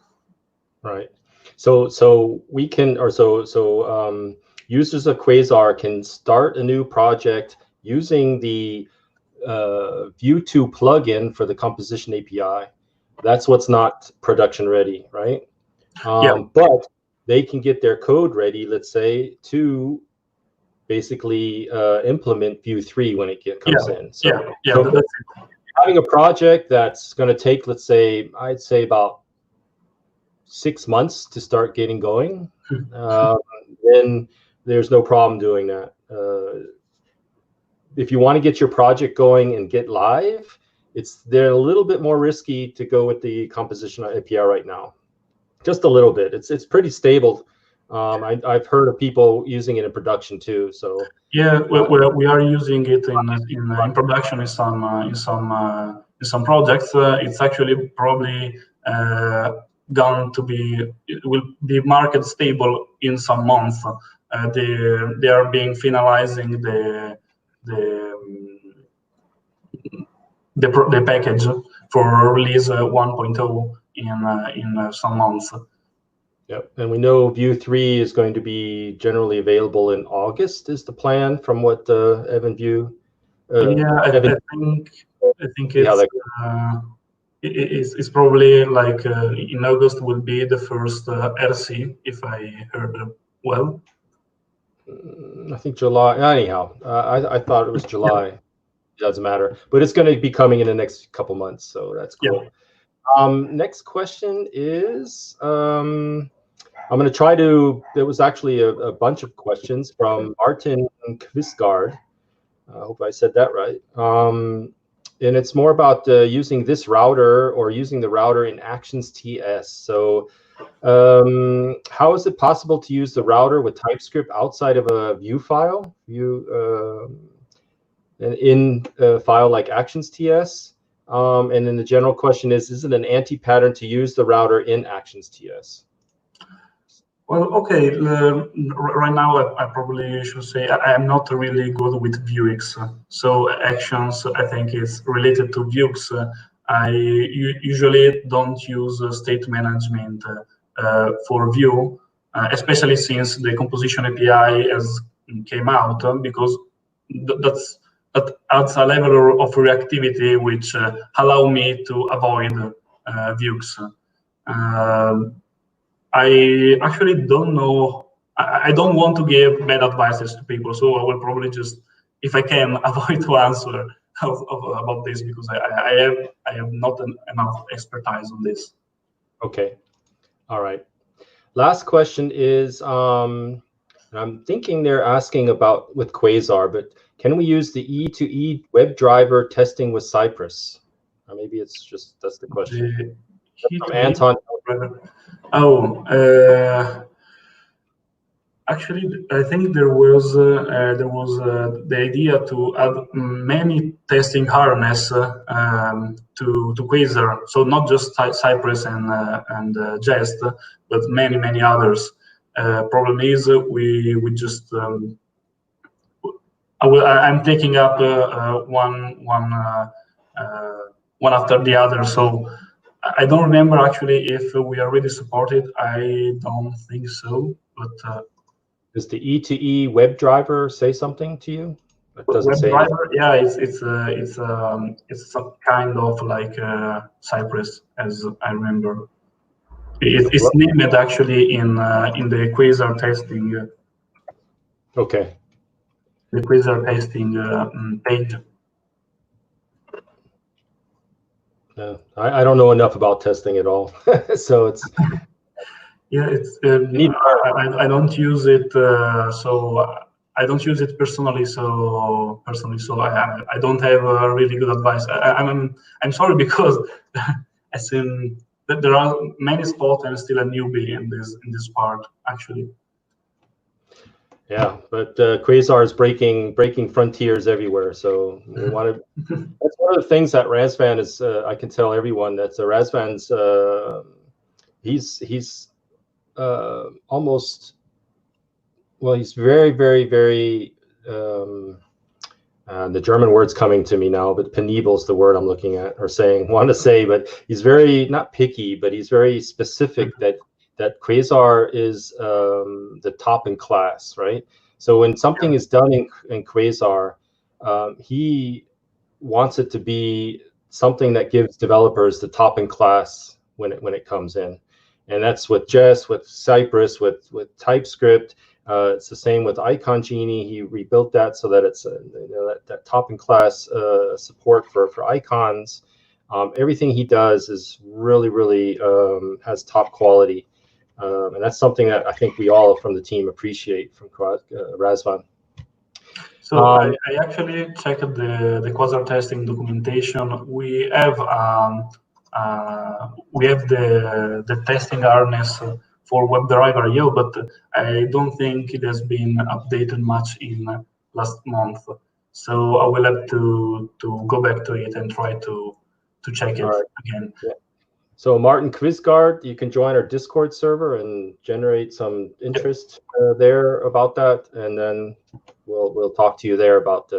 Right. So we can, or users of Quasar can start a new project using the Vue 2 plugin for the composition API. That's what's not production ready, right? But they can get their code ready, let's say, to basically implement Vue 3 when it comes in. So, having a project that's going to take, let's say, I'd say about 6 months to start getting going, then there's no problem doing that. If you want to get your project going and get live, they're a little bit more risky to go with the composition API right now. Just a little bit. It's pretty stable. I've heard of people using it in production too. So yeah, we are using it in production in some projects. It's actually probably it will be market stable in some months. They are being finalizing the package for release 1.0 in some months. Yep, and we know Vue 3 is going to be generally available in August. Is the plan from what Evan Vue? I think it's probably like in August will be the first RC, if I heard well. I think July. Anyhow, I thought it was July. It doesn't matter, but it's going to be coming in the next couple months, so that's cool. Yeah. Next question is, I'm going to try to. There was actually a bunch of questions from Martin Quisgaard. I hope I said that right. And it's more about using this router or using the router in actions TS. So how is it possible to use the router with TypeScript outside of a view file, in a file like actions TS? And then the general question is it an anti-pattern to use the router in actions TS? Well, okay. Right now, I probably should say I am not really good with Vuex. So actions, I think, is related to Vuex. I usually don't use state management for Vue, especially since the composition API has came out, because that adds a level of reactivity which allow me to avoid Vuex. I actually don't know. I don't want to give bad advices to people, so I will probably just, if I can, avoid to answer about this, because I have not enough expertise on this. Okay, all right. Last question is, I'm thinking they're asking about with Quasar, but can we use the E2E WebDriver testing with Cypress? Or maybe it's just, that's the question. From Anton. Actually, I think there was the idea to add many testing harness to Quasar. So not just Cypress and Jest, but many others. Problem is we just I'm taking up one after the other. So I don't remember actually if we already supported. I don't think so, but. Does the E2E WebDriver say something to you? It doesn't say. WebDriver, yeah, it's some kind of like Cypress, as I remember. It's named actually in the Quasar testing. Okay. The Quasar testing page. I don't know enough about testing at all, so it's. Yeah, it's. I don't use it, so I don't use it personally. So I don't have really good advice. I'm sorry, because as in that there are many spots and still a newbie in this part actually. Yeah, but Quasar is breaking frontiers everywhere. So we want to. That's one of the things that Razvan is. I can tell everyone that Razvan's. He's almost. Well, he's very. The German word's coming to me now, but penibel is the word I'm looking at or want to say. But he's very not picky, but he's very specific that Quasar is the top in class, right? So when something is done in Quasar, he wants it to be something that gives developers the top in class when it comes in, and that's with Jest, with Cypress, with TypeScript. It's the same with Icon Genie. He rebuilt that so that it's that top in class support for icons. Everything he does is really has top quality. And that's something that I think we all from the team appreciate from Razvan. So I actually checked the Quasar testing documentation. We have the testing harness for WebDriver IO, but I don't think it has been updated much in last month. So I will have to go back to it and try to check it again. Yeah. So Martin Quisgard, you can join our Discord server and generate some interest there about that, and then we'll talk to you there about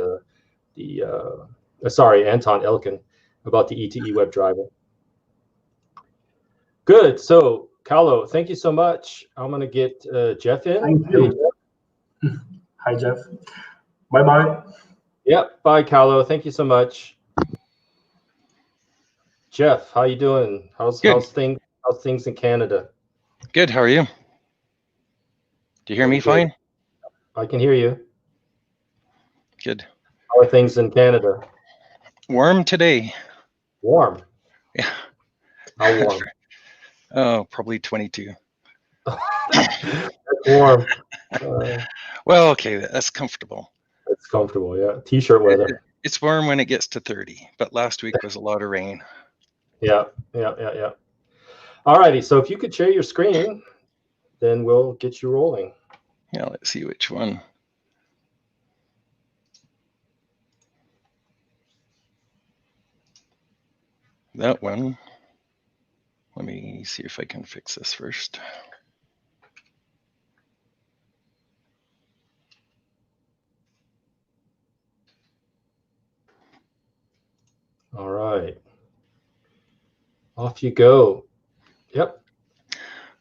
Anton Elkin about the E2E WebDriver. Good. So Callo, thank you so much. I'm gonna get Jeff in. Thank you. Hey, Jeff. Hi, Jeff. Bye. Yep. Bye, Callo. Thank you so much. Jeff, how you doing? How's things in Canada? Good. How are you? Do you hear me fine? I can hear you. Good. How are things in Canada? Warm today. Warm? Yeah. How warm? Oh, probably 22. That's warm. Well, okay, that's comfortable. it's comfortable. Yeah, t-shirt weather. It's warm when it gets to 30, but last week was a lot of rain. Yeah. All righty. So if you could share your screen, then we'll get you rolling. Yeah, let's see which one. That one. Let me see if I can fix this first. All right. Off you go. Yep.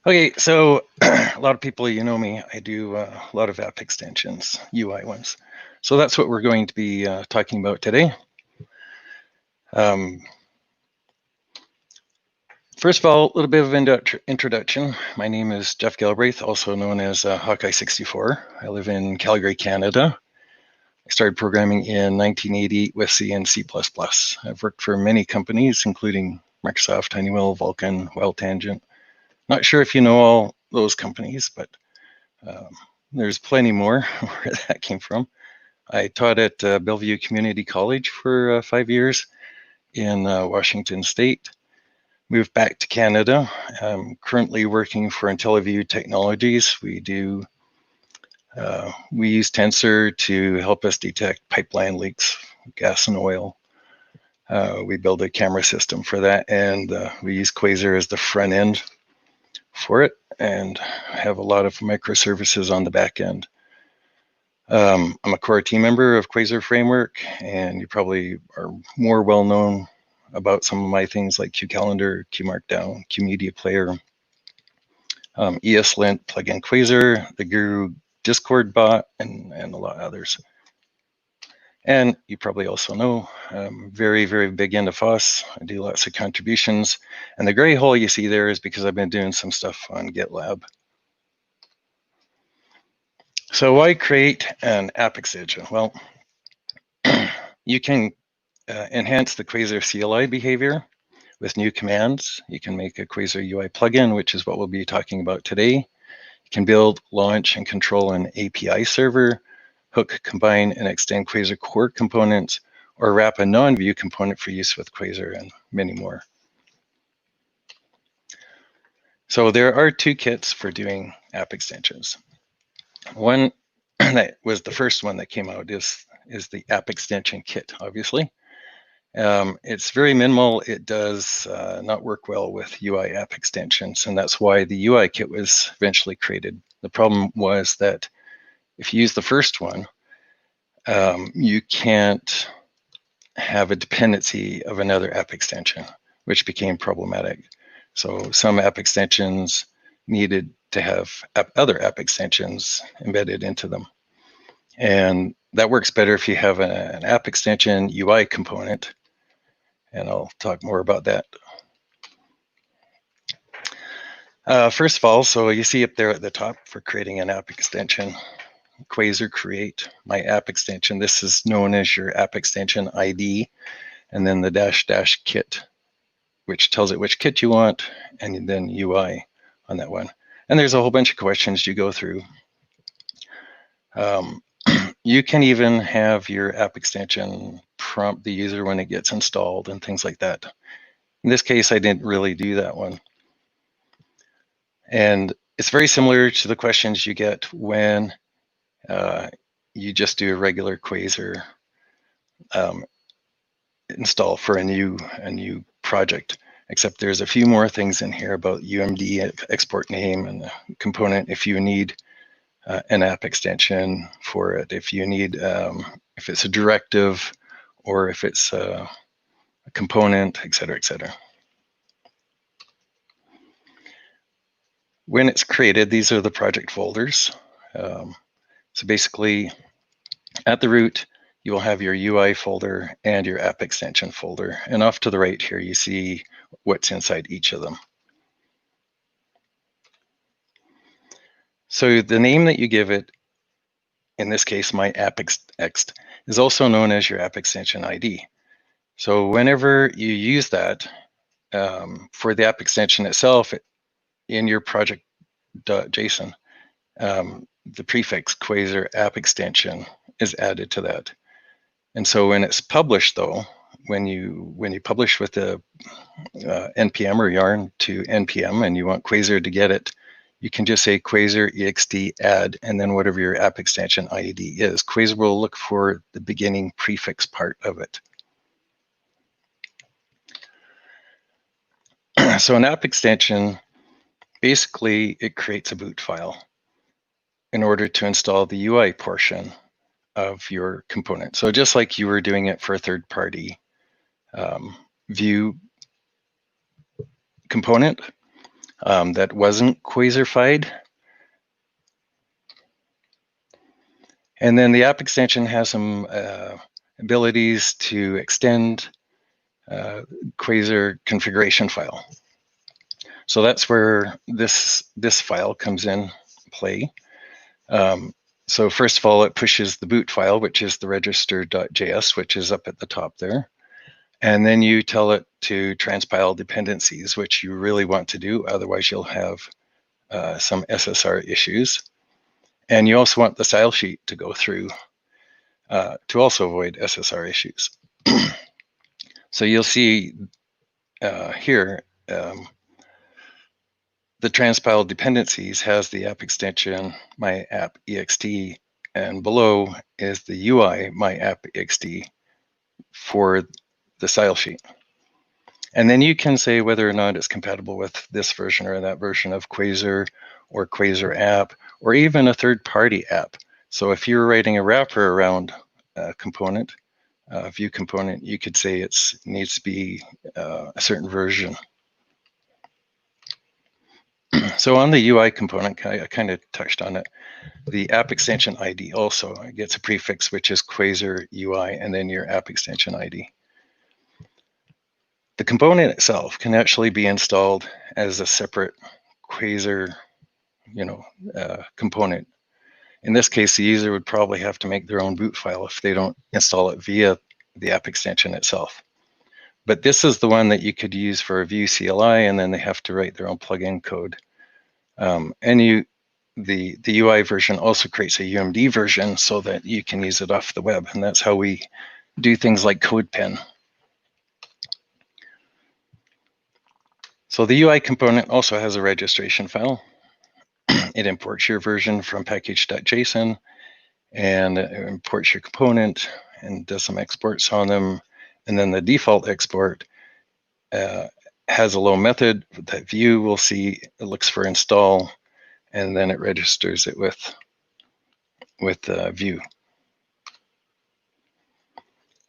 Okay, so a lot of people, you know me, I do a lot of app extensions, UI ones. So that's what we're going to be talking about today. First of all, a little bit of introduction. My name is Jeff Galbraith, also known as Hawkeye64. I live in Calgary, Canada. I started programming in 1980 with C and C++. I've worked for many companies, including Microsoft, Honeywell, Vulkan, WildTangent. Not sure if you know all those companies, but there's plenty more where that came from. I taught at Bellevue Community College for 5 years in Washington State. Moved back to Canada. I'm currently working for IntelliView Technologies. We use Tensor to help us detect pipeline leaks, gas and oil. We build a camera system for that, and we use Quasar as the front end for it, and have a lot of microservices on the back end. I'm a core team member of Quasar Framework, and you probably are more well known about some of my things like QCalendar, QMarkdown, QMedia Player, ESLint, Plugin Quasar, the Guru Discord bot, and a lot of others. And you probably also know I'm very, very big into FOSS. I do lots of contributions. And the gray hole you see there is because I've been doing some stuff on GitLab. So why create an app extension? Well, you can enhance the Quasar CLI behavior with new commands. You can make a Quasar UI plugin, which is what we'll be talking about today. You can build, launch, and control an API server, hook, combine, and extend Quasar core components, or wrap a non-view component for use with Quasar, and many more. So there are two kits for doing app extensions. One that was the first one that came out is the app extension kit, obviously. It's very minimal. It does not work well with UI app extensions, and that's why the UI kit was eventually created. The problem was that if you use the first one, you can't have a dependency of another app extension, which became problematic. So some app extensions needed to have other app extensions embedded into them. And that works better if you have an app extension UI component. And I'll talk more about that. First of all, so you see up there at the top for creating an app extension, Quasar create my app extension. This is known as your app extension ID, and then the -- kit, which tells it which kit you want, and then UI on that one. And there's a whole bunch of questions you go through. You can even have your app extension prompt the user when it gets installed and things like that. In this case, I didn't really do that one. And it's very similar to the questions you get when you just do a regular Quasar install for a new project, except there's a few more things in here about UMD export name and the component if you need an app extension for it, if you need, if it's a directive or if it's a component, et cetera, et cetera. When it's created, these are the project folders. So basically, at the root, you will have your UI folder and your app extension folder. And off to the right here, you see what's inside each of them. So the name that you give it, in this case, my app ext, is also known as your app extension ID. So whenever you use that for the app extension itself in your project.json, the prefix Quasar app extension is added to that. And so when it's published, though, when you publish with the npm or yarn to npm and you want Quasar to get it, you can just say Quasar ext add, and then whatever your app extension ID is. Quasar will look for the beginning prefix part of it. So an app extension, basically it creates a boot file in order to install the UI portion of your component. So just like you were doing it for a third-party Vue component that wasn't Quasarified. And then the app extension has some abilities to extend Quasar configuration file. So that's where this file comes in play. So first of all, it pushes the boot file, which is the register.js, which is up at the top there. And then you tell it to transpile dependencies, which you really want to do, otherwise you'll have some SSR issues. And you also want the style sheet to go through to also avoid SSR issues. So you'll see here, the transpiled dependencies has the app extension my app ext, and below is the UI my app ext for the style sheet. And then you can say whether or not it's compatible with this version or that version of Quasar or Quasar app, or even a third-party app. So if you're writing a wrapper around a component, Vue component, you could say it needs to be a certain version. So on the UI component, I kind of touched on it. The app extension ID also gets a prefix, which is Quasar UI, and then your app extension ID. The component itself can actually be installed as a separate Quasar, component. In this case, the user would probably have to make their own boot file if they don't install it via the app extension itself. But this is the one that you could use for a Vue CLI, and then they have to write their own plugin code. And the UI version also creates a UMD version so that you can use it off the web, and that's how we do things like CodePen. So the UI component also has a registration file. It imports your version from package.json, and it imports your component and does some exports on them. And then the default export has a low method that Vue will see. It looks for install, and then it registers it with Vue.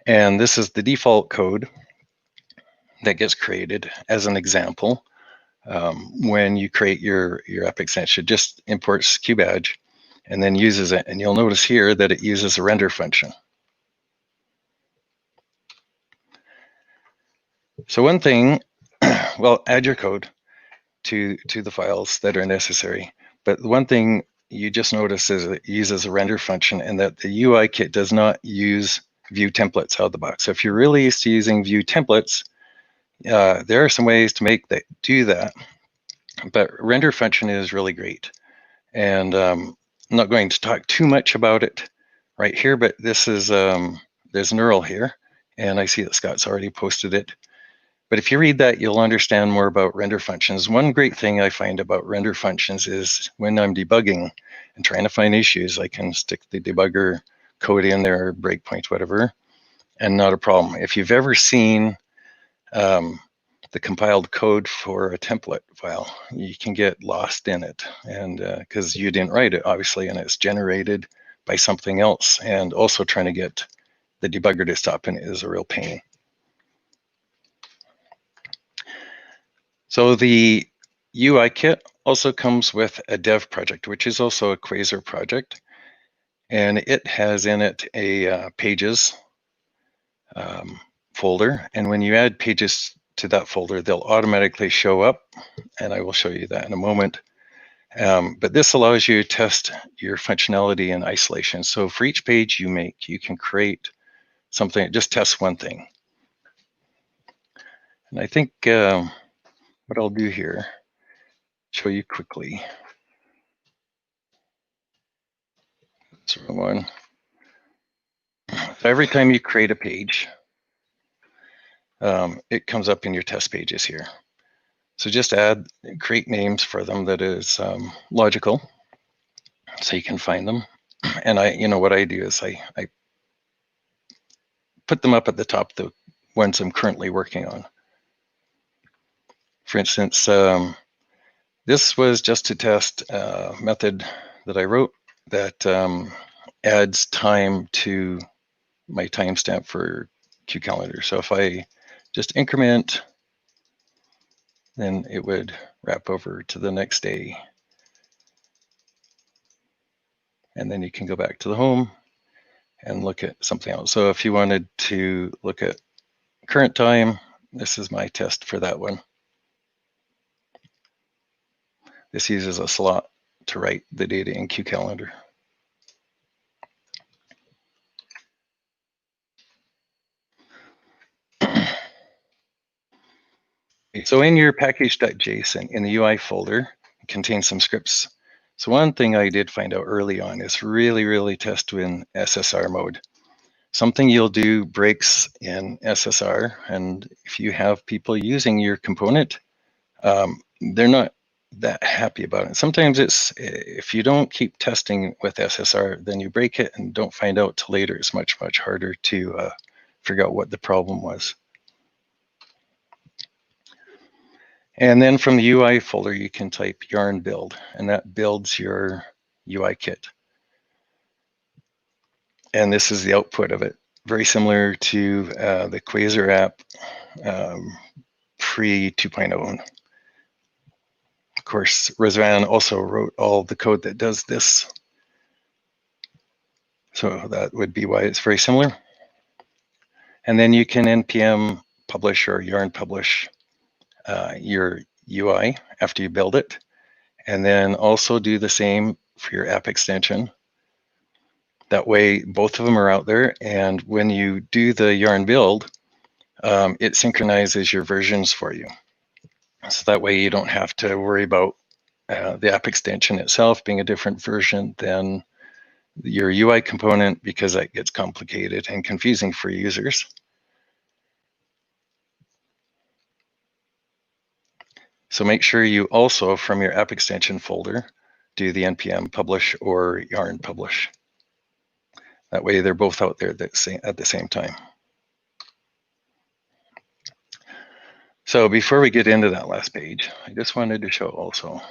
And this is the default code that gets created as an example. When you create your app extension, it just imports QBadge and then uses it. And you'll notice here that it uses a render function. So one thing, well, add your code to the files that are necessary. But one thing you just notice is it uses a render function, and that the UI kit does not use Vue templates out of the box. So if you're really used to using Vue templates, there are some ways to do that. But render function is really great. And I'm not going to talk too much about it right here, but this is, there's an URL here, and I see that Scott's already posted it. But if you read that, you'll understand more about render functions. One great thing I find about render functions is when I'm debugging and trying to find issues, I can stick the debugger code in there, breakpoint, whatever, and not a problem. If you've ever seen the compiled code for a template file, you can get lost in it, and because you didn't write it, obviously, and it's generated by something else, and also trying to get the debugger to stop in it is a real pain. So the UI kit also comes with a dev project, which is also a Quasar project, and it has in it a pages folder, and when you add pages to that folder, they'll automatically show up, and I will show you that in a moment. But this allows you to test your functionality in isolation. So for each page you make, you can create something that just tests one thing. And I think what I'll do here, show you quickly. oops, wrong one. So every time you create a page, it comes up in your test pages here. So just create names for them that is logical, so you can find them. And what I do is I put them up at the top, the ones I'm currently working on. For instance, this was just to test a method that I wrote that adds time to my timestamp for QCalendar. So if I just increment, then it would wrap over to the next day. And then you can go back to the home and look at something else. So if you wanted to look at current time, this is my test for that one. This uses a slot to write the data in QCalendar. So in your package.json, in the UI folder, it contains some scripts. So one thing I did find out early on is really test in SSR mode. Something you'll do breaks in SSR, and if you have people using your component, they're not that happy about it. Sometimes it's, if you don't keep testing with SSR, then you break it and don't find out till later. It's much harder to figure out what the problem was. And then from the UI folder, you can type yarn build, and that builds your UI kit. And this is the output of it. Very similar to the Quasar app pre 2.0. Of course, Razvan also wrote all the code that does this. So that would be why it's very similar. And then you can npm publish or yarn publish your UI after you build it. And then also do the same for your app extension. That way, both of them are out there. And when you do the yarn build, it synchronizes your versions for you. So that way you don't have to worry about the app extension itself being a different version than your UI component, because that gets complicated and confusing for users. So make sure you also, from your app extension folder, do the npm publish or yarn publish. That way they're both out there at the same time. So before we get into that last page, I just wanted to show also,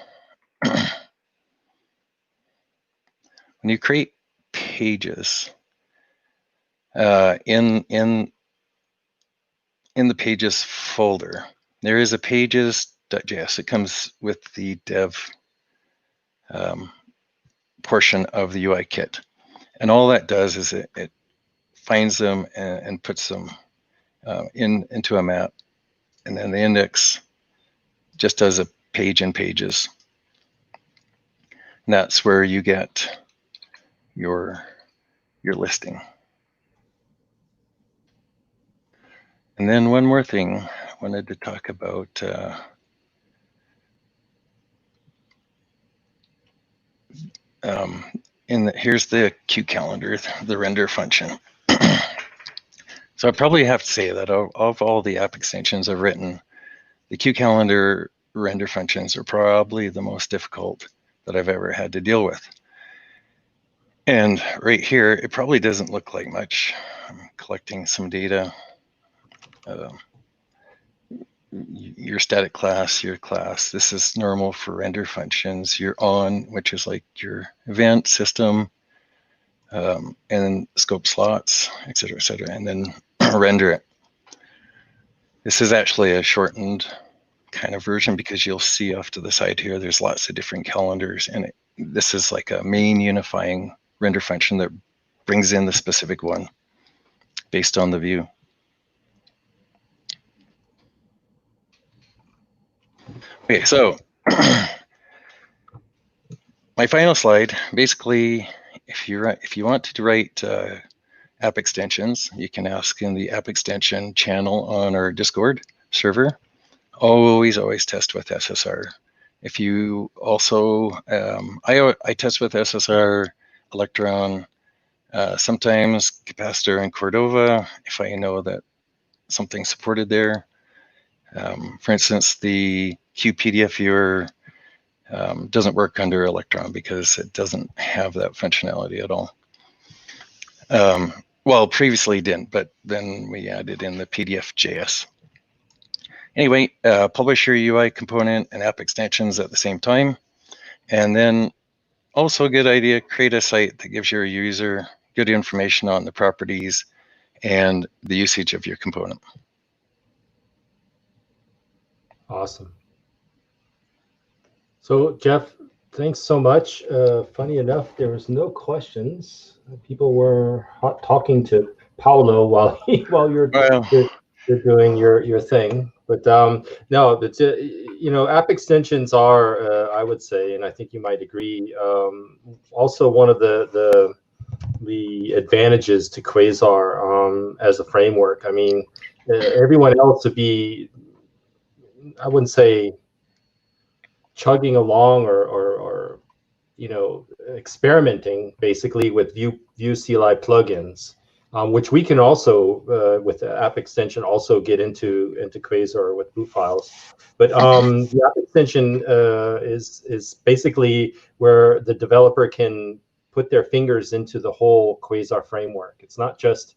when you create pages in the pages folder, there is a pages.js. It comes with the dev portion of the UI kit. And all that does is it finds them and puts them into a map. And then the index just does a page in pages. And that's where you get your listing. And then one more thing I wanted to talk about. Here's the QCalendar, the render function. So I probably have to say that of all the app extensions I've written, the QCalendar render functions are probably the most difficult that I've ever had to deal with. And right here, it probably doesn't look like much. I'm collecting some data. Your static class, your class. This is normal for render functions. Your on, which is like your event system, and scope slots, et cetera, and then render it. This is actually a shortened kind of version because you'll see off to the side here, there's lots of different calendars, and this is like a main unifying render function that brings in the specific one based on the view. Okay, so my final slide, basically, if you want to write app extensions, you can ask in the app extension channel on our Discord server. Always test with SSR. If you also, I test with SSR, Electron, Sometimes capacitor and Cordova, if I know that something's supported there. For instance, the QPDF viewer doesn't work under Electron because it doesn't have that functionality at all. Well, previously didn't, but then we added in the PDF.js. Anyway, publish your UI component and app extensions at the same time. And then also a good idea, create a site that gives your user good information on the properties and the usage of your component. Awesome. So Jeff, thanks so much. Funny enough, there was no questions. People were talking to Paolo while you're doing your thing. But no, but you know, app extensions are, I would say, and I think you might agree, also one of the advantages to Quasar as a framework. I mean, everyone else would be, I wouldn't say chugging along or you know, experimenting basically with Vue CLI plugins, which we can also with the app extension also get into Quasar with boot files. But the app extension is basically where the developer can put their fingers into the whole Quasar framework. It's not just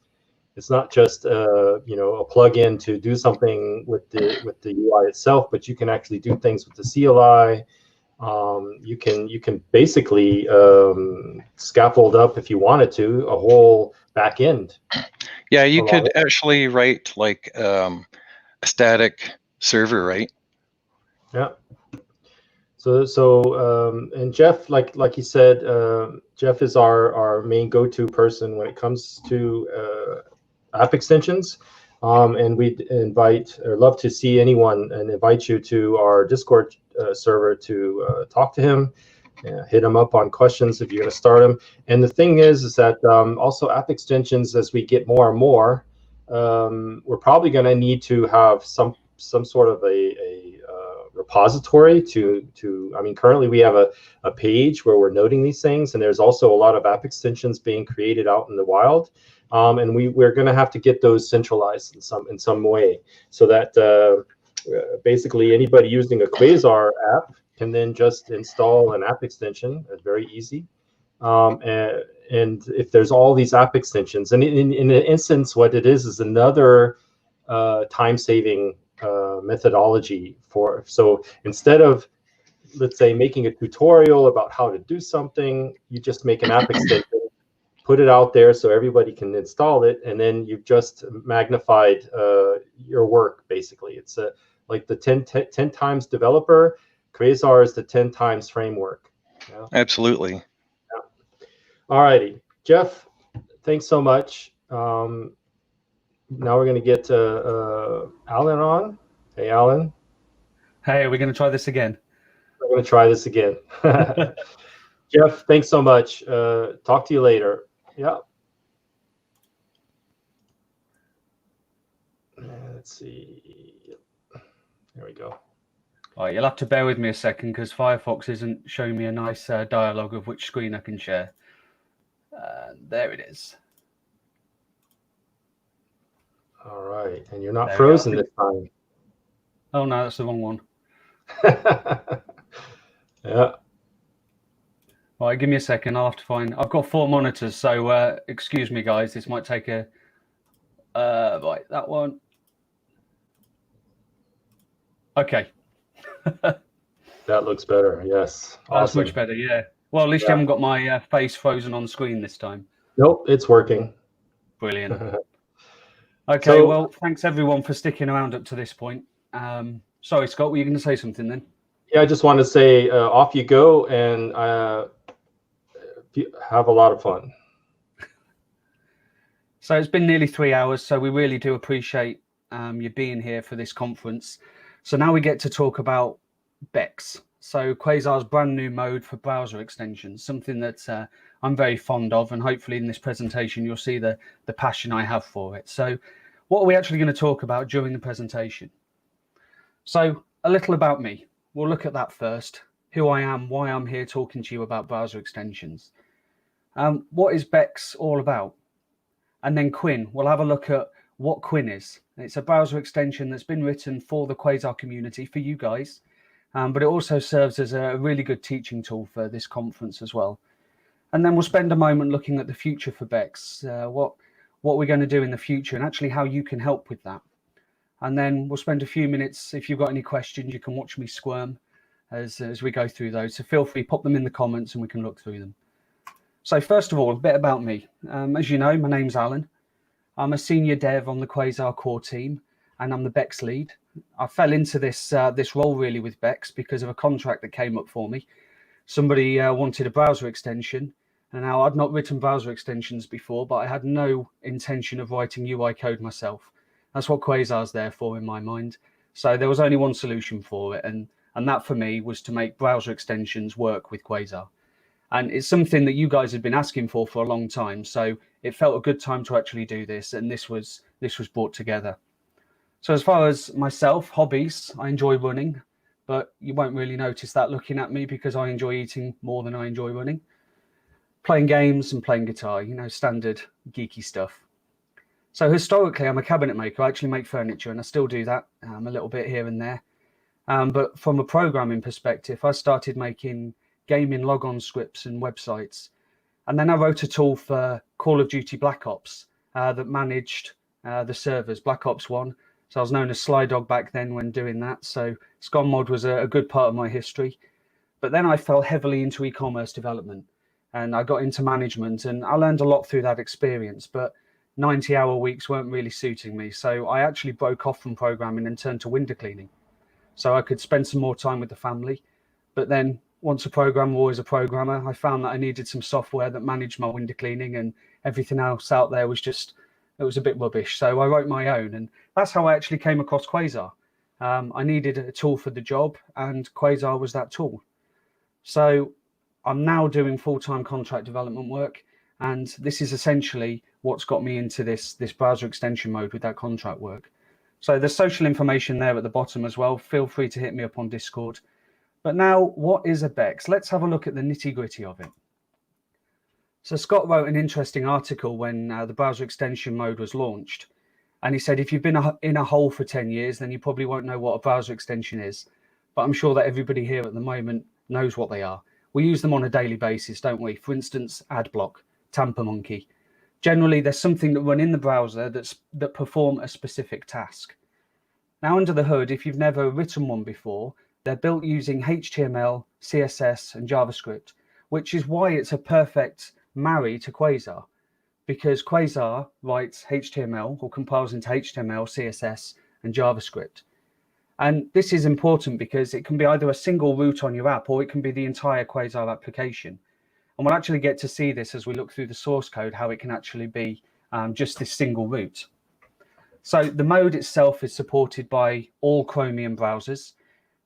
you know, a plugin to do something with the UI itself, but you can actually do things with the CLI. You can basically scaffold up, if you wanted to, a whole back end. Yeah, you could actually write like a static server, right? Yeah. So and Jeff, like you said, Jeff is our main go-to person when it comes to app extensions. And we'd invite or love to see anyone and invite you to our Discord server to talk to him, hit him up on questions if you're going to start them. And the thing is that also app extensions, as we get more and more, we're probably going to need to have some sort of a repository to I mean, currently we have a page where we're noting these things, and there's also a lot of app extensions being created out in the wild. And we're going to have to get those centralized in some way, so that basically anybody using a Quasar app can then just install an app extension. It's very easy. And if there's all these app extensions, and in an instance, what it is another time-saving methodology for. So instead of, let's say, making a tutorial about how to do something, you just make an app extension, put it out there so everybody can install it, and then you've just magnified your work, basically. It's like the 10 times developer. Quasar is the 10 times framework. Yeah? Absolutely. Yeah. All righty. Jeff, thanks so much. Now we're going to get Allan on. Hey, Allan. Hey, are we going to try this again? We're going to try this again. Jeff, thanks so much. Talk to you later. Yeah. Let's see. There we go. All right, you'll have to bear with me a second because Firefox isn't showing me a nice dialogue of which screen I can share. There it is. All right, and you're not frozen this time. Oh no, that's the wrong one. Yeah. All right, give me a second. I'll have to find. I've got 4 monitors, so excuse me, guys. This might take a. Right, that one. Okay. That looks better. Yes. Awesome. That's much better. Yeah. Well, at least you haven't got my face frozen on screen this time. Nope, it's working. Brilliant. Okay. Well, thanks everyone for sticking around up to this point. Sorry, Scott, were you going to say something then? Yeah, I just want to say off you go and have a lot of fun. So it's been nearly 3 hours, so we really do appreciate you being here for this conference. So now we get to talk about Bex. So Quasar's brand new mode for browser extensions, something that I'm very fond of, and hopefully in this presentation you'll see the passion I have for it. So what are we actually going to talk about during the presentation? So a little about me. We'll look at that first. Who I am, why I'm here talking to you about browser extensions. What is Bex all about? And then Quinn, we'll have a look at what Quinn is. It's a browser extension that's been written for the Quasar community, for you guys, but it also serves as a really good teaching tool for this conference as well. And then we'll spend a moment looking at the future for Bex, what we're going to do in the future and actually how you can help with that. And then we'll spend a few minutes. If you've got any questions, you can watch me squirm as we go through those. So feel free, pop them in the comments and we can look through them. So first of all, a bit about me. As you know, my name's Allan. I'm a senior dev on the Quasar core team, and I'm the Bex lead. I fell into this role really with Bex because of a contract that came up for me. Somebody wanted a browser extension, and now I'd not written browser extensions before, but I had no intention of writing UI code myself. That's what Quasar's there for in my mind. So there was only one solution for it, and that for me was to make browser extensions work with Quasar. And it's something that you guys had been asking for a long time. So it felt a good time to actually do this. And this was brought together. So as far as myself, hobbies, I enjoy running, but you won't really notice that looking at me because I enjoy eating more than I enjoy running. Playing games and playing guitar, you know, standard geeky stuff. So historically, I'm a cabinet maker. I actually make furniture and I still do that a little bit here and there. But from a programming perspective, I started making gaming logon scripts and websites. And then I wrote a tool for Call of Duty Black Ops that managed the servers, Black Ops 1. So I was known as Sly Dog back then when doing that. So SCOMMod was a good part of my history. But then I fell heavily into e-commerce development and I got into management and I learned a lot through that experience, but 90-hour weeks weren't really suiting me. So I actually broke off from programming and turned to window cleaning. So I could spend some more time with the family. But then once a programmer, always a programmer, I found that I needed some software that managed my window cleaning and everything else out there was just, it was a bit rubbish. So I wrote my own and that's how I actually came across Quasar. I needed a tool for the job and Quasar was that tool. So I'm now doing full-time contract development work and this is essentially what's got me into this browser extension mode with that contract work. So there's social information there at the bottom as well. Feel free to hit me up on Discord. But now, what is a Bex? Let's have a look at the nitty-gritty of it. So Scott wrote an interesting article when the browser extension mode was launched. And he said, if you've been in a hole for 10 years, then you probably won't know what a browser extension is. But I'm sure that everybody here at the moment knows what they are. We use them on a daily basis, don't we? For instance, AdBlock, TamperMonkey. Generally, there's something that run in the browser that perform a specific task. Now, under the hood, if you've never written one before, they're built using HTML, CSS, and JavaScript, which is why it's a perfect marry to Quasar, because Quasar writes HTML or compiles into HTML, CSS, and JavaScript. And this is important because it can be either a single root on your app or it can be the entire Quasar application. And we'll actually get to see this as we look through the source code, how it can actually be just this single root. So the mode itself is supported by all Chromium browsers.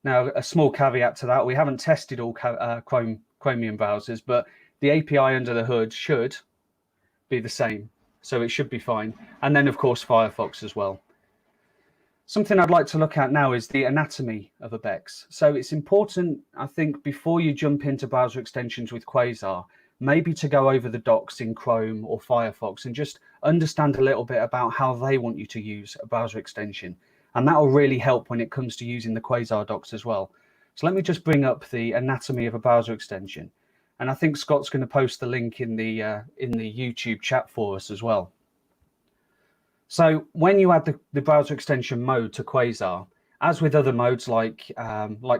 Now, a small caveat to that, we haven't tested all Chromium browsers, but the API under the hood should be the same. So it should be fine. And then, of course, Firefox as well. Something I'd like to look at now is the anatomy of a Bex. So it's important, I think, before you jump into browser extensions with Quasar, maybe to go over the docs in Chrome or Firefox and just understand a little bit about how they want you to use a browser extension. And that will really help when it comes to using the Quasar docs as well. So let me just bring up the anatomy of a browser extension. And I think Scott's going to post the link in the YouTube chat for us as well. So when you add the browser extension mode to Quasar, as with other modes like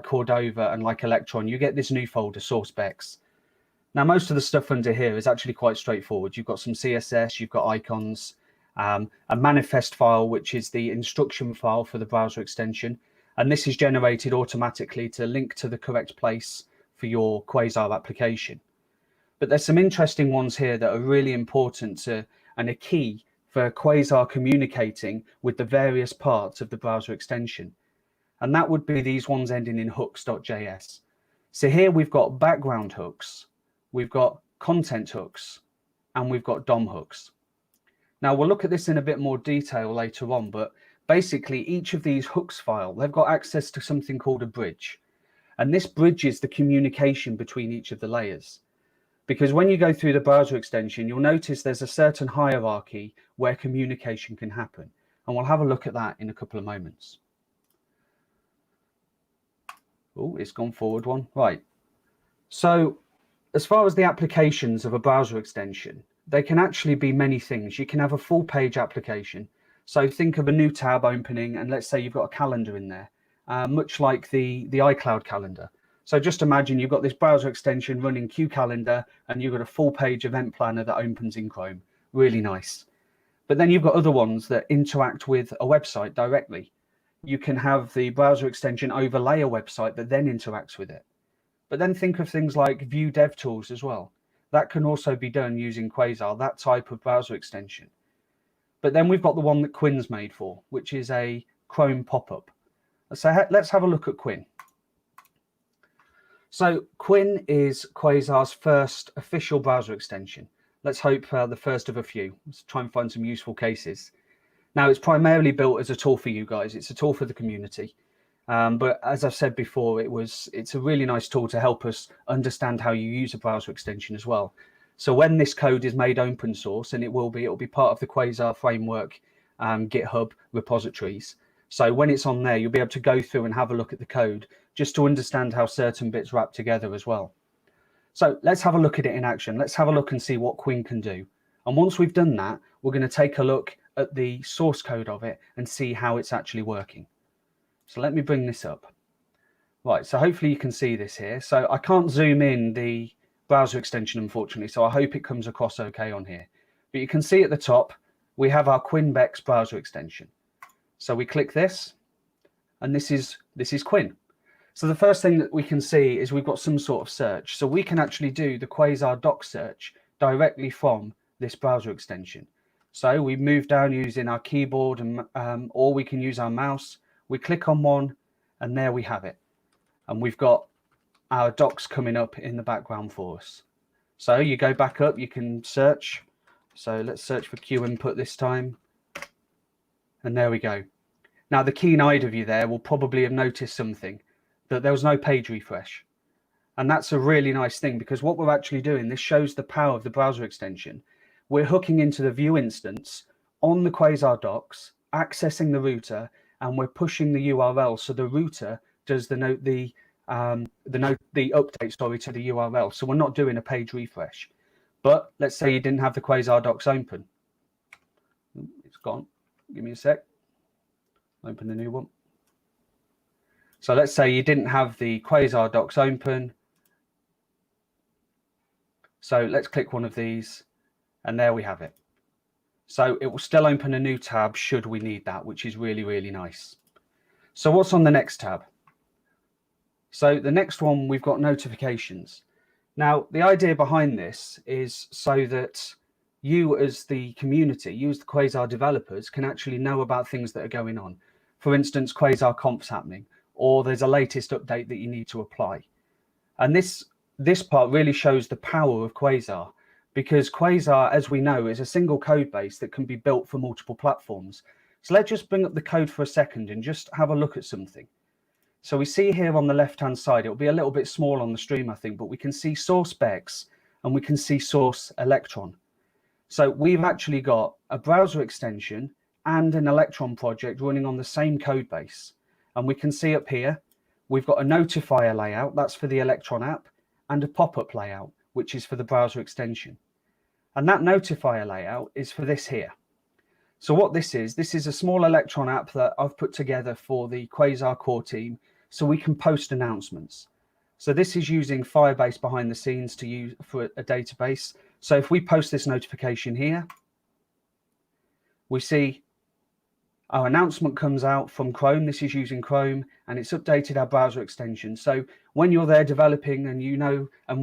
Cordova and like Electron, you get this new folder, source Bex. Now, most of the stuff under here is actually quite straightforward. You've got some CSS, you've got icons, a manifest file, which is the instruction file for the browser extension. And this is generated automatically to link to the correct place for your Quasar application. But there's some interesting ones here that are really important and a key for Quasar communicating with the various parts of the browser extension. And that would be these ones ending in hooks.js. So here we've got background hooks, we've got content hooks, and we've got DOM hooks. Now we'll look at this in a bit more detail later on, but basically each of these hooks file, they've got access to something called a bridge. And this bridges the communication between each of the layers. Because when you go through the browser extension, you'll notice there's a certain hierarchy where communication can happen. And we'll have a look at that in a couple of moments. Oh, it's gone forward one. Right. So as far as the applications of a browser extension, they can actually be many things. You can have a full page application. So think of a new tab opening, and let's say you've got a calendar in there, much like the iCloud calendar. So just imagine you've got this browser extension running Q Calendar, and you've got a full page event planner that opens in Chrome. Really nice. But then you've got other ones that interact with a website directly. You can have the browser extension overlay a website that then interacts with it. But then think of things like Vue DevTools as well. That can also be done using Quasar, that type of browser extension. But then we've got the one that Quin's made for, which is a Chrome pop-up. So let's have a look at Quin. So Quin is Quasar's first official browser extension. Let's hope the first of a few. Let's try and find some useful cases. Now, it's primarily built as a tool for you guys. It's a tool for the community. But as I've said before, it's a really nice tool to help us understand how you use a browser extension as well. So when this code is made open source, and it will be part of the Quasar framework GitHub repositories. So when it's on there, you'll be able to go through and have a look at the code just to understand how certain bits wrap together as well. So let's have a look at it in action. Let's have a look and see what Quin can do. And once we've done that, we're going to take a look at the source code of it and see how it's actually working. So let me bring this up. Right, so hopefully you can see this here. So I can't zoom in the browser extension, unfortunately, so I hope it comes across okay on here. But you can see at the top, we have our QuinBex browser extension. So we click this, and this is Quin. So the first thing that we can see is we've got some sort of search. So we can actually do the Quasar doc search directly from this browser extension. So we move down using our keyboard, and or we can use our mouse. We click on one, and there we have it. And we've got our docs coming up in the background for us. So you go back up, you can search. So let's search for Q input this time. And there we go. Now, the keen-eyed of you there will probably have noticed something, that there was no page refresh. And that's a really nice thing, because what we're actually doing, this shows the power of the browser extension. We're hooking into the Vue instance on the Quasar docs, accessing the router, and we're pushing the URL. So the router does the update, sorry, to the URL. So we're not doing a page refresh. But let's say you didn't have the Quasar docs open. It's gone. Give me a sec. Open the new one. So let's say you didn't have the Quasar docs open. So let's click one of these, and there we have it. So it will still open a new tab should we need that, which is really, really nice. So what's on the next tab? So the next one, we've got notifications. Now, the idea behind this is so that you as the community, you as the Quasar developers, can actually know about things that are going on. For instance, Quasar.Conf's happening, or there's a latest update that you need to apply. And this part really shows the power of Quasar, because Quasar, as we know, is a single code base that can be built for multiple platforms. So let's just bring up the code for a second and just have a look at something. So we see here on the left-hand side, it'll be a little bit small on the stream, I think, but we can see source Bex and we can see source Electron. So we've actually got a browser extension and an Electron project running on the same code base. And we can see up here, we've got a notifier layout, that's for the Electron app, and a pop-up layout, which is for the browser extension. And that notifier layout is for this here. So what this is a small Electron app that I've put together for the Quasar core team so we can post announcements. So this is using Firebase behind the scenes to use for a database. So if we post this notification here, we see our announcement comes out from Chrome. This is using Chrome, and it's updated our browser extension. So when you're there developing and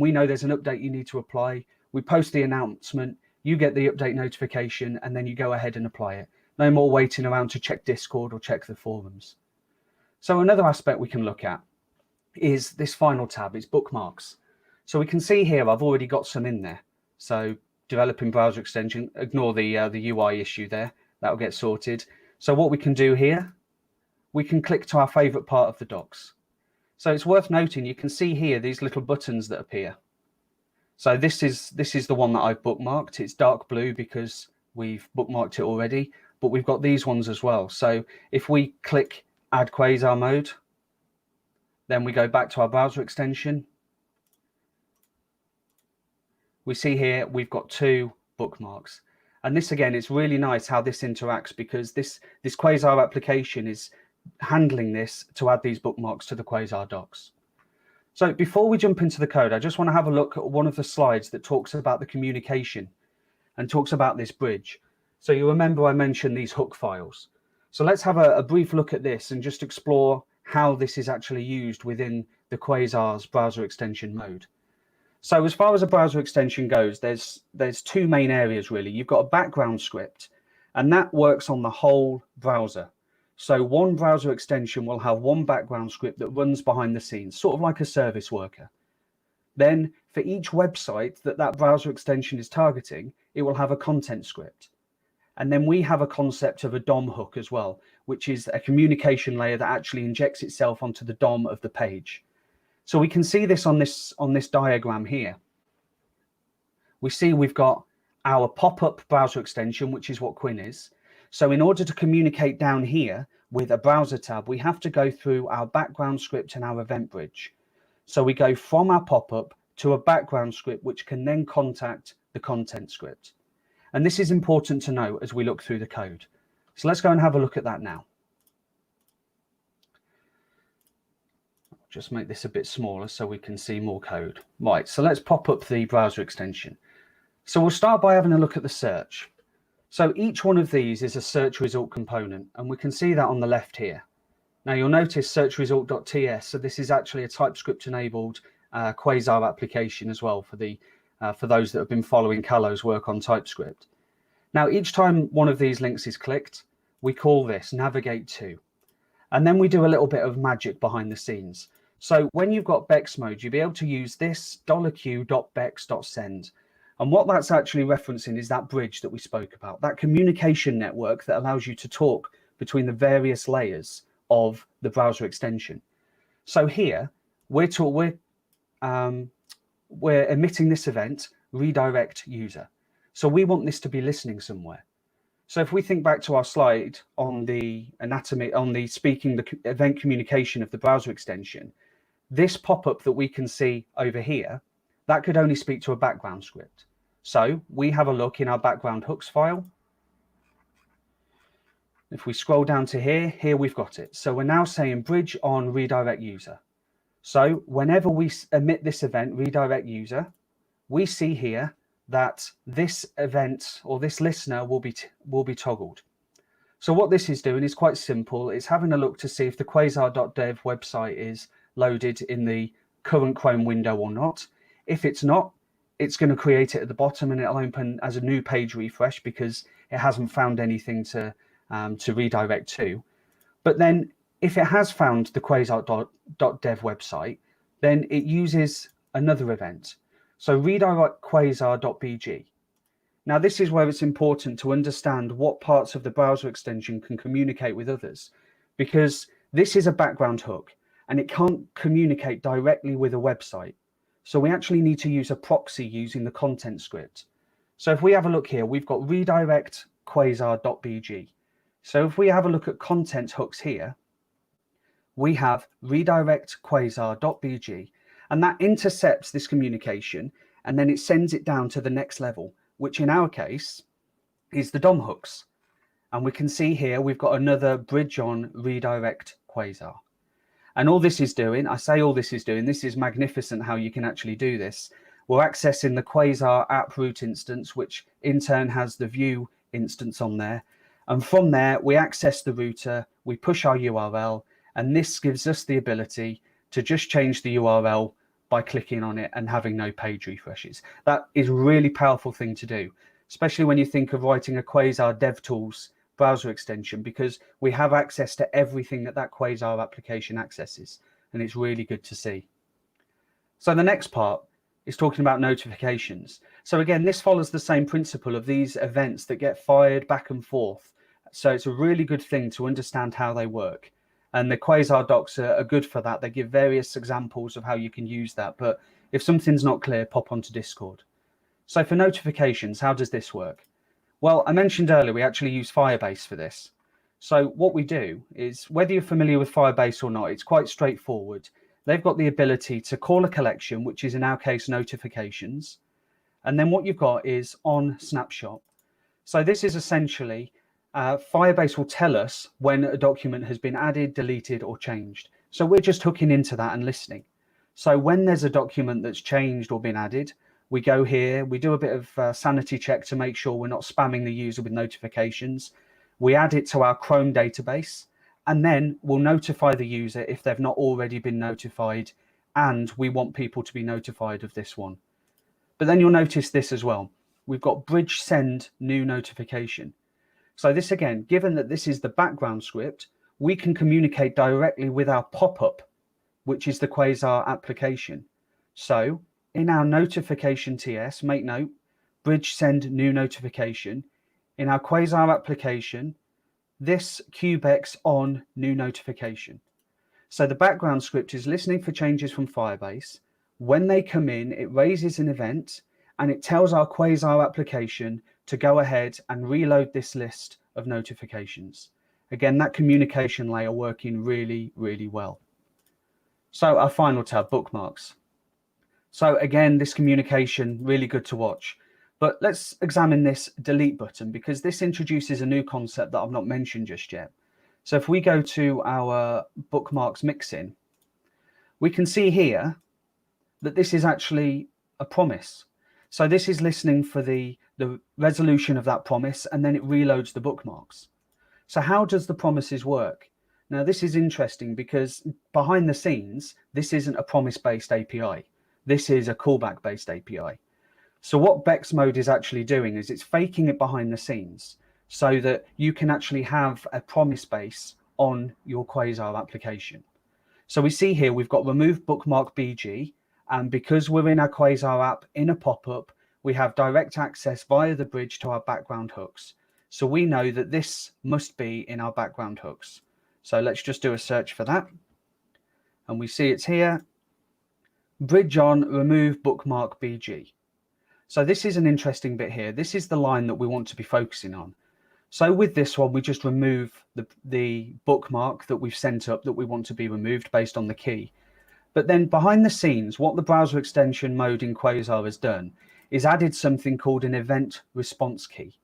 we know there's an update you need to apply, we post the announcement, you get the update notification, and then you go ahead and apply it. No more waiting around to check Discord or check the forums. So another aspect we can look at is this final tab, it's bookmarks. So we can see here, I've already got some in there. So developing browser extension, ignore the UI issue there, that'll get sorted. So what we can do here, we can click to our favorite part of the docs. So it's worth noting, you can see here these little buttons that appear. So this is the one that I've bookmarked. It's dark blue because we've bookmarked it already, but we've got these ones as well. So if we click Add Quasar Mode, then we go back to our browser extension. We see here we've got 2 bookmarks. And this, again, it's really nice how this interacts, because this Quasar application is handling this to add these bookmarks to the Quasar docs. So before we jump into the code, I just want to have a look at one of the slides that talks about the communication and talks about this bridge. So you remember I mentioned these hook files. So let's have a brief look at this and just explore how this is actually used within the Quasar's browser extension mode. So as far as a browser extension goes, there's 2 main areas really. You've got a background script, and that works on the whole browser. So one browser extension will have one background script that runs behind the scenes, sort of like a service worker. Then for each website that browser extension is targeting, it will have a content script. And then we have a concept of a DOM hook as well, which is a communication layer that actually injects itself onto the DOM of the page. So we can see this on this diagram here. We see we've got our pop-up browser extension, which is what Quinn is. So in order to communicate down here with a browser tab, we have to go through our background script and our event bridge. So we go from our pop-up to a background script, which can then contact the content script. And this is important to know as we look through the code. So let's go and have a look at that now. Just make this a bit smaller so we can see more code. Right, so let's pop up the browser extension. So we'll start by having a look at the search. So each one of these is a search result component, and we can see that on the left here. Now you'll notice search result.ts, so this is actually a TypeScript enabled Quasar application as well for those that have been following Callo's work on TypeScript. Now each time one of these links is clicked, we call this navigate to, and then we do a little bit of magic behind the scenes. So when you've got Bex mode, you'll be able to use this $q.bex.send. And what that's actually referencing is that bridge that we spoke about, that communication network that allows you to talk between the various layers of the browser extension. So here, we're emitting this event, redirect user. So we want this to be listening somewhere. So if we think back to our slide on the anatomy, on the event communication of the browser extension, this pop-up that we can see over here, that could only speak to a background script. So we have a look in our background hooks file. If we scroll down to here we've got it. So we're now saying bridge on redirect user. So whenever we emit this event, redirect user, we see here that this event or this listener will be toggled. So what this is doing is quite simple. It's having a look to see if the Quasar.dev website is loaded in the current Chrome window or not. If it's not, it's going to create it at the bottom and it'll open as a new page refresh because it hasn't found anything to redirect to. But then if it has found the Quasar.dev website, then it uses another event. So redirect Quasar.bg. Now this is where it's important to understand what parts of the browser extension can communicate with others, because this is a background hook and it can't communicate directly with a website. So we actually need to use a proxy using the content script. So if we have a look here, we've got redirect Quasar.bg. So if we have a look at content hooks here, we have redirect Quasar.bg, and that intercepts this communication and then it sends it down to the next level, which in our case is the DOM hooks. And we can see here we've got another bridge on redirect Quasar. And all this is doing, I say all this is doing, this is magnificent how you can actually do this. We're accessing the Quasar app root instance, which in turn has the view instance on there. And from there, we access the router, we push our URL, and this gives us the ability to just change the URL by clicking on it and having no page refreshes. That is a really powerful thing to do, especially when you think of writing a Quasar DevTools browser extension, because we have access to everything that Quasar application accesses, and it's really good to see. So the next part is talking about notifications. So again, this follows the same principle of these events that get fired back and forth. So it's a really good thing to understand how they work. And the Quasar docs are good for that. They give various examples of how you can use that. But If something's not clear, pop onto Discord. So for notifications, how does this work? Well, I mentioned earlier, we actually use Firebase for this. So what we do is, whether you're familiar with Firebase or not, it's quite straightforward. They've got the ability to call a collection, which is in our case notifications. And then what you've got is on snapshot. So this is essentially, Firebase will tell us when a document has been added, deleted, or changed. So we're just hooking into that and listening. So when there's a document that's changed or been added, we go here, we do a bit of sanity check to make sure we're not spamming the user with notifications. We add it to our Chrome database, and then we'll notify the user if they've not already been notified, and we want people to be notified of this one. But then you'll notice this as well. We've got bridge send new notification. So this again, given that this is the background script, we can communicate directly with our pop-up, which is the Quasar application. So in our notification TS, make note, bridge send new notification. In our Quasar application, this cubex on new notification. So the background script is listening for changes from Firebase. When they come in, it raises an event and it tells our Quasar application to go ahead and reload this list of notifications. Again, that communication layer working really, really well. So our final tab, bookmarks. So again, this communication, really good to watch. But let's examine this delete button, because this introduces a new concept that I've not mentioned just yet. So if we go to our bookmarks mixin, we can see here that this is actually a promise. So this is listening for the resolution of that promise, and then it reloads the bookmarks. So how does the promises work? Now, this is interesting because behind the scenes, this isn't a promise-based API. This is a callback-based API. So what Bex mode is actually doing is it's faking it behind the scenes so that you can actually have a promise base on your Quasar application. So we see here we've got remove bookmark BG, and because we're in our Quasar app in a pop-up, we have direct access via the bridge to our background hooks. So we know that this must be in our background hooks. So let's just do a search for that. And we see it's here. Bridge on, remove bookmark BG. So this is an interesting bit here. This is the line that we want to be focusing on. So with this one, we just remove the bookmark that we've sent up that we want to be removed based on the key. But then behind the scenes, what the browser extension mode in Quasar has done is added something called an event response key.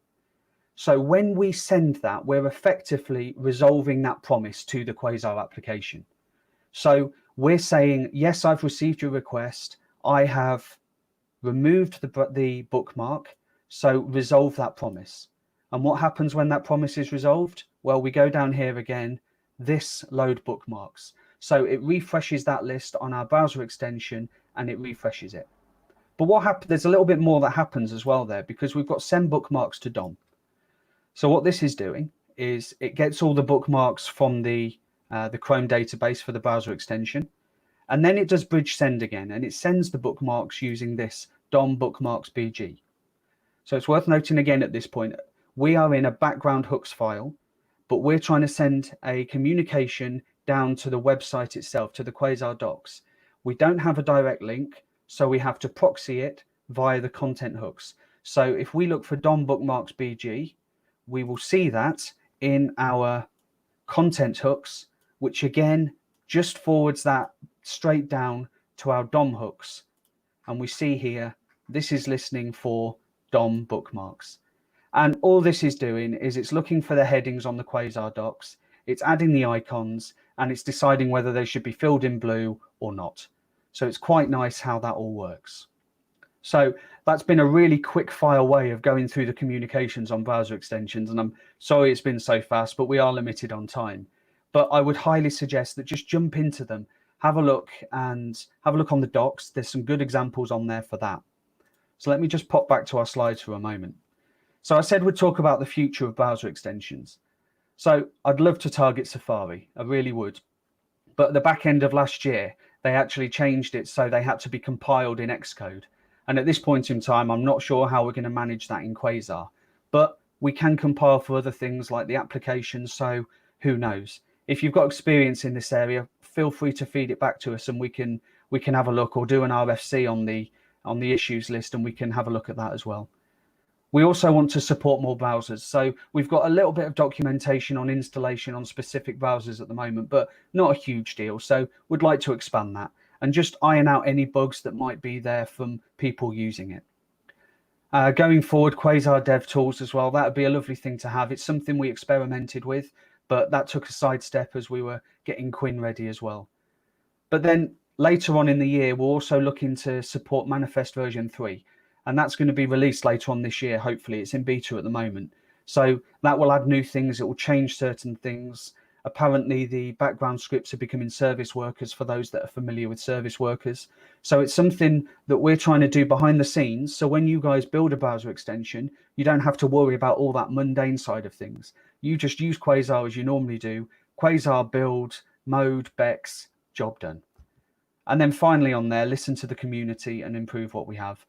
So when we send that, we're effectively resolving that promise to the Quasar application. So we're saying, yes, I've received your request. I have removed the bookmark. So resolve that promise. And what happens when that promise is resolved? Well, we go down here again, this load bookmarks. So it refreshes that list on our browser extension and it refreshes it. But what happens? There's a little bit more that happens as well there, because we've got send bookmarks to DOM. So what this is doing is it gets all the bookmarks from the Chrome database for the browser extension, and then it does bridge send again, and it sends the bookmarks using this DOM bookmarks BG. So it's worth noting again at this point, we are in a background hooks file, but we're trying to send a communication down to the website itself, to the Quasar docs. We don't have a direct link, so we have to proxy it via the content hooks. So if we look for DOM bookmarks BG, we will see that in our content hooks, which again just forwards that straight down to our DOM hooks. And we see here, this is listening for DOM bookmarks. And all this is doing is it's looking for the headings on the Quasar docs, it's adding the icons, and it's deciding whether they should be filled in blue or not. So it's quite nice how that all works. So that's been a really quick fire way of going through the communications on browser extensions. And I'm sorry it's been so fast, but we are limited on time. But I would highly suggest that just jump into them, have a look on the docs. There's some good examples on there for that. So let me just pop back to our slides for a moment. So I said we'd talk about the future of browser extensions. So I'd love to target Safari, I really would. But at the back end of last year, they actually changed it so they had to be compiled in Xcode. And at this point in time, I'm not sure how we're going to manage that in Quasar. But we can compile for other things like the application, so who knows? If you've got experience in this area, feel free to feed it back to us and we can we can have a look, or do an RFC on the issues list, and we can have a look at that as well. We also want to support more browsers. So we've got a little bit of documentation on installation on specific browsers at the moment, but not a huge deal. So we'd like to expand that and just iron out any bugs that might be there from people using it. Going forward, Quasar Dev Tools as well. That would be a lovely thing to have. It's something we experimented with, but that took a sidestep as we were getting Quinn ready as well. But then later on in the year, we're also looking to support Manifest version 3. And that's going to be released later on this year, hopefully. It's in beta at the moment. So that will add new things. It will change certain things. Apparently, the background scripts are becoming service workers for those that are familiar with service workers. So it's something that we're trying to do behind the scenes. So when you guys build a browser extension, you don't have to worry about all that mundane side of things. You just use Quasar as you normally do. Quasar build, mode, Bex, job done. And then finally on there, listen to the community and improve what we have.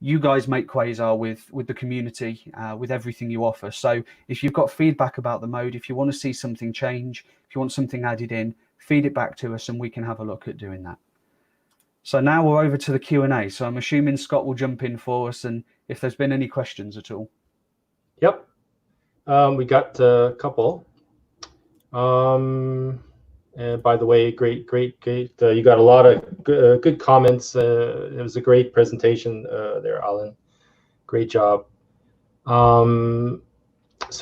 You guys make Quasar with the community, with everything you offer. So if you've got feedback about the mode, if you want to see something change, if you want something added in, feed it back to us and we can have a look at doing that. So now we're over to the Q&A. So I'm assuming Scott will jump in for us, and if there's been any questions at all. Yep. We got a couple. And by the way, great. You got a lot of good comments. It was a great presentation there, Allan. Great job. So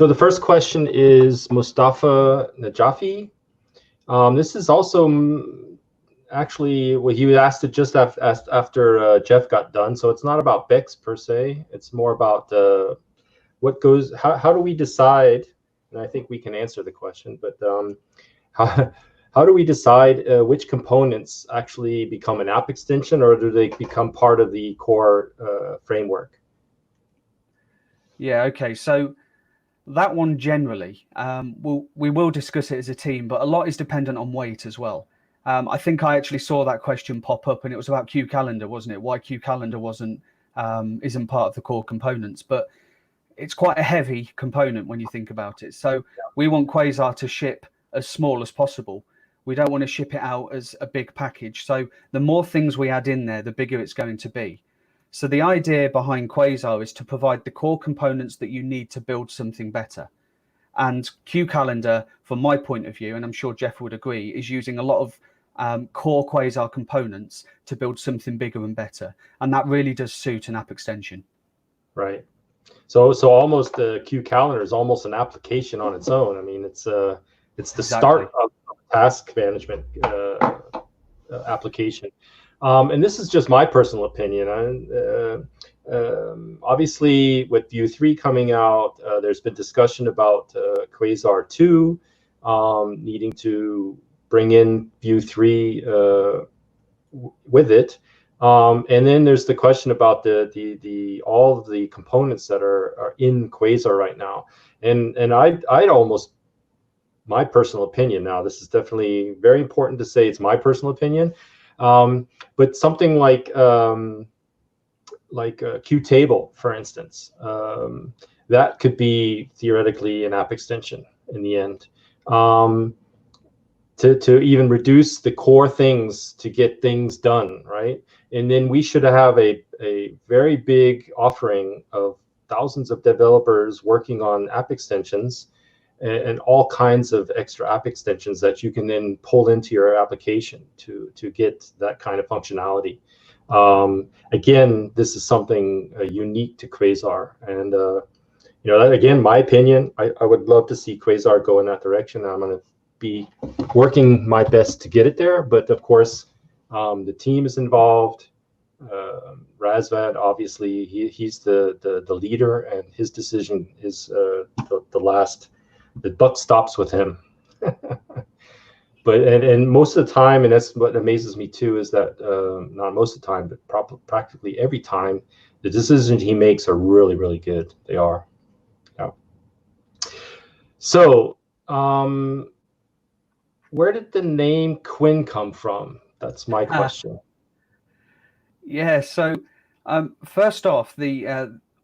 the first question is Mustafa Najafi. This is also actually, well, he asked it just after Jeff got done. So it's not about Bex per se. It's more about what goes. How do we decide? And I think we can answer the question, but how do we decide which components actually become an app extension, or do they become part of the core framework? Yeah, okay. So that one generally, we will discuss it as a team, but a lot is dependent on weight as well. I think I actually saw that question pop up, and it was about Q Calendar, wasn't it? Why Q Calendar isn't part of the core components, but it's quite a heavy component when you think about it. So we want Quasar to ship as small as possible. We don't want to ship it out as a big package. So the more things we add in there, the bigger it's going to be. So the idea behind Quasar is to provide the core components that you need to build something better. And Q Calendar, from my point of view, and I'm sure Jeff would agree, is using a lot of core Quasar components to build something bigger and better. And that really does suit an app extension. Right. So almost the Q Calendar is almost an application on its own. I mean, it's the start of task management application. And this is just my personal opinion. Obviously, with Vue 3 coming out, there's been discussion about Quasar 2 needing to bring in Vue 3 with it. And then there's the question about all of the components that are in Quasar right now. And I'd almost, my personal opinion now, this is definitely very important to say it's my personal opinion, but something like Qtable, for instance, that could be theoretically an app extension in the end, to even reduce the core things to get things done, right? And then we should have a very big offering of thousands of developers working on app extensions and all kinds of extra app extensions that you can then pull into your application to get that kind of functionality. Again, this is something unique to Quasar, and you know, again, my opinion, I would love to see Quasar go in that direction. I'm going to be working my best to get it there, but of course, the team is involved. Razvad, obviously, he's the leader, and his decision is the last. The buck stops with him. But and most of the time, and that's what amazes me too, is that not most of the time, but practically every time, the decisions he makes are really, really good. They are. Yeah. So, where did the name Quinn come from? That's my question. Yeah. So, first off,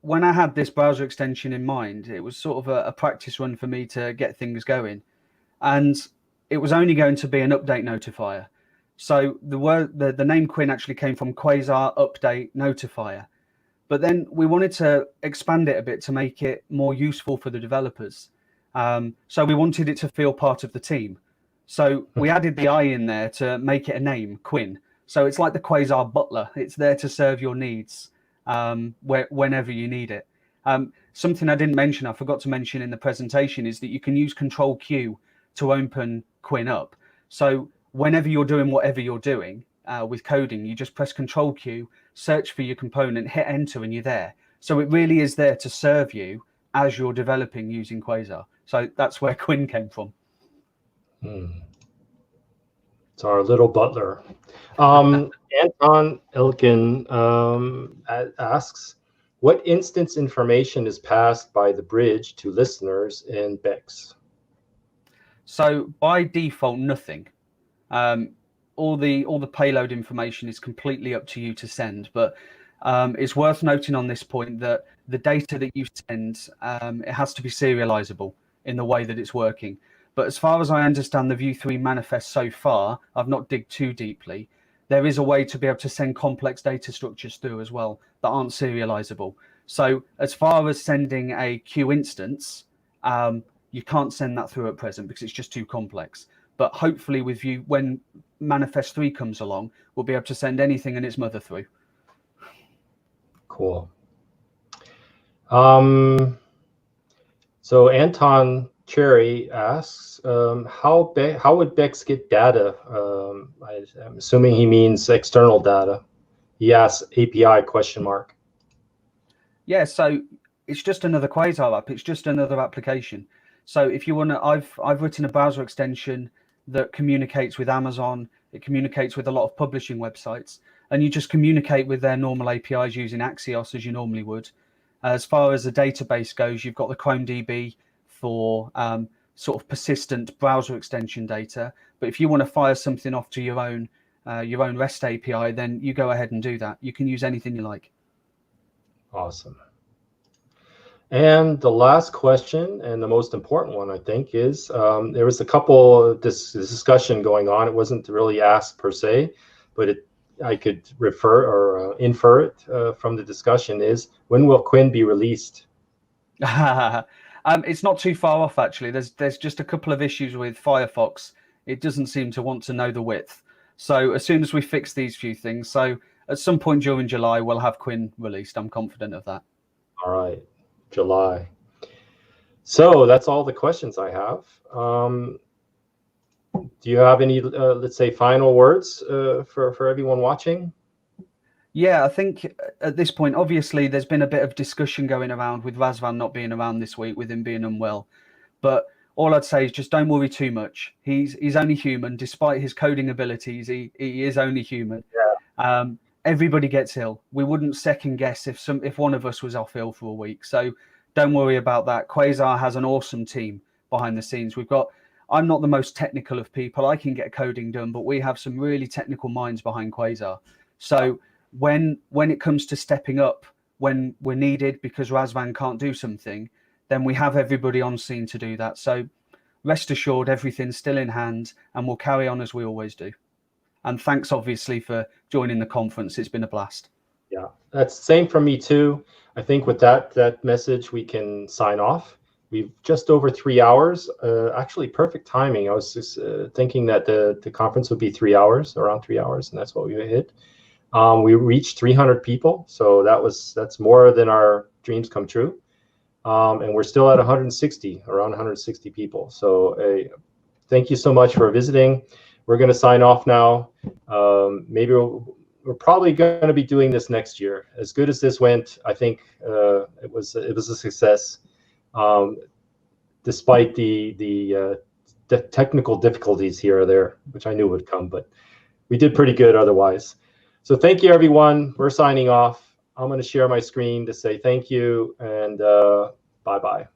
when I had this browser extension in mind, it was sort of a practice run for me to get things going. And it was only going to be an update notifier. So the name Quinn actually came from Quasar Update Notifier. But then we wanted to expand it a bit to make it more useful for the developers. So we wanted it to feel part of the team. So we added the I in there to make it a name, Quinn. So it's like the Quasar butler. It's there to serve your needs whenever you need it. Something I didn't mention, I forgot to mention in the presentation, is that you can use Control Q to open Quinn up. So whenever you're doing whatever you're doing with coding, you just press Control Q, search for your component, hit enter, and you're there. So it really is there to serve you as you're developing using Quasar. So that's where Quinn came from. It's our little butler. Anton Elkin asks, what instance information is passed by the bridge to listeners in Bex? So by default, nothing. All the payload information is completely up to you to send, but it's worth noting on this point that the data that you send, it has to be serializable in the way that it's working. But as far as I understand the Vue 3 manifest so far, I've not digged too deeply, there is a way to be able to send complex data structures through as well that aren't serializable. So as far as sending a queue instance, you can't send that through at present because it's just too complex. But hopefully with Vue, when manifest 3 comes along, we'll be able to send anything and its mother through. Cool. So Anton Cherry asks, how would Bex get data? I'm assuming he means external data. He asks API question mark. Yeah, so it's just another Quasar app. It's just another application. So if you want to, I've written a browser extension that communicates with Amazon. It communicates with a lot of publishing websites, and you just communicate with their normal APIs using Axios as you normally would. As far as the database goes, you've got the Chrome DB for sort of persistent browser extension data. But if you want to fire something off to your own REST API, then you go ahead and do that. You can use anything you like. Awesome. And the last question, and the most important one, I think, is there was a couple this discussion going on. It wasn't really asked per se, but I could refer or infer it from the discussion is, when will Quinn be released? It's not too far off, actually. There's just a couple of issues with Firefox. It doesn't seem to want to know the width. So as soon as we fix these few things, so at some point during July, we'll have Quinn released. I'm confident of that. All right, July. So that's all the questions I have. Do you have any, let's say, final words for everyone watching? Yeah, I think at this point, obviously, there's been a bit of discussion going around with Razvan not being around this week, with him being unwell. But all I'd say is just don't worry too much. He's only human. Despite his coding abilities, he is only human. Yeah. Everybody gets ill. We wouldn't second guess if one of us was off ill for a week. So don't worry about that. Quasar has an awesome team behind the scenes. I'm not the most technical of people. I can get coding done, but we have some really technical minds behind Quasar. So when it comes to stepping up when we're needed because Razvan can't do something, then we have everybody on scene to do that. So rest assured, everything's still in hand, and we'll carry on as we always do. And thanks, obviously, for joining the conference. It's been a blast. Yeah, that's the same for me too. I think with that message, we can sign off. We've just over 3 hours. Actually, perfect timing. I was just thinking that the conference would be 3 hours, around 3 hours, and that's what we hit. We reached 300 people, so that's more than our dreams come true. And we're still at around 160 people. So thank you so much for visiting. We're going to sign off now. Maybe we're probably going to be doing this next year. As good as this went, I think it was a success, despite the technical difficulties here or there, which I knew would come, but we did pretty good otherwise. So thank you, everyone. We're signing off. I'm going to share my screen to say thank you, and bye-bye.